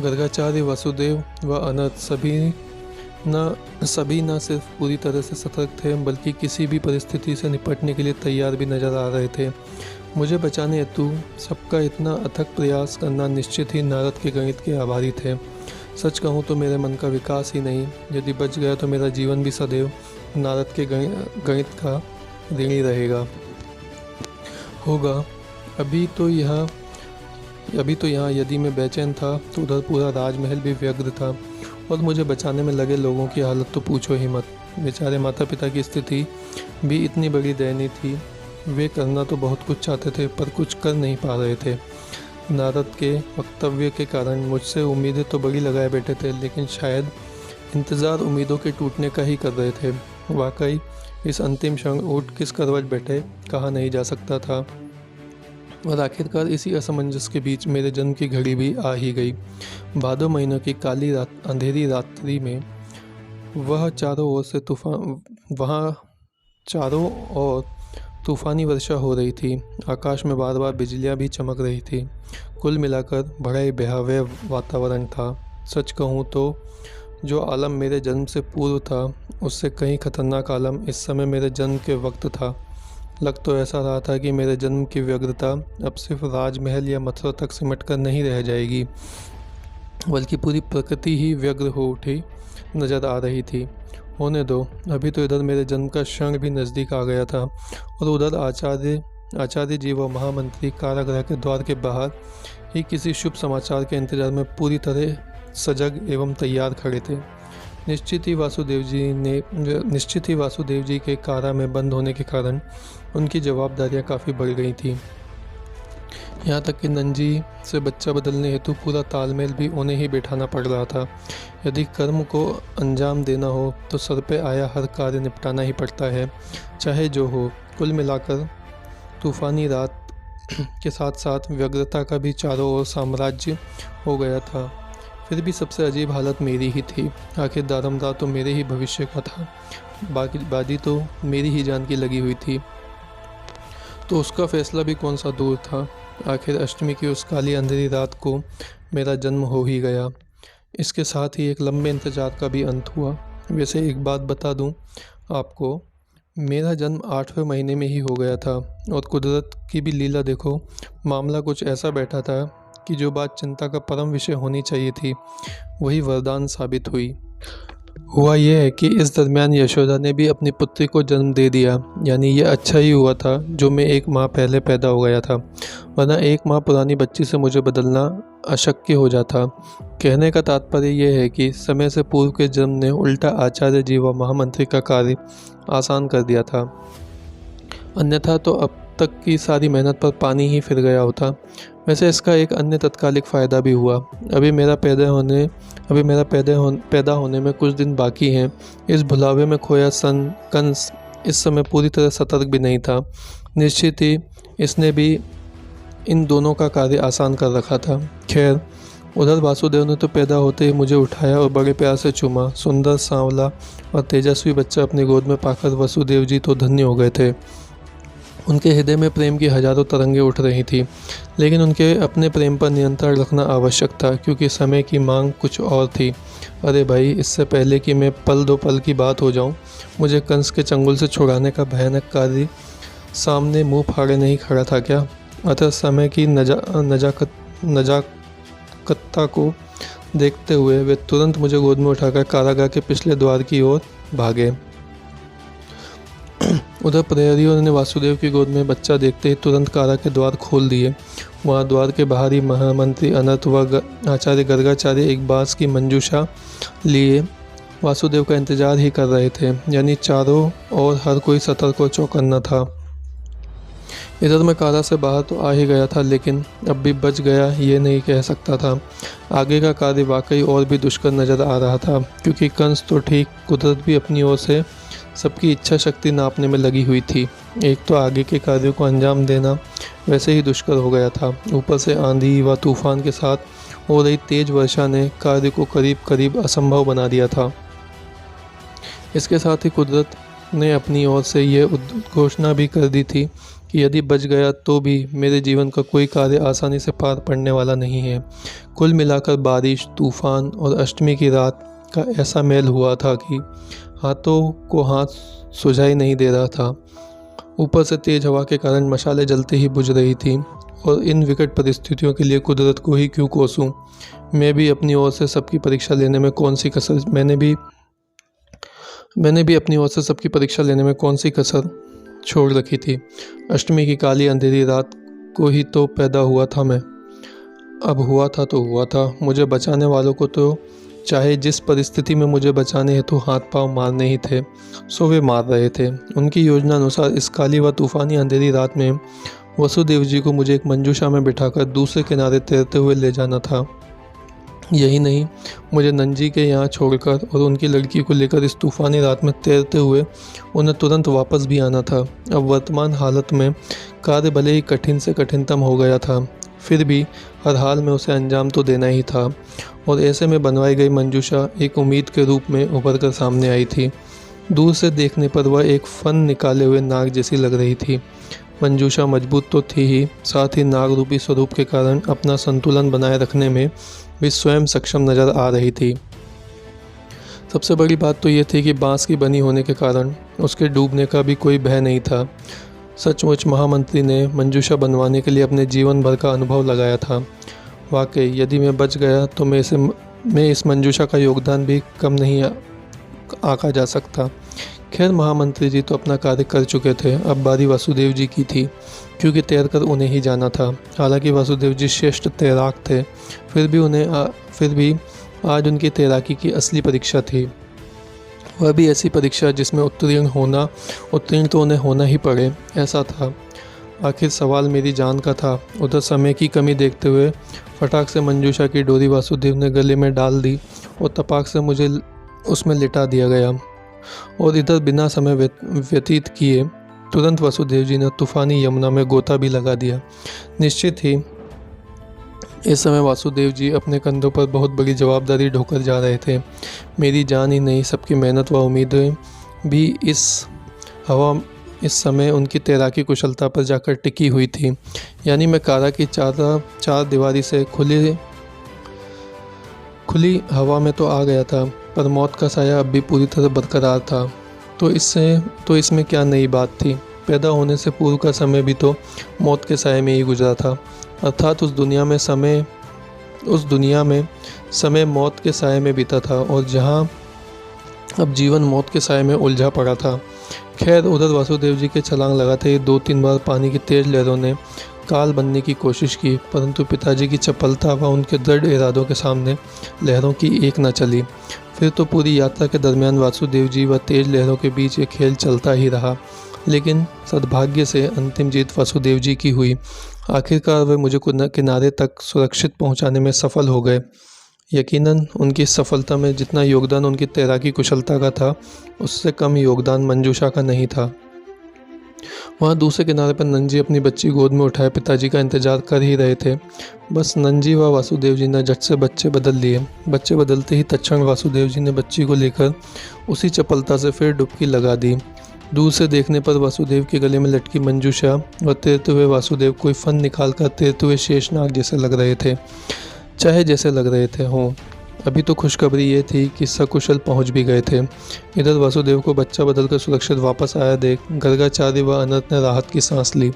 गर्गाचार्य, वासुदेव व अनर्थ सभी न सिर्फ पूरी तरह से सतर्क थे, बल्कि किसी भी परिस्थिति से निपटने के लिए तैयार भी नजर आ रहे थे। मुझे बचाने हेतु सबका इतना अथक प्रयास करना निश्चित ही नारद के गणित के आभारी थे। सच कहूँ तो मेरे मन का विकास ही नहीं, यदि बच गया तो मेरा जीवन भी सदैव नारद के गणित का ऋणी होगा। अभी तो यहाँ यदि मैं बेचैन था तो उधर पूरा राजमहल भी व्यग्र था। और मुझे बचाने में लगे लोगों की हालत तो पूछो ही मत। बेचारे माता पिता की स्थिति भी इतनी बड़ी दयनीय थी। वे करना तो बहुत कुछ चाहते थे, पर कुछ कर नहीं पा रहे थे। नारद के वक्तव्य के कारण मुझसे उम्मीदें तो बड़ी लगाए बैठे थे, लेकिन शायद इंतज़ार उम्मीदों के टूटने का ही कर रहे थे। वाकई इस अंतिम क्षण ऊँट किस करवट बैठे कहा नहीं जा सकता था। और आखिरकार इसी असमंजस के बीच मेरे जन्म की घड़ी भी आ ही गई। भादो महीनों की काली अंधेरी रात्रि में वहाँ चारों ओर तूफानी वर्षा हो रही थी। आकाश में बार बार बिजलियाँ भी चमक रही थी। कुल मिलाकर बड़ा ही भयावह वातावरण था। सच कहूँ तो जो आलम मेरे जन्म से पूर्व था, उससे कहीं खतरनाक आलम इस समय मेरे जन्म के वक्त था। लग तो ऐसा रहा था कि मेरे जन्म की व्यग्रता अब सिर्फ राजमहल या मथुरा तक सिमट कर नहीं रह जाएगी, बल्कि पूरी प्रकृति ही व्यग्र हो उठी नजर आ रही थी। होने दो, अभी तो इधर मेरे जन्म का क्षण भी नज़दीक आ गया था और उधर आचार्य जी व महामंत्री कारागृह के द्वार के बाहर ही किसी शुभ समाचार के इंतजार में पूरी तरह सजग एवं तैयार खड़े थे। निश्चित ही वासुदेव जी के कारा में बंद होने के कारण उनकी जवाबदारियां काफ़ी बढ़ गई थी। यहाँ तक कि नंजी से बच्चा बदलने हेतु पूरा तालमेल भी उन्हें ही बैठाना पड़ रहा था। यदि कर्म को अंजाम देना हो तो सर पे आया हर कार्य निपटाना ही पड़ता है, चाहे जो हो। कुल मिलाकर तूफानी रात के साथ साथ व्यग्रता का भी चारों ओर साम्राज्य हो गया था। फिर भी सबसे अजीब हालत मेरी ही थी। आखिर दारमदार तो मेरे ही भविष्य का था, बाकी बादी तो मेरी ही जान की लगी हुई थी। तो उसका फैसला भी कौन सा दूर था। आखिर अष्टमी की उस काली अंधेरी रात को मेरा जन्म हो ही गया। इसके साथ ही एक लंबे इंतजार का भी अंत हुआ। वैसे एक बात बता दूं आपको, मेरा जन्म 8वें महीने में ही हो गया था और कुदरत की भी लीला देखो, मामला कुछ ऐसा बैठा था कि जो बात चिंता का परम विषय होनी चाहिए थी वही वरदान साबित हुई। हुआ यह है कि इस दरमियान यशोदा ने भी अपनी पुत्री को जन्म दे दिया। यानी ये अच्छा ही हुआ था जो मैं एक माह पहले पैदा हो गया था, वरना एक माह पुरानी बच्ची से मुझे बदलना अशक्य हो जाता। कहने का तात्पर्य यह है कि समय से पूर्व के जन्म ने उल्टा आचार्य जी व महामंत्री का कार्य आसान कर दिया था, अन्यथा तो अब तक की सारी मेहनत पर पानी ही फिर गया होता। वैसे इसका एक अन्य तत्कालिक फ़ायदा भी हुआ। अभी मेरा पैदा होने में कुछ दिन बाकी हैं। इस भुलावे में खोया कंस इस समय पूरी तरह सतर्क भी नहीं था। निश्चित ही इसने भी इन दोनों का कार्य आसान कर रखा था। खैर, उधर वासुदेव ने तो पैदा होते ही मुझे उठाया और बड़े प्यार से चूमा। सुंदर, सांवला और तेजस्वी बच्चा अपनी गोद में पाकर वसुदेव जी तो धन्य हो गए थे। उनके हृदय में प्रेम की हजारों तरंगें उठ रही थी, लेकिन उनके अपने प्रेम पर नियंत्रण रखना आवश्यक था, क्योंकि समय की मांग कुछ और थी। अरे भाई, इससे पहले कि मैं पल दो पल की बात हो जाऊं, मुझे कंस के चंगुल से छुड़ाने का भयानक कार्य सामने मुंह फाड़े नहीं खड़ा था क्या। अतः समय की नजाकत्ता को देखते हुए वे तुरंत मुझे गोद में उठाकर कारागार के पिछले द्वार की ओर भागे। उधर प्रहरियों ने वासुदेव की गोद में बच्चा देखते ही तुरंत कारा के द्वार खोल दिए। वहाँ द्वार के बाहर ही महामंत्री अनर्थ व आचार्य गर्गाचार्य एक बांस की मंजूषा लिए वासुदेव का इंतजार ही कर रहे थे। यानी चारों ओर हर कोई सतर्क और चौकन्ना था। इधर मैं कारा से बाहर तो आ ही गया था, लेकिन अब भी बच गया ये नहीं कह सकता था। आगे का कार्य वाकई और भी दुष्कर नज़र आ रहा था, क्योंकि कंस तो ठीक, कुदरत भी अपनी ओर से सबकी इच्छा शक्ति नापने में लगी हुई थी। एक तो आगे के कार्यों को अंजाम देना वैसे ही दुष्कर हो गया था, ऊपर से आंधी व तूफान के साथ हो रही तेज वर्षा ने कार्य को करीब करीब असंभव बना दिया था। इसके साथ ही कुदरत ने अपनी ओर से यह घोषणा भी कर दी थी कि यदि बच गया तो भी मेरे जीवन का कोई कार्य आसानी से पार पड़ने वाला नहीं है। कुल मिलाकर बारिश, तूफान और अष्टमी की रात का ऐसा मेल हुआ था कि हाथों को हाथ सुझाई नहीं दे रहा था। ऊपर से तेज हवा के कारण मशालें जलते ही बुझ रही थी, और इन विकट परिस्थितियों के लिए कुदरत को ही क्यों कोसूं। मैं भी अपनी ओर से सबकी परीक्षा लेने में कौन सी कसर मैंने भी अपनी ओर से सबकी परीक्षा लेने में कौन सी कसर छोड़ रखी थी। अष्टमी की काली अंधेरी रात को ही तो पैदा हुआ था मैं। अब हुआ था तो हुआ था। मुझे बचाने वालों को तो चाहे जिस परिस्थिति में मुझे बचाने हेतु हाथ पांव मारने ही थे, सो वे मार रहे थे। उनकी योजना अनुसार इस काली व तूफानी अंधेरी रात में वसुदेव जी को मुझे एक मंजूषा में बिठाकर दूसरे किनारे तैरते हुए ले जाना था। यही नहीं, मुझे नंजी के यहाँ छोड़कर और उनकी लड़की को लेकर इस तूफानी रात में तैरते हुए उन्हें तुरंत वापस भी आना था। अब वर्तमान हालत में कार्य भले ही कठिन से कठिनतम हो गया था, फिर भी हर हाल में उसे अंजाम तो देना ही था। और ऐसे में बनवाई गई मंजूषा एक उम्मीद के रूप में उभर कर सामने आई थी। दूर से देखने पर वह एक फन निकाले हुए नाग जैसी लग रही थी। मंजूषा मजबूत तो थी ही, साथ ही नाग रूपी स्वरूप के कारण अपना संतुलन बनाए रखने में भी स्वयं सक्षम नजर आ रही थी। सबसे बड़ी बात तो ये थी कि बांस की बनी होने के कारण उसके डूबने का भी कोई भय नहीं था। सचमुच महामंत्री ने मंजूषा बनवाने के लिए अपने जीवन भर का अनुभव लगाया था। वाकई यदि मैं बच गया तो मैं इस मंजूषा का योगदान भी कम नहीं आंका जा सकता। खैर, महामंत्री जी तो अपना कार्य कर चुके थे। अब बारी वासुदेव जी की थी, क्योंकि तैरकर उन्हें ही जाना था। हालांकि वासुदेव जी श्रेष्ठ तैराक थे, फिर भी आज उनकी तैराकी की असली परीक्षा थी। वह भी ऐसी परीक्षा जिसमें उत्तीर्ण तो उन्हें होना ही पड़े, ऐसा था। आखिर सवाल मेरी जान का था। उधर समय की कमी देखते हुए फटाक से मंजूषा की डोरी वासुदेव ने गले में डाल दी और तपाक से मुझे उसमें लिटा दिया गया। और इधर बिना समय व्यतीत किए तुरंत वासुदेव जी ने तूफानी यमुना में गोता भी लगा दिया। निश्चित ही इस समय वासुदेव जी अपने कंधों पर बहुत बड़ी जवाबदारी ढोकर जा रहे थे। मेरी जान ही नहीं, सबकी मेहनत व उम्मीदें भी इस समय उनकी तैराकी कुशलता पर जाकर टिकी हुई थी। यानी मैं कारा की चार दीवारी से खुली हवा में तो आ गया था, पर मौत का साया अब भी पूरी तरह बरकरार था। तो इसमें क्या नई बात थी। पैदा होने से पूर्व का समय भी तो मौत के साये में ही गुजरा था। अर्थात उस दुनिया में समय मौत के साये में बीता था, और जहाँ अब जीवन मौत के साये में उलझा पड़ा था। खैर, उधर वासुदेव जी के छलांग लगाते ही 2-3 बार पानी की तेज लहरों ने काल बनने की कोशिश की, परंतु पिताजी की चपलता व उनके दृढ़ इरादों के सामने लहरों की एक न चली। फिर तो पूरी यात्रा के दरमियान वासुदेव जी व तेज लहरों के बीच ये खेल चलता ही रहा, लेकिन सद्भाग्य से अंतिम जीत वासुदेव जी की हुई। आखिरकार वे मुझे किनारे तक सुरक्षित पहुंचाने में सफल हो गए। यकीनन उनकी सफलता में जितना योगदान उनकी तैराकी कुशलता का था, उससे कम योगदान मंजूषा का नहीं था। वहाँ दूसरे किनारे पर नंजी अपनी बच्ची गोद में उठाए पिताजी का इंतजार कर ही रहे थे। बस नंजी व वासुदेव जी ने झट से बच्चे बदल लिए। बच्चे बदलते ही तत्क्षण वासुदेव जी ने बच्ची को लेकर उसी चपलता से फिर डुबकी लगा दी। दूर से देखने पर वासुदेव के गले में लटकी मंजूषा व तैरते हुए वासुदेव कोई फन निकाल कर तैरते हुए शेषनाग जैसे लग रहे थे, चाहे जैसे लग रहे थे हों। अभी तो खुशखबरी ये थी कि सकुशल पहुंच भी गए थे। इधर वासुदेव को बच्चा बदलकर सुरक्षित वापस आया देख गर्गाचार्य व अनंत ने राहत की सांस ली।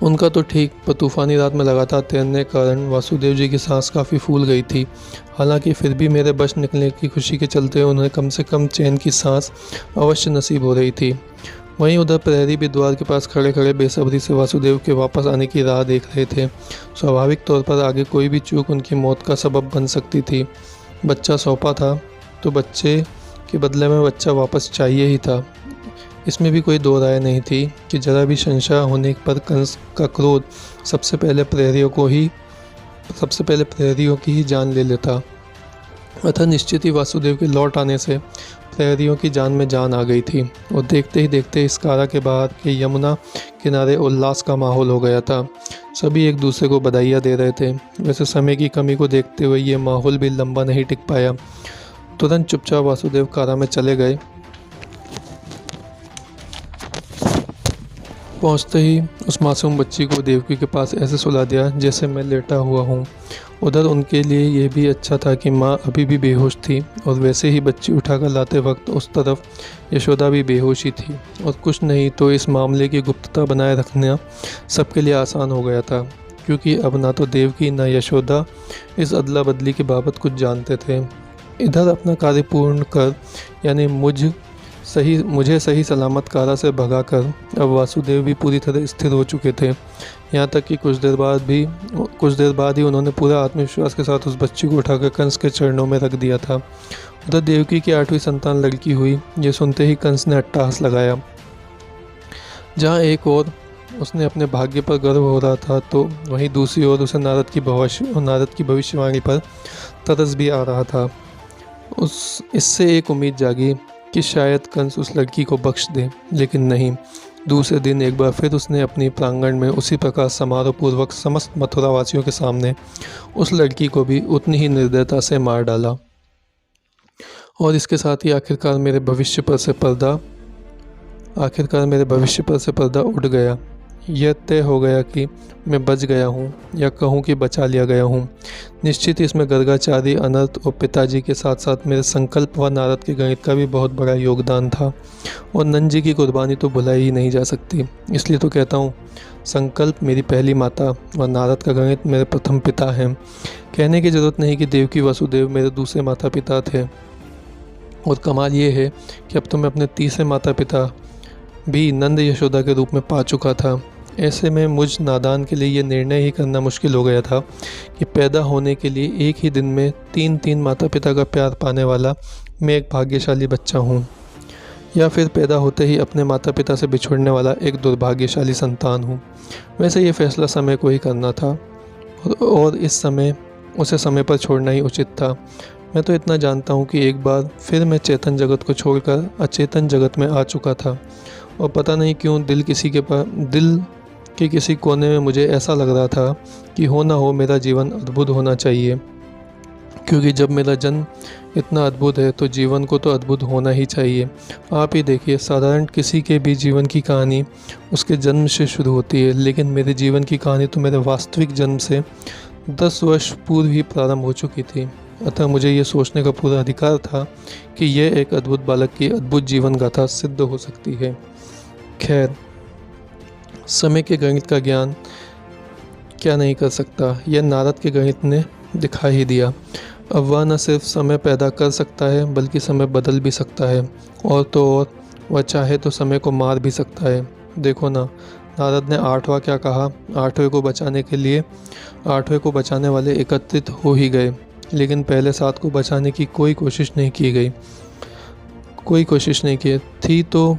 उनका तो ठीक, पर तूफानी रात में लगातार तैरने के कारण वासुदेव जी की सांस काफ़ी फूल गई थी। हालांकि फिर भी मेरे बच निकलने की खुशी के चलते उन्हें कम से कम चैन की सांस अवश्य नसीब हो रही थी। वहीं उधर प्रहरी भी द्वार के पास खड़े खड़े बेसब्री से वासुदेव के वापस आने की राह देख रहे थे। स्वाभाविक तौर पर आगे कोई भी चूक उनकी मौत का सबब बन सकती थी। बच्चा सौंपा था तो बच्चे के बदले में बच्चा वापस चाहिए ही था। इसमें भी कोई दो राय नहीं थी कि जरा भी संशय होने पर कंस का क्रोध सबसे पहले प्रहरियों की ही जान ले लेता। अतः निश्चित ही वासुदेव के लौट आने से प्रहरियों की जान में जान आ गई थी, और देखते ही देखते इस कारा के बाहर के यमुना किनारे उल्लास का माहौल हो गया था। सभी एक दूसरे को बधाइयाँ दे रहे थे। वैसे समय की कमी को देखते हुए ये माहौल भी लंबा नहीं टिक पाया। तुरंत चुपचाप वासुदेव कारा में चले गए। पहुंचते ही उस मासूम बच्ची को देवकी के पास ऐसे सुला दिया जैसे मैं लेटा हुआ हूँ। उधर उनके लिए ये भी अच्छा था कि माँ अभी भी बेहोश थी, और वैसे ही बच्ची उठाकर लाते वक्त उस तरफ यशोदा भी बेहोश ही थी, और कुछ नहीं तो इस मामले की गुप्तता बनाए रखना सबके लिए आसान हो गया था, क्योंकि अब ना तो देवकी ना यशोदा इस अदला बदली की बाबत कुछ जानते थे। इधर अपना कार्य पूर्ण कर, यानी मुझे सही सलामत कारा से भगाकर अब वासुदेव भी पूरी तरह स्थिर हो चुके थे। यहाँ तक कि कुछ देर बाद ही उन्होंने पूरा आत्मविश्वास के साथ उस बच्ची को उठाकर कंस के चरणों में रख दिया था। उधर देवकी की 8वीं संतान लड़की हुई। ये सुनते ही कंस ने अट्टहास लगाया। जहाँ एक ओर उसने अपने भाग्य पर गर्व हो रहा था, तो वहीं दूसरी ओर उसे नारद की भविष्यवाणी पर तरस भी आ रहा था। इससे एक उम्मीद जागी कि शायद कंस उस लड़की को बख्श दे, लेकिन नहीं। दूसरे दिन एक बार फिर उसने अपनी प्रांगण में उसी प्रकार समारोहपूर्वक समस्त मथुरावासियों के सामने उस लड़की को भी उतनी ही निर्दयता से मार डाला। और इसके साथ ही आखिरकार मेरे भविष्य पर से पर्दा उठ गया। यह तय हो गया कि मैं बच गया हूँ, या कहूँ कि बचा लिया गया हूँ। निश्चित इसमें गर्गाचार्य, अनर्थ और पिताजी के साथ साथ मेरे संकल्प व नारद के गणित का भी बहुत बड़ा योगदान था, और नंजी की कुर्बानी तो भुलाई ही नहीं जा सकती। इसलिए तो कहता हूँ, संकल्प मेरी पहली माता और नारद का गणित मेरे प्रथम पिता हैं। कहने की ज़रूरत नहीं कि देवकी वासुदेव मेरे दूसरे माता पिता थे, और कमाल ये है कि अब तो मैं अपने तीसरे माता पिता भी नंद यशोदा के रूप में पा चुका था। ऐसे में मुझ नादान के लिए ये निर्णय ही करना मुश्किल हो गया था कि पैदा होने के लिए एक ही दिन में 3 माता पिता का प्यार पाने वाला मैं एक भाग्यशाली बच्चा हूँ, या फिर पैदा होते ही अपने माता पिता से बिछुड़ने वाला एक दुर्भाग्यशाली संतान हूँ। वैसे ये फैसला समय को ही करना था, और उसे समय पर छोड़ना ही उचित था। मैं तो इतना जानता हूँ कि एक बार फिर मैं चेतन जगत को छोड़कर अचेतन जगत में आ चुका था, और पता नहीं क्यों दिल के किसी कोने में मुझे ऐसा लग रहा था कि हो ना हो मेरा जीवन अद्भुत होना चाहिए, क्योंकि जब मेरा जन्म इतना अद्भुत है तो जीवन को तो अद्भुत होना ही चाहिए। आप ही देखिए, साधारण किसी के भी जीवन की कहानी उसके जन्म से शुरू होती है, लेकिन मेरे जीवन की कहानी तो मेरे वास्तविक जन्म से 10 वर्ष पूर्व ही प्रारंभ हो चुकी थी। अतः मुझे ये सोचने का पूरा अधिकार था कि यह एक अद्भुत बालक की अद्भुत जीवन गाथा सिद्ध हो सकती है। खैर, समय के गणित का ज्ञान क्या नहीं कर सकता, यह नारद के गणित ने दिखा ही दिया। अब वह न सिर्फ समय पैदा कर सकता है बल्कि समय बदल भी सकता है, और तो और वह चाहे तो समय को मार भी सकता है। देखो ना, नारद ने 8वां क्या कहा। 8वें को बचाने वाले एकत्रित हो ही गए, लेकिन पहले 7 को बचाने की कोई कोशिश नहीं की थी, तो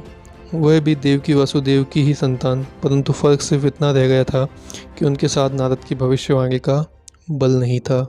वह भी देवकी वसुदेव की ही संतान। परंतु फर्क सिर्फ इतना रह गया था कि उनके साथ नारद की भविष्यवाणी का बल नहीं था।